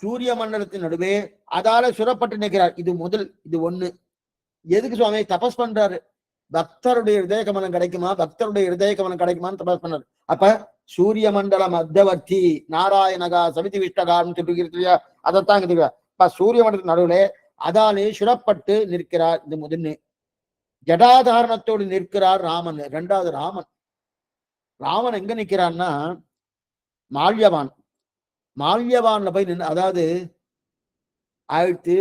சூரிய மண்டலத்தின் நடுவே அதால சுடப்பட்டு நிற்கிறார். இது முதல், இது ஒண்ணு. எதுக்கு சுவாமி தபஸ் பண்றாரு? பக்தருடைய ஹிருதய கமலம் கிடைக்குமா, பக்தருடைய ஹிருதய கமலம் கிடைக்குமான்னு தபஸ் பண்றாரு. அப்ப சூரிய மண்டல மத்தியவர்த்தி நாராயணகா சமிதி விஷ்டகான்னு சொல்லிருக்கியா, அதைத்தான் தெரியும். இப்ப சூரிய மண்டலத்தின் நடுவுல அதாலே சுடப்பட்டு நிற்கிறார். இது முதன்னு. ஜடாதாரணத்தோடு நிற்கிறார் ராமன். இரண்டாவது ராமன். ராமன் எங்க நிற்கிறான்னா மால்யவான். மால்யவான்ல போய் நின்று, அதாவது ஆயிடுத்து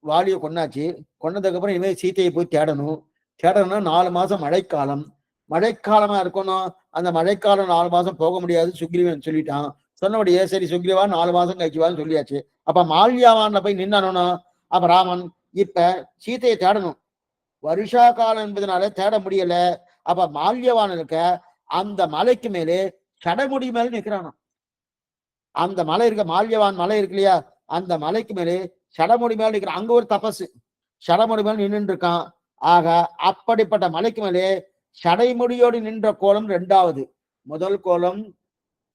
வாலியை கொண்டாச்சு. கொண்டதுக்கு அப்புறம் இனிமேல் சீத்தையை போய் தேடணும்னா 4 மாசம் மழைக்காலம். மழைக்காலமா இருக்கணும். அந்த மழைக்காலம் 4 மாசம் போக முடியாது சுக்ரீவன் சொல்லிட்டான். சொன்னபடியே சரி சுக்ரீவா 4 மாசம் கழிச்சுவான்னு சொல்லியாச்சு. அப்ப மால்யவான்ல போய் நின்னானோ அப்ப ராமன் இப்ப சீத்தையை தேடணும். வருஷா காலம் என்பதனால தேட முடியல. அப்ப மால்யவான் இருக்க அந்த மலைக்கு மேலே சடமுடி மேல நிற்கிறானா. அந்த மலை இருக்க மால்யவான் மலை இருக்கு இல்லையா, அந்த மலைக்கு மேலே சடமுடி மேல நிற்கிறான். அங்க ஒரு தபசு சடமுடி மேல நின்று இருக்கான். ஆக அப்படிப்பட்ட மலைக்கு மேலே சடைமுடியோடு நின்ற கோலம் 2வது. முதல் கோலம்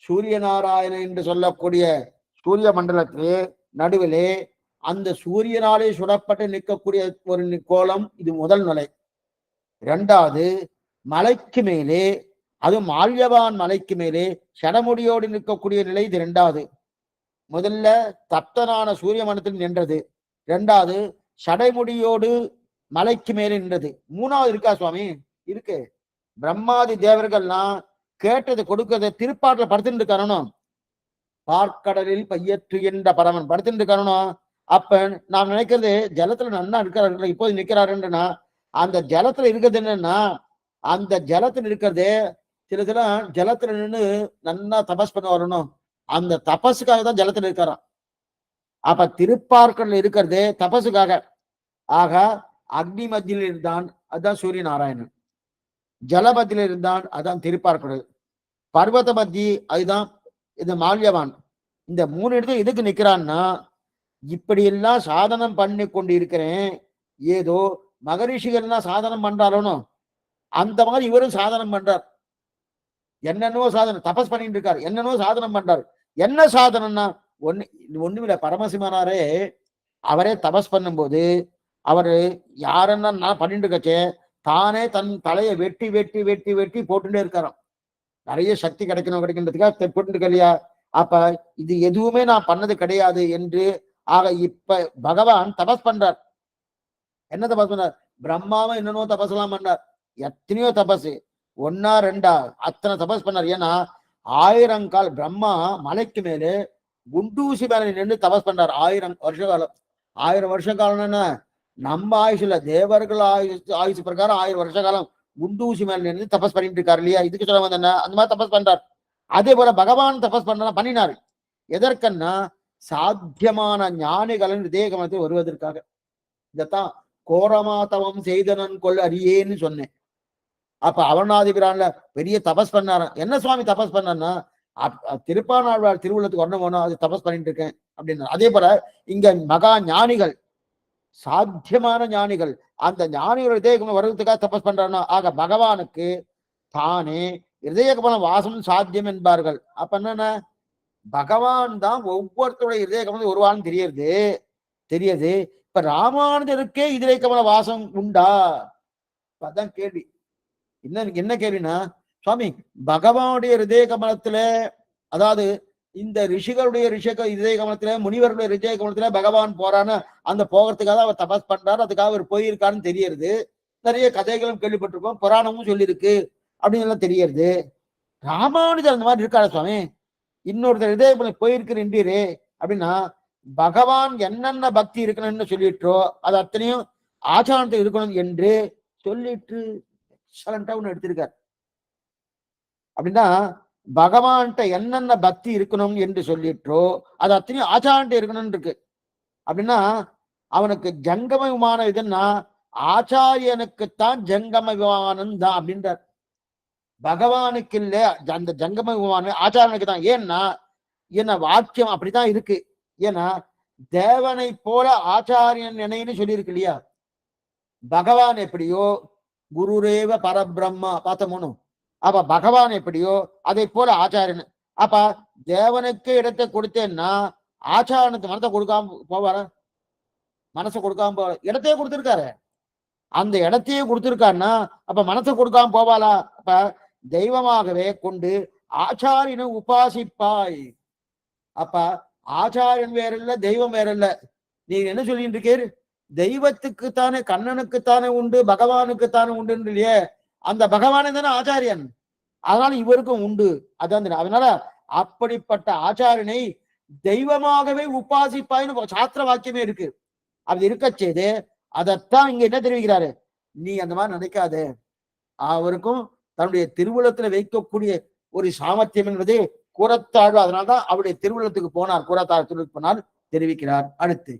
சூரிய நாராயணன் என்று சொல்லக்கூடிய சூரிய மண்டலத்திலே நடுவிலே அந்த சூரியனாலே சுடப்பட்டு நிற்கக்கூடிய ஒரு கோலம், இது முதல் நிலை. இரண்டாவது, மலைக்கு மேலே, அது மால்யவான் மலைக்கு மேலே சடமுடியோடு நிற்கக்கூடிய நிலை, இது இரண்டாவது. முதல்ல தப்தனான சூரிய மண்டலத்தில் நின்றது, இரண்டாவது சடைமுடியோடு மலைக்கு மேலே நின்றது, மூணாவது இருக்கா சுவாமி? இருக்கு. பிரம்மாதி தேவர்கள்லாம் கேட்டது கொடுக்கறத திருப்பாட்டுல படுத்துட்டு இருக்காரணும். பார்க்கடலில் பையற்றுகின்ற பரமன் படுத்துட்டு இருக்காரணும். அப்ப நான் நினைக்கிறது ஜலத்துல நன்னா இருக்கிறார்கள், இப்போது நிற்கிறாருன்னா அந்த ஜலத்துல இருக்கிறது என்னன்னா, அந்த ஜலத்துல இருக்கிறதே சில சில ஜலத்துல நின்று நன்னா தபஸ் பண்ண வரணும், அந்த தபஸுக்காக தான் ஜலத்துல இருக்காராம். அப்ப திருப்பார்க்கடல் இருக்கிறதே தபஸுக்காக. ஆக அக்னி மத்தியில் இருந்தான், அதுதான் சூரிய நாராயணன். ஜலபத்தியில் இருந்தான், அதுதான் திருப்பார்க்கடல். பர்வத மத்தி, அதுதான் இந்த மால்யவான். இந்த மூணு இடத்துல எதுக்கு நிக்கிறான்னா, இப்படி எல்லாம் சாதனம் பண்ணி கொண்டு இருக்கிறேன், ஏதோ மகரிஷிகள்லாம் சாதனம் பண்றாரோனோ அந்த மாதிரி இவரும் சாதனம் பண்றார். என்னென்னவோ சாதனம் தபஸ் பண்ணிட்டு இருக்காரு, என்னென்னவோ சாதனம் பண்றாரு. என்ன சாதனம்னா ஒண்ணுமில்ல, பரமசிவனாரே அவரே தபஸ் பண்ணும்போது அவரு யாருன்னா நான் பண்ணிட்டு இருக்கச்சே தானே தன் தலையை வெட்டி வெட்டி வெட்டி வெட்டி போட்டுட்டே இருக்காராம். நிறைய சக்தி கிடைக்கணுன்றதுக்காக போட்டு இருக்க இல்லையா? அப்ப இது எதுவுமே நான் பண்ணது கிடையாது என்று. ஆக இப்ப பகவான் தபஸ் பண்றார். என்ன தபஸ் பண்றார்? பிரம்மாவை என்னென்னோ தபஸ் எல்லாம் பண்ணார், எத்தனையோ தபஸ், ஒன்னா ரெண்டா அத்தனை தபஸ் பண்ணார். ஏன்னா 1000 கால் பிரம்மா மலைக்கு மேலே குண்டூசி மேல நின்று தபஸ் பண்றார் 1000 வருஷ காலம். 1000 வருஷ காலம்னா நம்ம ஆயுஷ்ல தேவர்கள் ஆயுசு பிரகாரம் 1000 வருஷ காலம் குண்டூசி மேல நின்று தபஸ் பண்ணிட்டு இருக்காரு இல்லையா? இதுக்கு சொல்ல வந்தேன்னா அந்த மாதிரி தபஸ் பண்றார். அதே போல பகவான் தபஸ் பண்ணினார். எதற்கன்னா சாத்தியமான ஞானிகளின் இதய கமலத்தில் வருவதற்காக. இதத்தான் கோரமாதவம் செய்தனன் கொள் அறியேன்னு சொன்னேன். அப்ப அவனாதிபிரான்ல பெரிய தபஸ் பண்ணார. என்ன சுவாமி தபஸ் பண்ணா? திருப்பானாழ்வார் திருவுள்ளத்துக்கு ஒண்ணு போனோம், அது தபஸ் பண்ணிட்டு இருக்கேன் அப்படின்னா. அதே போல இங்க மகா ஞானிகள், சாத்தியமான ஞானிகள், அந்த ஞானிகள் இதய வர்றதுக்காக தபஸ் பண்றான்னா, ஆக பகவானுக்கு தானே இதய கமலம் வாசம் சாத்தியம் என்பார்கள். அப்ப என்னன்னா பகவான் தான் ஒவ்வொருத்தருடைய இதய கமலம் ஒருவான்னு தெரியுது. இப்ப ராமானுஜருக்கே இதய கமல வாசம் உண்டா? அதான் கேள்வி. என்ன கேள்வினா, சுவாமி பகவானுடைய ஹிருதய கமலத்துல, அதாவது இந்த ரிஷிகளுடைய இதய கமலத்துல, முனிவர்களுடைய ஹிருதய கமலத்துல பகவான் போறான்னு அந்த போகிறதுக்காக அவர் தபஸ் பண்றாரு, அதுக்காக அவர் போயிருக்காருன்னு தெரியறது. நிறைய கதைகளும் கேள்விப்பட்டிருக்கோம், புராணமும் சொல்லியிருக்கு அப்படின்னு எல்லாம் தெரியறது. ராமானுஜர் அந்த மாதிரி இருக்காரு சுவாமி, இன்னொருத்தர் இதய கமலம் போயிருக்கிறீரே அப்படின்னா, பகவான் என்னென்ன பக்தி இருக்கணும்னு சொல்லிட்டோ அது அத்தனையும் ஆச்சாரத்தை இருக்கணும் என்று சொல்லிட்டு ஒண்ணு எடுத்திருக்கார். அப்படின்னா பகவான்கிட்ட என்னென்ன பக்தி இருக்கணும் என்று சொல்லிட்டோ அது அத்தனையும் ஆச்சாரத்தை இருக்கணும்னு இருக்கு. அப்படின்னா அவனுக்கு ஜங்கம விமானம் எதுன்னா ஆச்சாரியனுக்குத்தான் ஜங்கம விமானம் தான் அப்படின்றார். பகவானுக்கு இல்ல அந்த ஜங்கம விமானம், ஆச்சாரனுக்கு தான். ஏன்னா என்ன வாக்கியம் அப்படித்தான் இருக்கு. ஏன்னா தேவனை போல ஆச்சாரியன் நினைன்னு சொல்லியிருக்கு இல்லையா? பகவான் எப்படியோ குருரேவ பரபிரம்மா பார்த்தோம். அப்ப பகவான் எப்படியோ அதை போல ஆச்சாரியன். அப்ப தேவனுக்கு இடத்தை கொடுத்தேன்னா ஆச்சாரனுக்கு மனத்தை கொடுக்காம போவார? மனசை கொடுக்காம போவார? இடத்தையே கொடுத்திருக்காரு, அந்த இடத்தையே கொடுத்திருக்காருன்னா அப்ப மனசை கொடுக்காம போவாளா? அப்ப தெய்வமாகவே கொண்டு ஆச்சாரியனை உபாசிப்பாய். அப்ப ஆச்சாரியன் வேற இல்ல, தெய்வம் வேற இல்ல. நீங்க என்ன சொல்லிட்டு இருக்கீர்? தெய்வத்துக்குத்தானே கண்ணனுக்குத்தானே உண்டு, பகவானுக்குத்தானே உண்டு இல்லையே? அந்த பகவானே தானே ஆச்சாரியன், அதனால இவருக்கும் உண்டு. அதான். அதனால அப்படிப்பட்ட ஆச்சாரியனை தெய்வமாகவே உபாசிப்பாய்னு சாஸ்திர வாக்கியமே இருக்கு. அது இருக்க செய்து அதைத்தான் இங்க என்ன தெரிவிக்கிறாரு, நீ அந்த மாதிரி நினைக்காதே. அவருக்கும் தன்னுடைய திருவுளத்துல வைக்கக்கூடிய ஒரு சாமர்த்தியம் என்பது கூறத்தாழ்வு. அதனால்தான் அவருடைய திருவுள்ளத்துக்கு போனார், கூறத்தாழ் திருவுக்கு போனால் தெரிவிக்கிறார். அடுத்து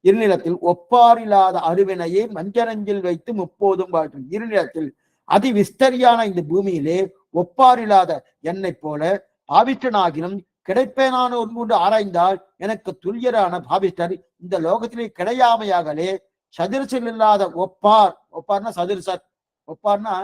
இருநிலத்தில் ஒப்பாரில்லாத அருவினையை மஞ்சனஞ்சில் வைத்து முப்போதும் வாழ்த்தும். இருநிலத்தில் அதி விஸ்தரியான இந்த பூமியிலே ஒப்பாரில்லாத என்னை போல பாவிஷ்டனாகினும் கிடைப்பேனான ஒன்று ஆராய்ந்தால் எனக்கு துல்லியரான பாவிஷ்டர் இந்த லோகத்திலே கிடையாமையாகலே சதிர்சல் இல்லாத ஒப்பார்னா சதிர்சர், ஒப்பார்னா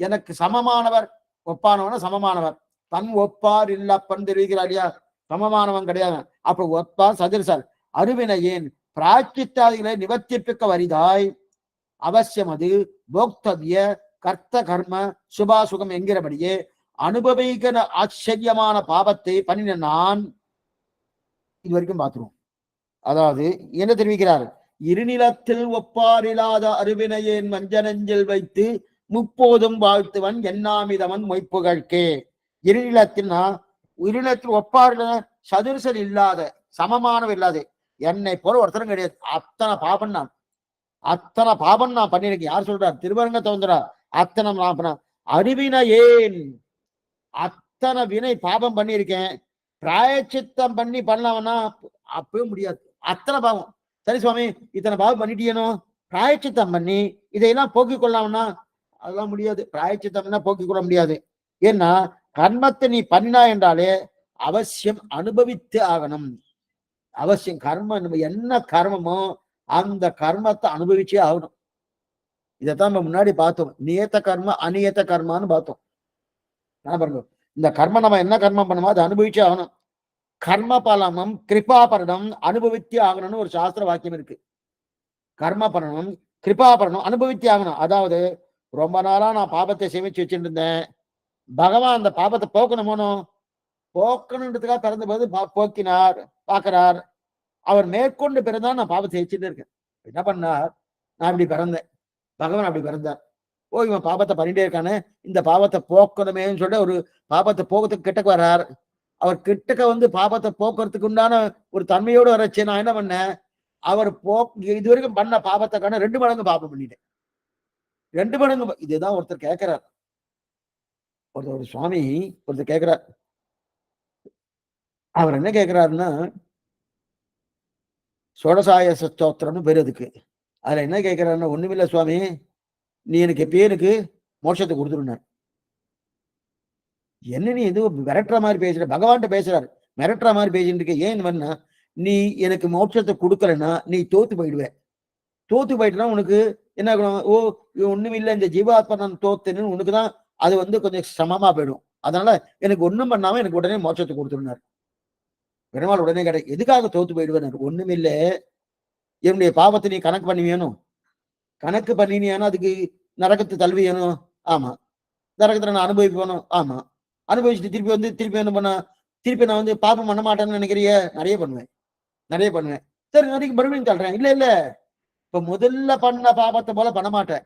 எனக்கு சமமானவர், ஒப்பானவன சமமானவர். தன் ஒப்பார் இல்லப்பன் தெரிவிக்கிறார் இல்லையா, சமமானவன் கிடையாது. அப்ப ஒப்பார் சதிர்சல் அருவினையேன் பிராச்சித்தாதிகளை நிவர்த்திப்பிக்க வரிதாய் அவசியம் அது போக்தவிய கர்த்த கர்ம சுபாசுகம் என்கிறபடியே அனுபவிக்கிற ஆச்சரியமான பாவத்தை பண்ணின நான் இது வரைக்கும் பார்த்துருவோம். அதாவது என்ன தெரிவிக்கிறார், இருநிலத்தில் ஒப்பாரில்லாத அருவினையேன் மஞ்சனஞ்சில் வைத்து முப்போதும் வாழ்த்துவன் எண்ணாமிதவன் மொய்ப்புகழ்கே. இருநிலத்தில்னா இருநிலத்தில் ஒப்பாரில சதுரசல் இல்லாத சமமானவர் இல்லாத என்னை போல ஒருத்தரும் கிடையாது. அத்தனை பாபம் நான் பண்ணிருக்கேன். யார் சொல்றார்? திருவரங்க தோன்றா. அத்தனை அறிவினை ஏன் அத்தனை வினை பாபம் பண்ணியிருக்கேன். பிராயச்சித்தம் பண்ணலாம்னா அப்பவே முடியாது. அத்தனை பாவம். சரி சுவாமி, இத்தனை பாவம் பண்ணிட்டீனோ, பிராயச்சித்தம் பண்ணி இதையெல்லாம் போக்கிக் கொள்ளலாம்னா அதெல்லாம் முடியாது. பிராயச்சித்தம்னா போக்கிக் கொள்ள முடியாது. ஏன்னா கர்மத்தை நீ பண்ணினா என்றாலே அவசியம் அனுபவித்து ஆகணும். அவசியம் கர்மம், நம்ம என்ன கர்மமோ அந்த கர்மத்தை அனுபவிச்சே ஆகணும். இதைத்தான் நம்ம முன்னாடி பார்த்தோம். நியத்த கர்ம அநியத்த கர்மான்னு பார்த்தோம். பாருங்க, இந்த கர்மம் நம்ம என்ன கர்மம் பண்ணுமோ அதை அனுபவிச்சே ஆகணும். கர்ம பலமும் கிருபாபரணம் அனுபவித்தே ஆகணும்னு ஒரு சாஸ்திர வாக்கியம் இருக்கு. கர்ம பலனும் கிருபாபரணம் அனுபவித்தே ஆகணும். அதாவது ரொம்ப நாளா நான் பாபத்தை சேமிச்சு வச்சுட்டு இருந்தேன், பகவான் அந்த பாபத்தை போக்கணுமோனோ, போக்கணுன்றதுக்காக பிறந்த போது போக்கினார் பார்க்கிறார். அவர் மேற்கொண்டு பிறந்தான் நான் பாபத்தை வச்சுட்டு இருக்கேன். என்ன பண்ணார், நான் இப்படி பிறந்தேன், பகவான் அப்படி பிறந்தார். ஓ, இவன் பாபத்தை பண்ணிட்டே இருக்கானே, இந்த பாபத்தை போக்கணுமேன்னு சொல்லிட்டு ஒரு பாபத்தை போக்கிறதுக்கு கிட்டக்கு வர்றார். அவர் கிட்டக்க வந்து பாபத்தை போக்குறதுக்கு உண்டான ஒரு தன்மையோடு வரச்சு. நான் என்ன பண்ணேன், அவர் இது வரைக்கும் பண்ண பாபத்தை காண 2 மடங்கு பாபம் பண்ணிட்டேன். 2 மடங்கு. இதுதான் ஒருத்தர் கேட்கிறார். ஒரு சுவாமி ஒருத்தர் கேட்கிறார். அவர் என்ன கேட்கிறாருன்னா, சோடசாய ஸ்தோத்திரம்னு பேர் அதுக்கு. அதுல என்ன கேட்கிறாருன்னா, ஒண்ணுமில்ல சுவாமி, நீ எனக்கு பேருக்கு மோட்சத்தை கொடுத்துருனார். என்ன நீ எதுவும் மிரட்டுற மாதிரி பேசுற, பகவான்கிட்ட பேசுறாரு, மிரட்டுற மாதிரி பேசிட்டு இருக்க. ஏன் பண்ணா, நீ எனக்கு மோட்சத்தை கொடுக்கலன்னா நீ தோத்து போயிடுவ. தோத்து போயிட்டுனா உனக்கு என்ன ஆகணும், ஓ ஒண்ணும் இல்லை இந்த ஜீவாத்மா நான் தோத்துன்னு உனக்குதான் அது வந்து கொஞ்சம் சமமா போயிடும். அதனால எனக்கு ஒண்ணும் பண்ணாம எனக்கு உடனே மோட்சத்தை கொடுத்துருனார். பெருமாள் உடனே கிடையாது. எதுக்காக தோத்து போயிடுவேன், ஒண்ணும் இல்லை, என்னுடைய பாவத்தை நீ கணக்கு பண்ணி வேணும். கணக்கு பண்ணினியானா அதுக்கு நரகத்தை தழுவி வேணும். ஆமா, நரகத்துல நான் அனுபவிக்கணும். ஆமா, அனுபவிச்சுட்டு திருப்பி என்ன பண்ண, திருப்பி நான் வந்து பாப்பம் பண்ண மாட்டேன்னு நினைக்கிறிய, நிறைய பண்ணுவேன். சரி, நிறைய மறுபடியும் தள்ளுறேன். இல்ல இப்ப முதல்ல பண்ண பாபத்தை போல பண்ண மாட்டேன்,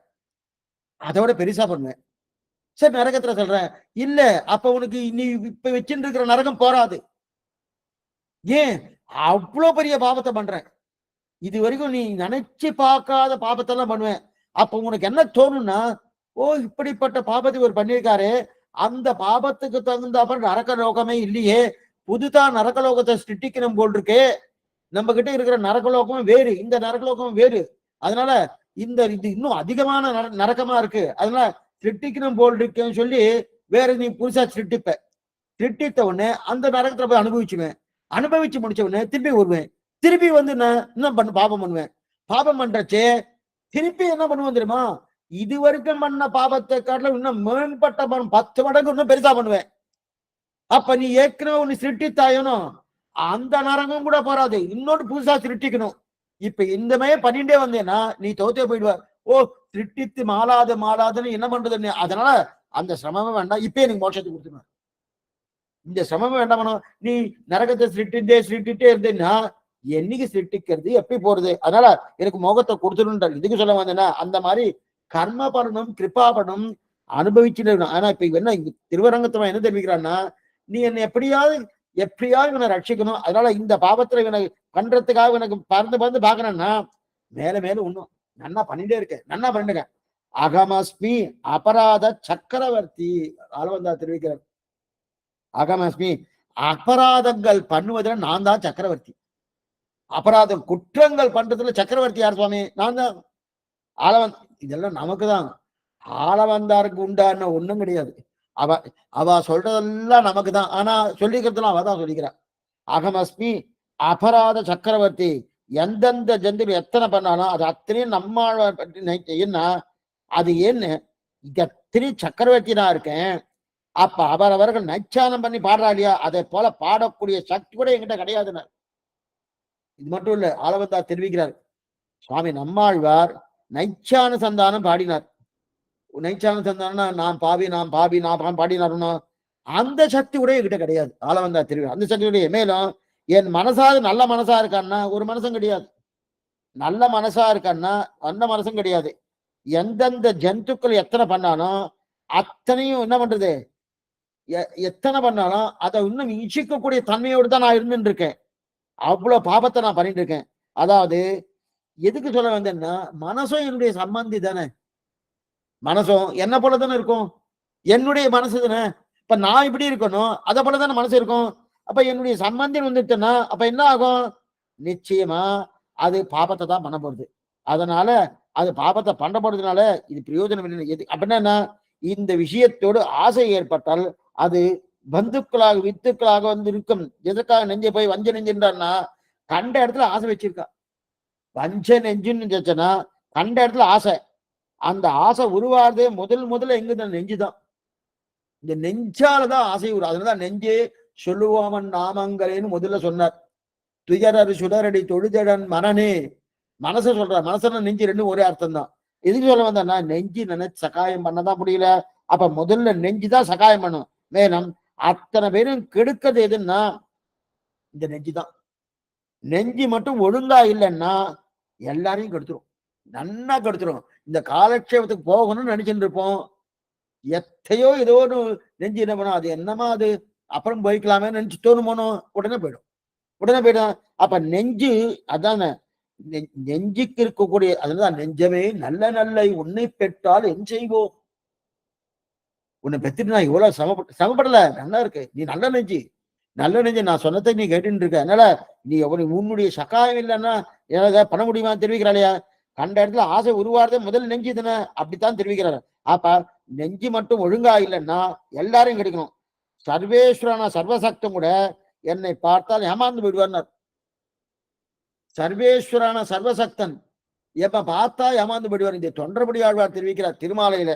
அதோட பெருசா பண்ணுவேன். சரி, நரகத்துல சொல்றேன். இல்ல, அப்ப உனக்கு நீ இப்ப வச்சுட்டு இருக்கிற நரகம் போராது. ஏன் அவ்வளவு பெரிய பாபத்தை பண்றேன், இது வரைக்கும் நீ நினைச்சு பார்க்காத பாபத்தெல்லாம் பண்ணுவேன். அப்ப உனக்கு என்ன தோணும்னா, ஓ இப்படிப்பட்ட பாபத்தை ஒரு பண்ணியிருக்காரு, அந்த பாபத்துக்கு தகுந்தாப்ப நரக லோகமே இல்லையே, புதுதா நரகலோகத்தை சிருஷ்டிக்கணும் போல் இருக்கே. நம்ம கிட்ட இருக்கிற நரகலோகமும் வேறு, இந்த நரகலோகமும் வேறு. அதனால இது இன்னும் அதிகமான நரகமா இருக்கு. அதனால சிருஷ்டிக்கணும் போல் இருக்குன்னு சொல்லி வேற நீ புதுசா சிருஷ்டித்த உடனே அந்த நரகத்துல போய் அனுபவிச்சுவேன். அனுபவிச்சு முடிச்ச உடனே திருப்பி வருவேன். திருப்பி வந்து நான் என்ன பாபம் பண்ணுவேன். பாபம் பண்றச்சே திருப்பி என்ன பண்ணுவேன் தெரியுமா, இது வரைக்கும் பண்ண பாபத்தை காட்டிலும் இன்னும் மேம்பட்ட 10 மடங்கு இன்னும் பெருசா பண்ணுவேன். அப்ப நீ ஏற்கனவே ஒண்ணு சிருஷ்டித்தாயனும் அந்த நரகம் கூட போறாது, இன்னொன்று புதுசா சிருஷ்டிக்கணும். இப்ப இந்த மாதிரி பண்ணிட்டே வந்தேன்னா நீ தோத்தே போயிடுவ. ஓ சிருஷ்டித்து மாளாதுன்னு என்ன பண்றது, அதனால அந்த சிரமமே வேண்டாம், இப்பயே எனக்கு மோட்சத்தை கொடுத்துருவேன். இந்த சிரமமே வேண்டாம். நீ நரகத்தை சிருஷ்டிட்டே இருந்தேன்னா என்னைக்கு சிருஷ்டிக்கிறது, எப்படி போறது, அதனால எனக்கு மோகத்தை கொடுத்துருன்றார். இதுக்கு சொல்ல வந்தேன்னா அந்த மாதிரி கர்ம பலனும் கிருபாபனும் அனுபவிச்சுட்டு இருக்கணும். ஆனா இப்ப என்ன திருவரங்கத்துல என்ன தெரிவிக்கிறான்னா, நீ என்னை எப்படியாவது இவனை ரட்சிக்கணும், அதனால இந்த பாவத்துல இவனை பண்றதுக்காக எனக்கு பறந்து பாக்குறேன்னா மேல ஒண்ணும் நன்னா பண்ணிட்டே இருக்கேன். அகமஸ்மி அபராத சக்கரவர்த்தி ஆளவந்தா தெரிவிக்கிறார். அகமஸ்மி அபராதங்கள் பண்ணுவதில் நான் தான் சக்கரவர்த்தி. அபராதம் குற்றங்கள் பண்றதுல சக்கரவர்த்தி யார் சுவாமி? நான் தான். இதெல்லாம் நமக்குதான். ஆளவந்தாருக்கு உண்டான ஒண்ணும் கிடையாது. அவ சொல்றதெல்லாம் நமக்கு தான். ஆனா சொல்லிக்கிறதுலாம் அவ தான் சொல்லிக்கிறான். அகமஸ்மி அபராத சக்கரவர்த்தி. எந்தெந்த ஜந்து எத்தனை பண்ணாலும் அது அத்தனையும் நம்ம பற்றி அது என்ன, அத்தனை சக்கரவர்த்தி நான் இருக்கேன். அப்ப அவரவர்கள் நச்சானம் பண்ணி பாடுறா இல்லையா, அதை போல பாடக்கூடிய சக்தி கூட என்கிட்ட கிடையாதுன்னு. இது மட்டும் இல்ல, ஆளவந்தார் தெரிவிக்கிறார். சுவாமி நம்மாழ்வார் நைச்சான சந்தானம் பாடினார். நைச்சான சந்தானம்னா நான் பாவி நான் பாவி நான் பாடினாருன்னா அந்த சக்தி கூட என்கிட்ட கிடையாது. ஆளவந்தார் தெரிவிக்கிறார். அந்த சக்தி கூட மேலும் என் மனசாது நல்ல மனசா இருக்கான்னா ஒரு மனசும் கிடையாது. நல்ல மனசா இருக்கான்னா அந்த மனசும் கிடையாது. எந்தெந்த ஜந்துக்கள் எத்தனை பண்ணாலும் அத்தனையும் என்ன பண்றது, எத்தனை பண்ணாலும் அதை இன்னும் இச்சிக்கக்கூடிய தன்மையோடு தான் நான் இருந்துட்டு இருக்கேன். அவ்வளவு பாபத்தை நான் பண்ணிட்டு இருக்கேன். அதாவது எதுக்கு சொல்ல வந்தேன்னா, மனசும் என்னுடைய சம்பந்தி தானே. மனசும் என்ன போல தானே இருக்கும். என்னுடைய மனசு தானே. இப்ப நான் இப்படி இருக்கணும், அதை போல தானே மனசு இருக்கும். அப்ப என்னுடைய சம்பந்தி வந்துட்டுன்னா அப்ப என்ன ஆகும்? நிச்சயமா அது பாபத்தை தான் பண்ண போறது. அதனால அது பாபத்தை பண்ண போறதுனால இது பிரயோஜனம் இல்லை. எது அப்படின்னா, இந்த விஷயத்தோடு ஆசை ஏற்பட்டால் அது பந்துக்களாக வித்துக்களாக வந்து இருக்கும். எதற்காக நெஞ்சை போய் வஞ்ச நெஞ்சுன்றான்னா, கண்ட இடத்துல ஆசை வச்சிருக்கா. வஞ்ச நெஞ்சுன்னு சொன்னா கண்ட இடத்துல ஆசை. அந்த ஆசை உருவாதே முதல்ல எங்க நெஞ்சுதான். இந்த நெஞ்சாலதான் ஆசை உருவா. அதனாலதான் நெஞ்சே சொல்லுவாமன் நாமங்களேன்னு முதல்ல சொன்னார். துயரறு சுடரடி தொழுதடன் மனனே. மனசை சொல்ற, மனசுல நெஞ்சு ரெண்டும் ஒரே அர்த்தம் தான். எதுக்கு சொல்ல வந்தா, நெஞ்சு நினைச்சு சகாயம் பண்ணதான் முடியல. அப்ப முதல்ல நெஞ்சுதான் சகாயம் பண்ணும். மேலும் அத்தனை பேரும் கெடுக்கிறது எதுன்னா இந்த நெஞ்சுதான். நெஞ்சு மட்டும் ஒழுங்கா இல்லைன்னா எல்லாரையும் கெடுத்துரும், நன்னா கெடுத்துரும். இந்த காலட்சேபத்துக்கு போகணும்னு நினைச்சுட்டு இருப்போம். எத்தையோ ஏதோ ஒன்று நெஞ்சு என்ன பண்ணும், அது என்னமா அது அப்புறம் போய்க்கலாமே நினைச்சு தோணுமோனோ உடனே போயிடும். அப்ப நெஞ்சு அதான நெஞ்சுக்கு இருக்கக்கூடிய, அதுதான் நெஞ்சமே நல்ல நல்ல உன்னை பெற்றால் என் செய்வோம். உன்னை பெற்றுட்டு நான் இவ்வளவு சமப்படல, நல்லா இருக்கு. நீ நல்ல நெஞ்சு நான் சொன்னதை நீ கேட்டுட்டு இருக்க. அதனால நீ உன்னுடைய சகாயம் இல்லைன்னா ஏதாவது பண்ண முடியுமா தெரிவிக்கிறாளையா. கண்ட இடத்துல ஆசை உருவாடுறதே முதல் நெஞ்சு தானே, அப்படித்தான் தெரிவிக்கிறாரு. அப்ப நெஞ்சு மட்டும் ஒழுங்கா இல்லைன்னா எல்லாரையும் கிடைக்கணும். சர்வேஸ்வரனா சர்வசக்தம் கூட என்னை பார்த்தால் ஏமாந்து விடுவார். சர்வேஸ்வரான சர்வசக்தன் எப்ப பார்த்தா ஏமாந்து விடுவார். இந்த தொண்டர்படி ஆழ்வார் தெரிவிக்கிறார் திருமாலையில.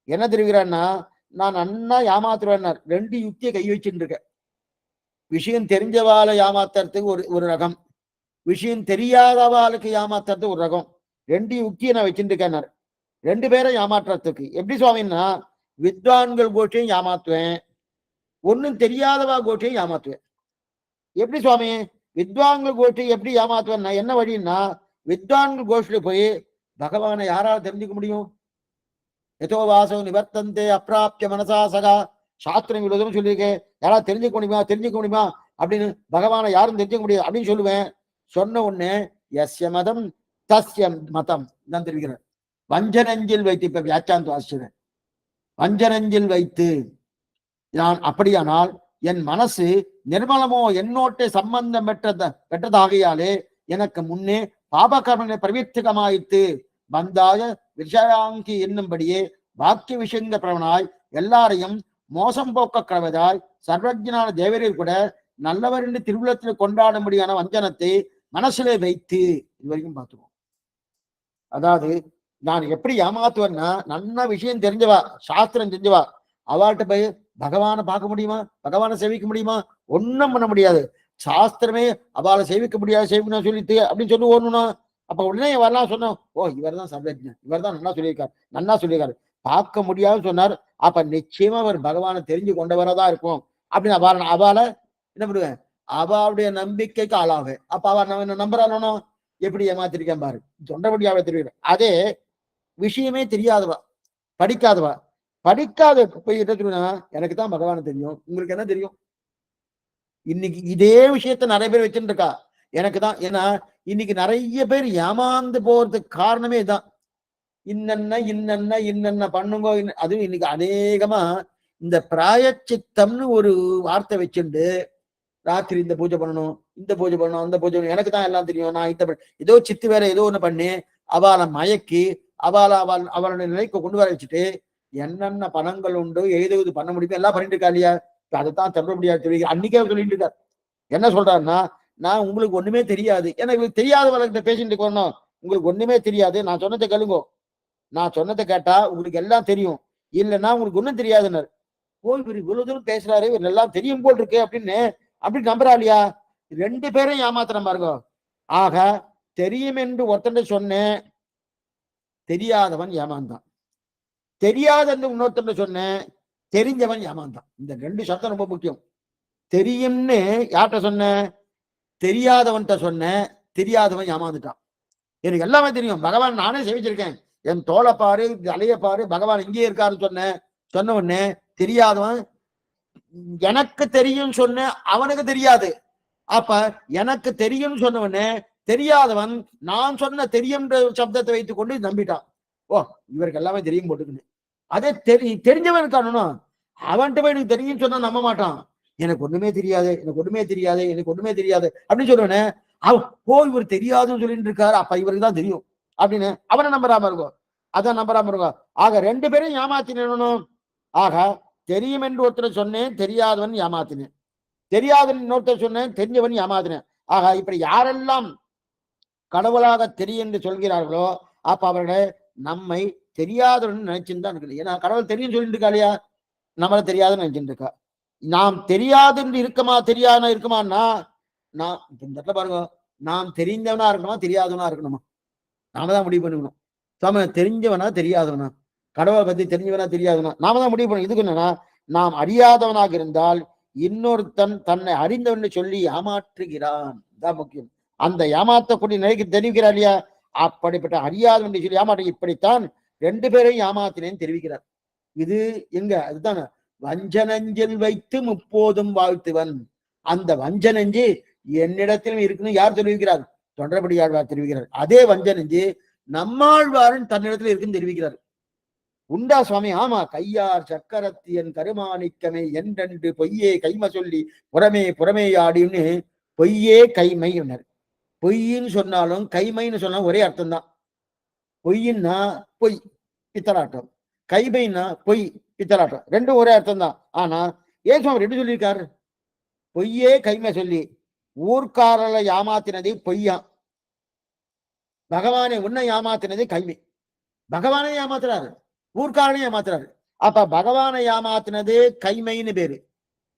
என்ன தெரிவிக்கிறான்னா, நான் அண்ணா ஏமாத்துவேன். ரெண்டு யுக்தியை கை வச்சுட்டு இருக்க. விஷயம் தெரிஞ்சவாளை ஏமாத்துறதுக்கு ஒரு ரகம், விஷயம் தெரியாதவாளுக்கு ஏமாத்துறதுக்கு ஒரு ரகம். ரெண்டு யுக்தியை நான் வச்சுட்டு இருக்கேன். ரெண்டு பேரை ஏமாற்றுறதுக்கு எப்படி சுவாமின்னா, வித்வான்கள் கோஷ்டியும் ஏமாத்துவேன், ஒன்னும் தெரியாதவா கோஷ்டியும் ஏமாத்துவேன். எப்படி சுவாமி வித்வான்கள் கோஷ்டி எப்படி ஏமாத்துவேன்னா என்ன வழின்னா, வித்வான்கள் கோஷ்டில போய் பகவானை யாரால தெரிஞ்சுக்க முடியும்? எதோ வாசம் நிவர்த்தந்தே அப்பிராப்திய மனசா சகா சாஸ்திரம் விரோதம் சொல்லியிருக்கேன். யாராவது தெரிஞ்சுக்க முடியுமா அப்படின்னு, பகவானை யாரும் தெரிஞ்சுக்க முடியாது அப்படின்னு சொல்லுவேன். சொன்ன உடனே எஸ்ய மதம் தஸ்ய மதம் தான் தெரிவிக்கிறேன். வஞ்சனஞ்சில் வைத்து, இப்ப வியாக்கியாந்து வாசிக்கிறேன். வஞ்சனஞ்சில் வைத்து நான் அப்படியானால் என் மனசு நிர்மலமோ என்னோட்டை சம்பந்தம் பெற்றதாகையாலே எனக்கு முன்னே பாபகர்மனை பிரவித்திகமாயித்து பந்தாய விஷயாங்கி என்னும்படியே வாக்கிய விஷயங்க பிரவனாய் எல்லாரையும் மோசம் போக்க கடவதாய் சர்வஜனான தேவரில் கூட நல்லவர் என்று திருவுள்ளத்தில் கொண்டாடும்படியான வஞ்சனத்தை மனசிலே வைத்து இது வரைக்கும் பார்த்துவோம். அதாவது நான் எப்படி ஏமாத்துவேன்னா, நல்ல விஷயம் தெரிஞ்சவா, சாஸ்திரம் தெரிஞ்சவா, அவள்கிட்ட போய் பகவானை பார்க்க முடியுமா, பகவானை சேவிக்க முடியுமா? ஒன்னும் பண்ண முடியாது. சாஸ்திரமே அவளை சேவிக்க முடியாது, சேவிக்கணும் சொல்லிட்டு அப்படின்னு சொல்லி ஓடணும். அப்ப உடனே வரலாம் சொன்னோம், ஓ இவர் தான் சர்வஜன், இவர் தான் நன்னா சொல்லியிருக்காரு பார்க்க முடியாதுன்னு சொன்னார். அப்ப நிச்சயமா அவர் பகவானை தெரிஞ்சு கொண்டவரதான் இருக்கும் அப்படின்னு அவளை என்ன பண்ணுவேன், அவளுடைய நம்பிக்கைக்கு ஆளாவேன். அப்ப அவ நம்ம நம்புறானோ எப்படி ஏமாத்திருக்கேன் பாரு, தொண்டபடியாவே தெரியும். அதே விஷயமே தெரியாதவா, படிக்காத போய் என்ன தெரியும்னா, எனக்கு தான் பகவானை தெரியும், உங்களுக்கு என்ன தெரியும்? இன்னைக்கு இதே விஷயத்த நிறைய பேர் வச்சுட்டு இருக்கா. எனக்கு தான், ஏன்னா இன்னைக்கு நிறைய பேர் ஏமாந்து போறதுக்கு காரணமே தான். இன்னென்ன பண்ணுங்க. அதுவும் இன்னைக்கு அநேகமா இந்த பிராயச்சித்தம்னு ஒரு வார்த்தை வச்சுண்டு, ராத்திரி இந்த பூஜை பண்ணணும், இந்த பூஜை பண்ணணும், அந்த பூஜை பண்ணணும், எனக்கு தான் எல்லாம் தெரியும், நான் இந்த ஏதோ சித்து வேற ஏதோ ஒண்ணு பண்ணி அவளை மயக்கி அவளுடைய நிலைக்கு கொண்டு வர வச்சுட்டு என்னென்ன பணங்கள் உண்டு எழுதுவது பண்ண முடியுமோ எல்லாம் பண்ணிட்டு இருக்கா இல்லையா. அதைத்தான் சொல்ல முடியாது தெரிவிக்க. அன்னைக்கே சொல்லிட்டு இருக்கார். என்ன சொல்றாருன்னா, நான் உங்களுக்கு ஒண்ணுமே தெரியாது, எனக்கு தெரியாதவர்கிட்ட பேசிட்டு இருக்கணும், உங்களுக்கு ஒண்ணுமே தெரியாது, நான் சொன்னதை கேளுங்க, நான் சொன்னதை கேட்டா உங்களுக்கு எல்லாம் தெரியும், இல்லைன்னா உங்களுக்கு ஒண்ணும் தெரியாதுன்னு. இவர் இவ்வளவு தூரம் பேசுறாரு, இவர் எல்லாம் தெரியும் போல் இருக்கு அப்படின்னு நம்புறா இல்லையா? 2 பேரும் ஏமாத்தின பாருங்க. ஆக தெரியும் என்று ஒருத்தன் சொன்னேன், தெரியாதவன் ஏமாந்தான். தெரியாத இன்னொருத்தன் சொன்னேன், தெரிஞ்சவன் ஏமாந்தான். இந்த 2 சத்தம் ரொம்ப முக்கியம். தெரியும்னு யார்கிட்ட சொன்ன? தெரியாதவன்கிட்ட சொன்ன, தெரியாதவன் ஏமாந்துட்டான். எனக்கு எல்லாமே தெரியும், பகவான் நானே சேவிச்சிருக்கேன், என் தோலை பாரு, தலைய பாரு, பகவான் இங்கே இருக்காருன்னு சொன்ன உடனே தெரியாதவன் எனக்கு தெரியும் சொன்ன, அவனுக்கு தெரியாது. அப்ப எனக்கு தெரியும் சொன்ன உடனே தெரியாதவன் நான் சொன்ன தெரியும் சப்தத்தை வைத்துக் கொண்டு நம்பிட்டான். ஓ, இவருக்கு எல்லாமே தெரியும் போட்டுக்குன்னு. அதே தெரிஞ்சவன் இருக்கானும், அவன்கிட்ட போய் எனக்கு தெரியும் சொன்னா நம்ப மாட்டான். எனக்கு ஒண்ணுமே தெரியாது, எனக்கு ஒண்ணுமே தெரியாது, எனக்கு ஒண்ணுமே தெரியாது அப்படின்னு சொல்லுவேன்னு இவர் தெரியாதுன்னு சொல்லிட்டு இருக்காரு, அப்ப இவருக்கு தான் தெரியும் அப்படின்னு அவனை நம்பராம இருக்கும். அதான் நம்பராம இருக்கும். ஆக 2 பேரும் ஏமாத்தினணும். ஆக தெரியும் என்று ஒருத்தர் சொன்னேன், தெரியாதவன் ஏமாத்தினேன். தெரியாதவன் இன்னொருத்தர் சொன்னேன், தெரிஞ்சவன் ஏமாத்தினேன். ஆக இப்படி யாரெல்லாம் கடவுளாக தெரியும் என்று சொல்கிறார்களோ அப்ப அவர்கள் நம்மை தெரியாதவன் நினைச்சுதான் இருக்குது. ஏன்னா கடவுள் தெரியும் சொல்லிட்டு இருக்கா இல்லையா? நம்மள தெரியாதுன்னு நினைச்சுட்டு இருக்கா. நாம் தெரியாது என்று இருக்குமான்னா நான் இந்த இடத்துல பாருங்க, நாம் தெரிஞ்சவனா இருக்கணுமா தெரியாதவனா இருக்கணுமா? நாம தான் முடிவு பண்ணிக்கணும். சாம தெரிஞ்சவனா தெரியாதவனா, கடவுளை பத்தி தெரிஞ்சவனா தெரியாதவனா, நாம தான் முடிவு பண்ணணும். இதுக்கு என்னன்னா, நாம் அறியாதவனாக இருந்தால் இன்னொருத்தன் தன்னை அறிந்தவன் சொல்லி ஏமாற்றுகிறான் தான் முக்கியம். அந்த ஏமாற்றக்கூடிய நிலைக்கு தெரிவிக்கிறார் இல்லையா? அப்படிப்பட்ட அறியாதவன் சொல்லி ஏமாற்ற, இப்படித்தான் 2 பேரையும் ஏமாத்தினேன்னு தெரிவிக்கிறார். இது எங்க? அதுதானே வஞ்சனஞ்சில் வைத்து முப்போதும் வாழ்த்துவன். அந்த வஞ்சனஞ்சு என்னிடத்திலும் இருக்குன்னு யார் தெரிவிக்கிறார்? தொண்டரபடியாழ்வார் தெரிவிக்கிறார். அதே வஞ்சனஞ்சு நம்மாழ்வாரன் தன்னிடத்துல இருக்குன்னு தெரிவிக்கிறார். உண்டா சுவாமி? ஆமா. கையார் சக்கரத்தியன் கருமாணிக்கமே என்றென்று பொய்யே கைமை சொல்லி புறமே புறமேயாடின்னு பொய்யே கைமை. பொய்ன்னு சொன்னாலும் கைமைன்னு சொன்னாலும் ஒரே அர்த்தம் தான். பொய்ன்னா பொய் பித்தலாட்டம், கைமைன்னா பொய் பித்தலாட்டம், ரெண்டும் ஒரே அர்த்தம் தான். ஆனா ஏன் சுவாமி ரெண்டு சொல்லியிருக்காரு? பொய்யே கைமை சொல்லி ஊர்க்காரலை ஏமாத்தினது பொய்யா, பகவானை உன்னை ஏமாத்தினது கைமை. பகவானை ஏமாத்துறாரு, ஊர்க்காரனை ஏமாத்துறாரு. அப்ப பகவானை ஏமாத்தினது கைமைன்னு பேரு,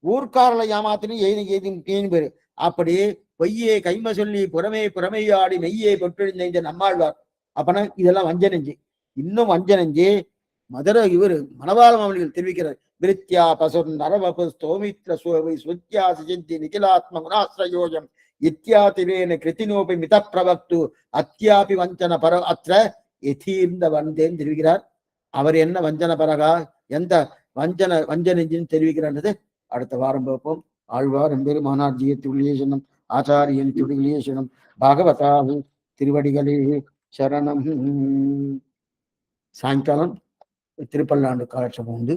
ஊர்க்காரலை ஏமாத்தினது பேரு. அப்படி பொய்யே கைமை சொல்லி புறமே புறமையாடி மெய்யே பொற்றிருந்த நம்மாழ்வார். அப்பனா இதெல்லாம் வஞ்சனஞ்சு. இன்னும் வஞ்சனஞ்சு மதுரை இவர் மணவாள மாமனிகள் தெரிவிக்கிறார். விருத்தியா பசுர் நரவபு ஸ்தோமித்ர சுவை சுத்தியா சிந்தி நிகிலாத்ம குணாஸ்ரயோஜம் இத்தியாதிவேன கிருத்தினோபி மித பிரவக்து அத்தியாபி வஞ்சன பர அத்த எதீர்ந்த வந்தேன்னு தெரிவிக்கிறார். அவர் என்ன வஞ்சன பரகா, எந்த வஞ்சனஞ்சின்னு தெரிவிக்கிறான்றது அடுத்த வாரம் பார்ப்போம். ஆழ்வார் எம்பெருமானார் ஜீயத்துள்ளேசனம் ஆச்சாரியன் துடிகளேசனம் பாகவதாகு திருவடிகளே சரணம். சாயங்காலம் திருப்பல்லாண்டு காலட்சேபம் வந்து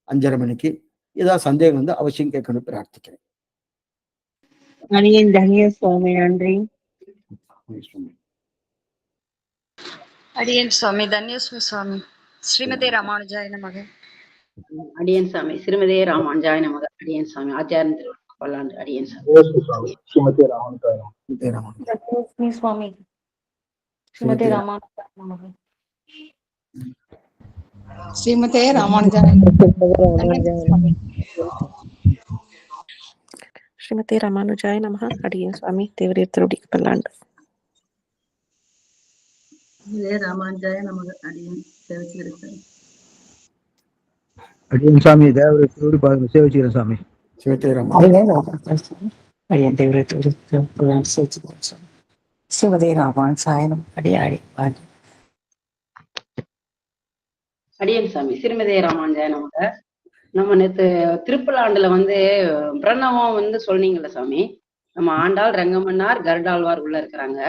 5:30 மணிக்கு. ஏதாவது சந்தேகம் வந்து அவசியம் கேட்கணும் பிரார்த்திக்கிறேன். நன்றி. அடியேன் சுவாமி தன்யஸ்மி சுவாமி. ஸ்ரீமதே ராமானுஜாய நமக. அடியேன் சாமி ஸ்ரீமதே ராமானுஜாய நமக. அடியேன் சாமி ஆச்சாரியன் திருப்பல்லாண்டு. அடியேன் சாமி ஸ்ரீமதே ராமானுஜாய சுவாமி ஸ்ரீமதே ராமானுஜாய நமக. ஸ்ரீமதே ராமானுஜாய ஸ்ரீமதே ராமானுஜாய நமஹ. அடியேன் சுவாமி தேவரீர் திருவடிக்கு பல்லாண்டு. ராமானுஜாய நமக. அடியேன் சேவிச்சுக்கிறேன். அடியேன் சாமி தேவரை திருவடி பாதம் சேவிச்சுக்கிறேன் சாமி. அடியேன் தேவரை திருவடி சேவிச்சுக்கிறேன். ஸ்ரீமதே ராமானுஜாய நமக. அடியாடி அடியேன் சாமி ஸ்ரீமதே ராமானுஜாய நமக. நம்ம நேத்து திருப்பலாண்டுல வந்து பிரணவம் வந்து சொன்னீங்கல்ல சாமி. நம்ம ஆண்டாள் ரங்கமன்னார் கருடாழ்வார் உள்ள இருக்கிறாங்க.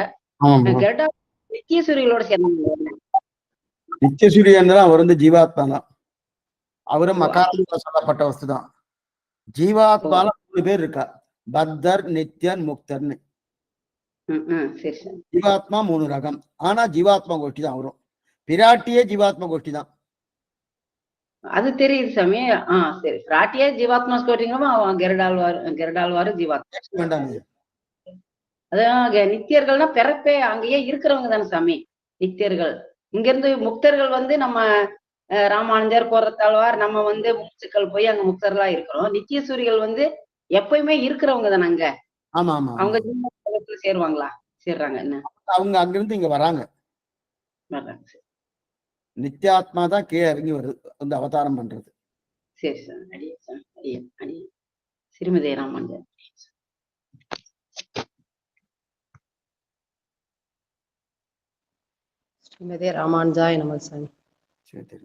கருடா நித்தியசூரிகளோட சேர்ந்தாங்க. நித்தியசூரியன் அவர் வந்து ஜீவாத்மா தான். அவரும் மகாத்மா சொல்லப்பட்ட வஸ்துதான். ஜீவாத்மால 3 பேர் இருக்கா, பத்தர் நித்யன் முக்தர்னு. ஜீவாத்மா 3 ரகம். ஆனா ஜீவாத்மா கோஷ்டி தான் வரும். பிராட்டியே ஜீவாத்மா கோஷ்டி தான். அது தெரியுது சாமி. சரி, பிராட்டியே ஜீவாத்மா கோஷ்டிங்களா? கருடாழ்வாரு ஜீவாத்மா. அதான் நித்தியர்கள்னா பிறப்பே அங்கேயே இருக்கிறவங்க தானே சாமி நித்தியர்கள். இங்க இருந்து முக்தர்கள் வந்து நம்ம ராமானுஜர் போறத்தாழ்வார் நம்ம வந்து முக்துக்கள் போய் அங்க முக்தர்களா இருக்கிறோம். நித்திய சூரிகள் வந்து எப்பயுமே இருக்கிறவங்க தானே அங்க. ஆமா ஆமா ஆமா. அவங்க ஜீவனத்துல சேருவாங்களா? சேர்றாங்க என்ன? அவங்க அங்கிருந்து இங்க வராங்க. வர்றாங்க. சரி. நித்யாத்மா தான் கீழே இறங்கி வருது, வந்து அவதாரம் பண்றது. சரி சார். அடியே சார். அடியே. ஸ்ரீமதி ராமானுஜர். ஸ்ரீமதே ராமானுஜாய நமக சாமி. சரி.